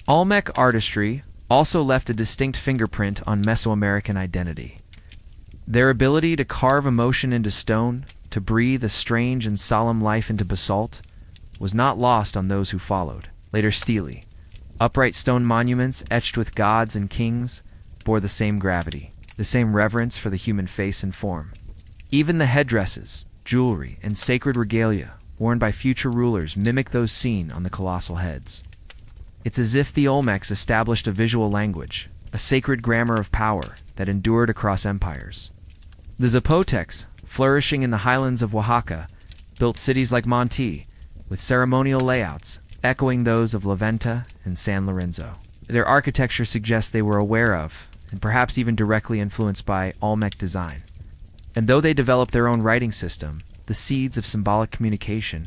Olmec artistry also left a distinct fingerprint on Mesoamerican identity. Their ability to carve emotion into stone, to breathe a strange and solemn life into basalt, was not lost on those who followed. Later stele, upright stone monuments etched with gods and kings, bore the same gravity, the same reverence for the human face and form. Even the headdresses, jewelry, and sacred regalia worn by future rulers mimic those seen on the colossal heads. It's as if the Olmecs established a visual language, a sacred grammar of power that endured across empires. The Zapotecs, flourishing in the highlands of Oaxaca, built cities like Monte, with ceremonial layouts echoing those of La Venta and San Lorenzo. Their architecture suggests they were aware of, and perhaps even directly influenced by, Olmec design. And though they developed their own writing system, the seeds of symbolic communication,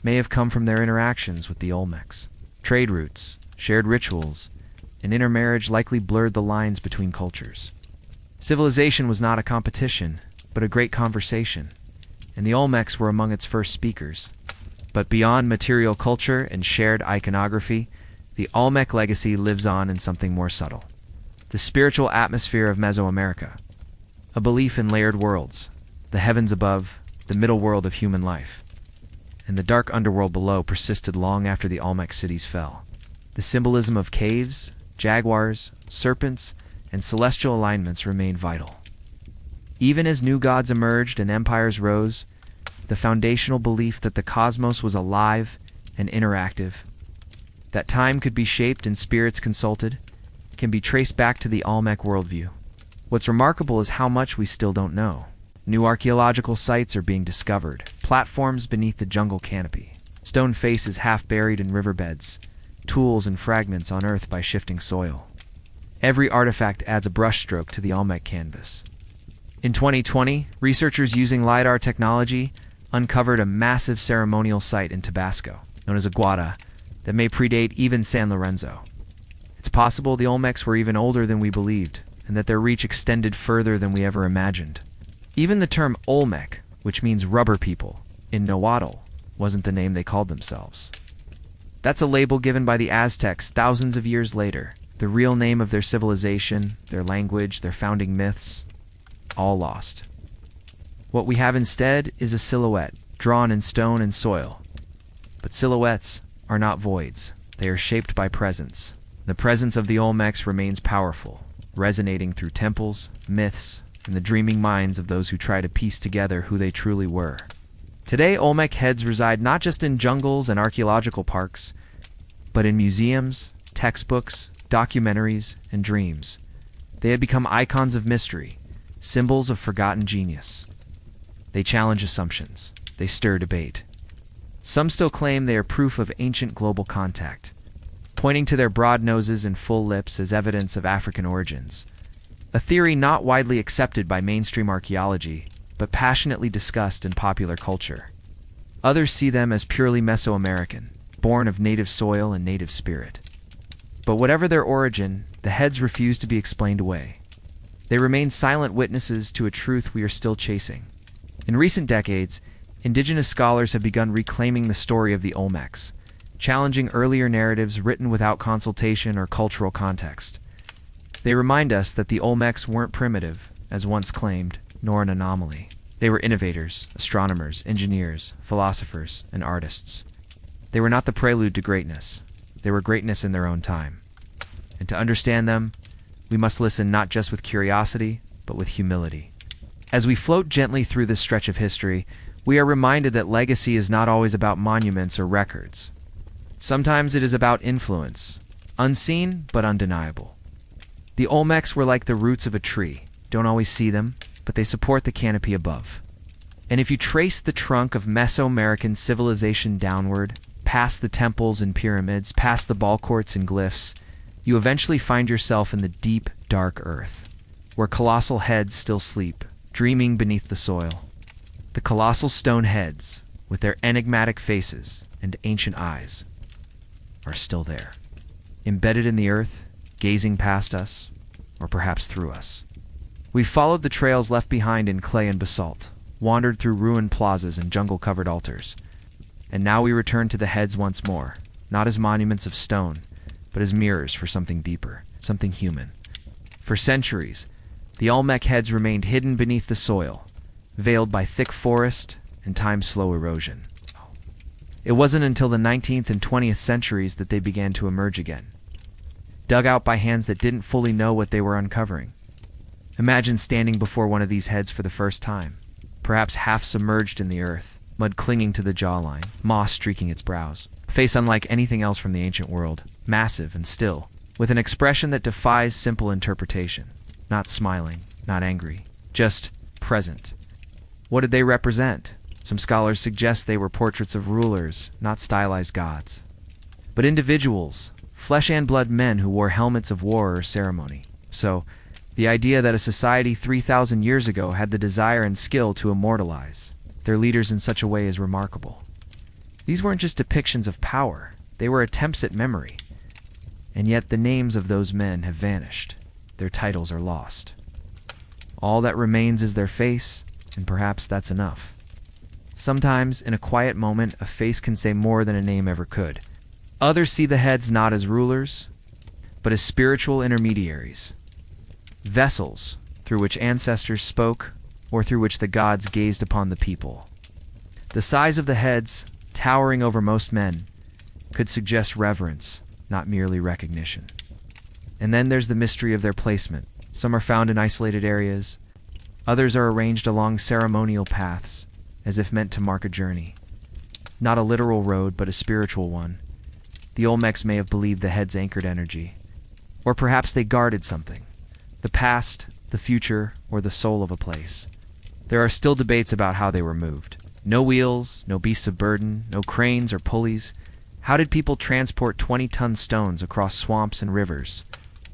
may have come from their interactions with the Olmecs. Trade routes, shared rituals, and intermarriage likely blurred the lines between cultures. Civilization was not a competition, but a great conversation, and the Olmecs were among its first speakers. But beyond material culture and shared iconography, the Olmec legacy lives on in something more subtle. The spiritual atmosphere of Mesoamerica. A belief in layered worlds, the heavens above, the middle world of human life, and the dark underworld below persisted long after the Olmec cities fell. The symbolism of caves, jaguars, serpents, and celestial alignments remained vital. Even as new gods emerged and empires rose, the foundational belief that the cosmos was alive and interactive, that time could be shaped and spirits consulted, can be traced back to the Olmec worldview. What's remarkable is how much we still don't know. New archaeological sites are being discovered, platforms beneath the jungle canopy, stone faces half buried in riverbeds, tools and fragments unearthed by shifting soil. Every artifact adds a brushstroke to the Olmec canvas. In 2020, researchers using LiDAR technology uncovered a massive ceremonial site in Tabasco, known as Aguada, that may predate even San Lorenzo. It's possible the Olmecs were even older than we believed, and that their reach extended further than we ever imagined. Even the term Olmec, which means rubber people, in Nahuatl, wasn't the name they called themselves. That's a label given by the Aztecs thousands of years later. The real name of their civilization, their language, their founding myths, all lost. What we have instead is a silhouette, drawn in stone and soil. But silhouettes are not voids. They are shaped by presence. The presence of the Olmecs remains powerful, resonating through temples, myths, and the dreaming minds of those who try to piece together who they truly were. Today, Olmec Heads reside not just in jungles and archaeological parks, but in museums, textbooks, documentaries, and dreams. They have become icons of mystery, symbols of forgotten genius. They challenge assumptions. They stir debate. Some still claim they are proof of ancient global contact, pointing to their broad noses and full lips as evidence of African origins. A theory not widely accepted by mainstream archaeology, but passionately discussed in popular culture. Others see them as purely Mesoamerican, born of native soil and native spirit. But whatever their origin, the heads refuse to be explained away. They remain silent witnesses to a truth we are still chasing. In recent decades, indigenous scholars have begun reclaiming the story of the Olmecs, challenging earlier narratives written without consultation or cultural context. They remind us that the Olmecs weren't primitive, as once claimed, nor an anomaly. They were innovators, astronomers, engineers, philosophers, and artists. They were not the prelude to greatness. They were greatness in their own time. And to understand them, we must listen not just with curiosity, but with humility. As we float gently through this stretch of history, we are reminded that legacy is not always about monuments or records. Sometimes it is about influence, unseen but undeniable. The Olmecs were like the roots of a tree. Don't always see them, but they support the canopy above. And if you trace the trunk of Mesoamerican civilization downward, past the temples and pyramids, past the ball courts and glyphs, you eventually find yourself in the deep, dark earth, where colossal heads still sleep, dreaming beneath the soil. The colossal stone heads, with their enigmatic faces and ancient eyes, are still there, embedded in the earth, gazing past us, or perhaps through us. We've followed the trails left behind in clay and basalt, wandered through ruined plazas and jungle-covered altars, and now we return to the heads once more, not as monuments of stone, but as mirrors for something deeper, something human. For centuries, the Olmec heads remained hidden beneath the soil, veiled by thick forest and time's slow erosion. It wasn't until the 19th and 20th centuries that they began to emerge again, dug out by hands that didn't fully know what they were uncovering. Imagine standing before one of these heads for the first time, perhaps half submerged in the earth, mud clinging to the jawline, moss streaking its brows. A face unlike anything else from the ancient world, massive and still, with an expression that defies simple interpretation. Not smiling, not angry, just present. What did they represent? Some scholars suggest they were portraits of rulers, not stylized gods, but individuals, flesh and blood men who wore helmets of war or ceremony. So, the idea that a society 3,000 years ago had the desire and skill to immortalize their leaders in such a way is remarkable. These weren't just depictions of power, they were attempts at memory. And yet the names of those men have vanished. Their titles are lost. All that remains is their face, and perhaps that's enough. Sometimes, in a quiet moment, a face can say more than a name ever could. Others see the heads not as rulers, but as spiritual intermediaries. Vessels through which ancestors spoke, or through which the gods gazed upon the people. The size of the heads, towering over most men, could suggest reverence, not merely recognition. And then there's the mystery of their placement. Some are found in isolated areas. Others are arranged along ceremonial paths, as if meant to mark a journey. Not a literal road, but a spiritual one. The Olmecs may have believed the heads anchored energy. Or perhaps they guarded something. The past, the future, or the soul of a place. There are still debates about how they were moved. No wheels, no beasts of burden, no cranes or pulleys. How did people transport 20-ton stones across swamps and rivers?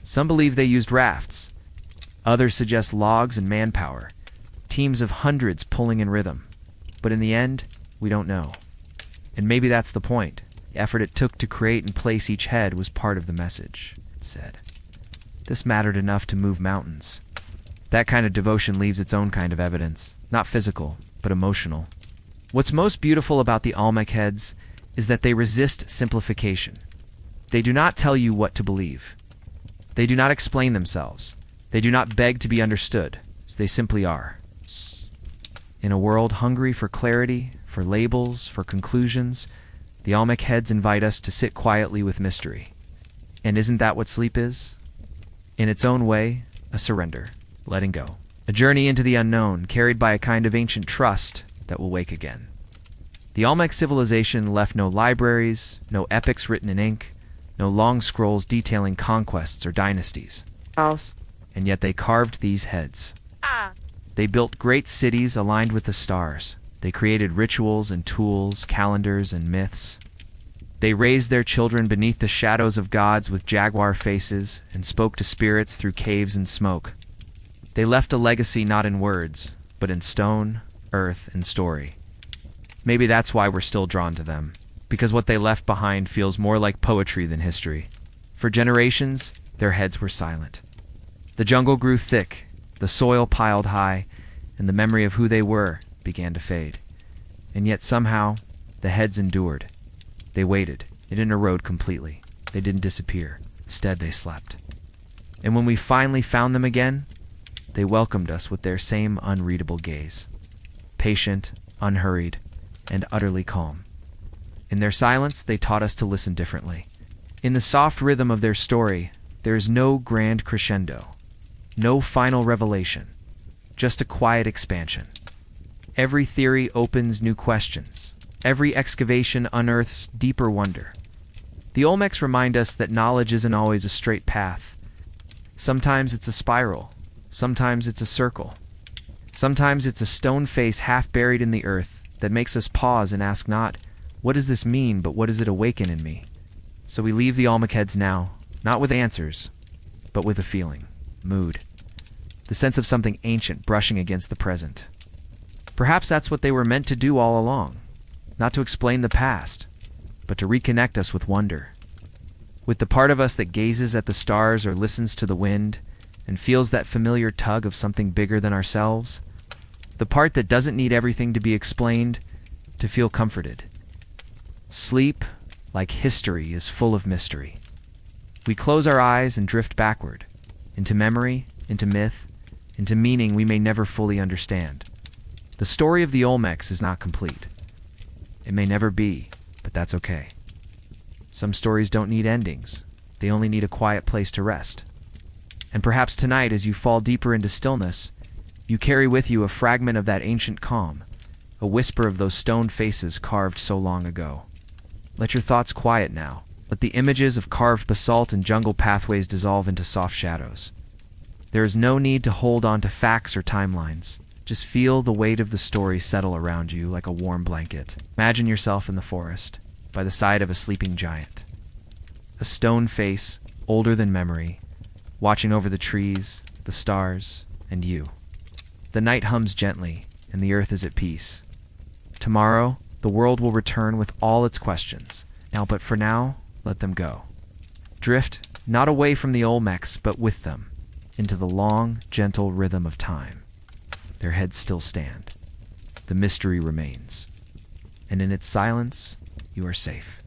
Some believe they used rafts. Others suggest logs and manpower, teams of hundreds pulling in rhythm. But in the end, we don't know. And maybe that's the point. The effort it took to create and place each head was part of the message, it said. This mattered enough to move mountains. That kind of devotion leaves its own kind of evidence, not physical, but emotional. What's most beautiful about the Olmec Heads is that they resist simplification. They do not tell you what to believe. They do not explain themselves. They do not beg to be understood. They simply are. In a world hungry for clarity, for labels, for conclusions, the Olmec Heads invite us to sit quietly with mystery. And isn't that what sleep is? In its own way, a surrender, letting go. A journey into the unknown, carried by a kind of ancient trust that will wake again. The Olmec civilization left no libraries, no epics written in ink, no long scrolls detailing conquests or dynasties. And yet they carved these heads. They built great cities aligned with the stars. They created rituals and tools, calendars and myths. They raised their children beneath the shadows of gods with jaguar faces and spoke to spirits through caves and smoke. They left a legacy not in words, but in stone, earth, and story. Maybe that's why we're still drawn to them, because what they left behind feels more like poetry than history. For generations, their heads were silent. The jungle grew thick, the soil piled high, and the memory of who they were began to fade. And yet somehow, the heads endured. They waited. They didn't erode completely. They didn't disappear. Instead, they slept. And when we finally found them again, they welcomed us with their same unreadable gaze. Patient, unhurried, and utterly calm. In their silence, they taught us to listen differently. In the soft rhythm of their story, there is no grand crescendo, no final revelation, just a quiet expansion. Every theory opens new questions. Every excavation unearths deeper wonder. The Olmecs remind us that knowledge isn't always a straight path. Sometimes it's a spiral. Sometimes it's a circle. Sometimes it's a stone face half buried in the earth that makes us pause and ask not, what does this mean, but what does it awaken in me? So we leave the Olmec Heads now, not with answers, but with a feeling, mood, the sense of something ancient brushing against the present. Perhaps that's what they were meant to do all along, not to explain the past, but to reconnect us with wonder, with the part of us that gazes at the stars or listens to the wind and feels that familiar tug of something bigger than ourselves, the part that doesn't need everything to be explained to feel comforted. Sleep, like history, is full of mystery. We close our eyes and drift backward, into memory, into myth, into meaning we may never fully understand. The story of the Olmecs is not complete. It may never be, but that's okay. Some stories don't need endings. They only need a quiet place to rest. And perhaps tonight, as you fall deeper into stillness, you carry with you a fragment of that ancient calm, a whisper of those stone faces carved so long ago. Let your thoughts quiet now. Let the images of carved basalt and jungle pathways dissolve into soft shadows. There is no need to hold on to facts or timelines. Just feel the weight of the story settle around you like a warm blanket. Imagine yourself in the forest, by the side of a sleeping giant. A stone face, older than memory, watching over the trees, the stars, and you. The night hums gently, and the earth is at peace. Tomorrow, The world will return with all its questions. But for now, let them go. Drift, not away from the Olmecs, but with them, into the long, gentle rhythm of time. Their heads still stand. The mystery remains. And in its silence, you are safe.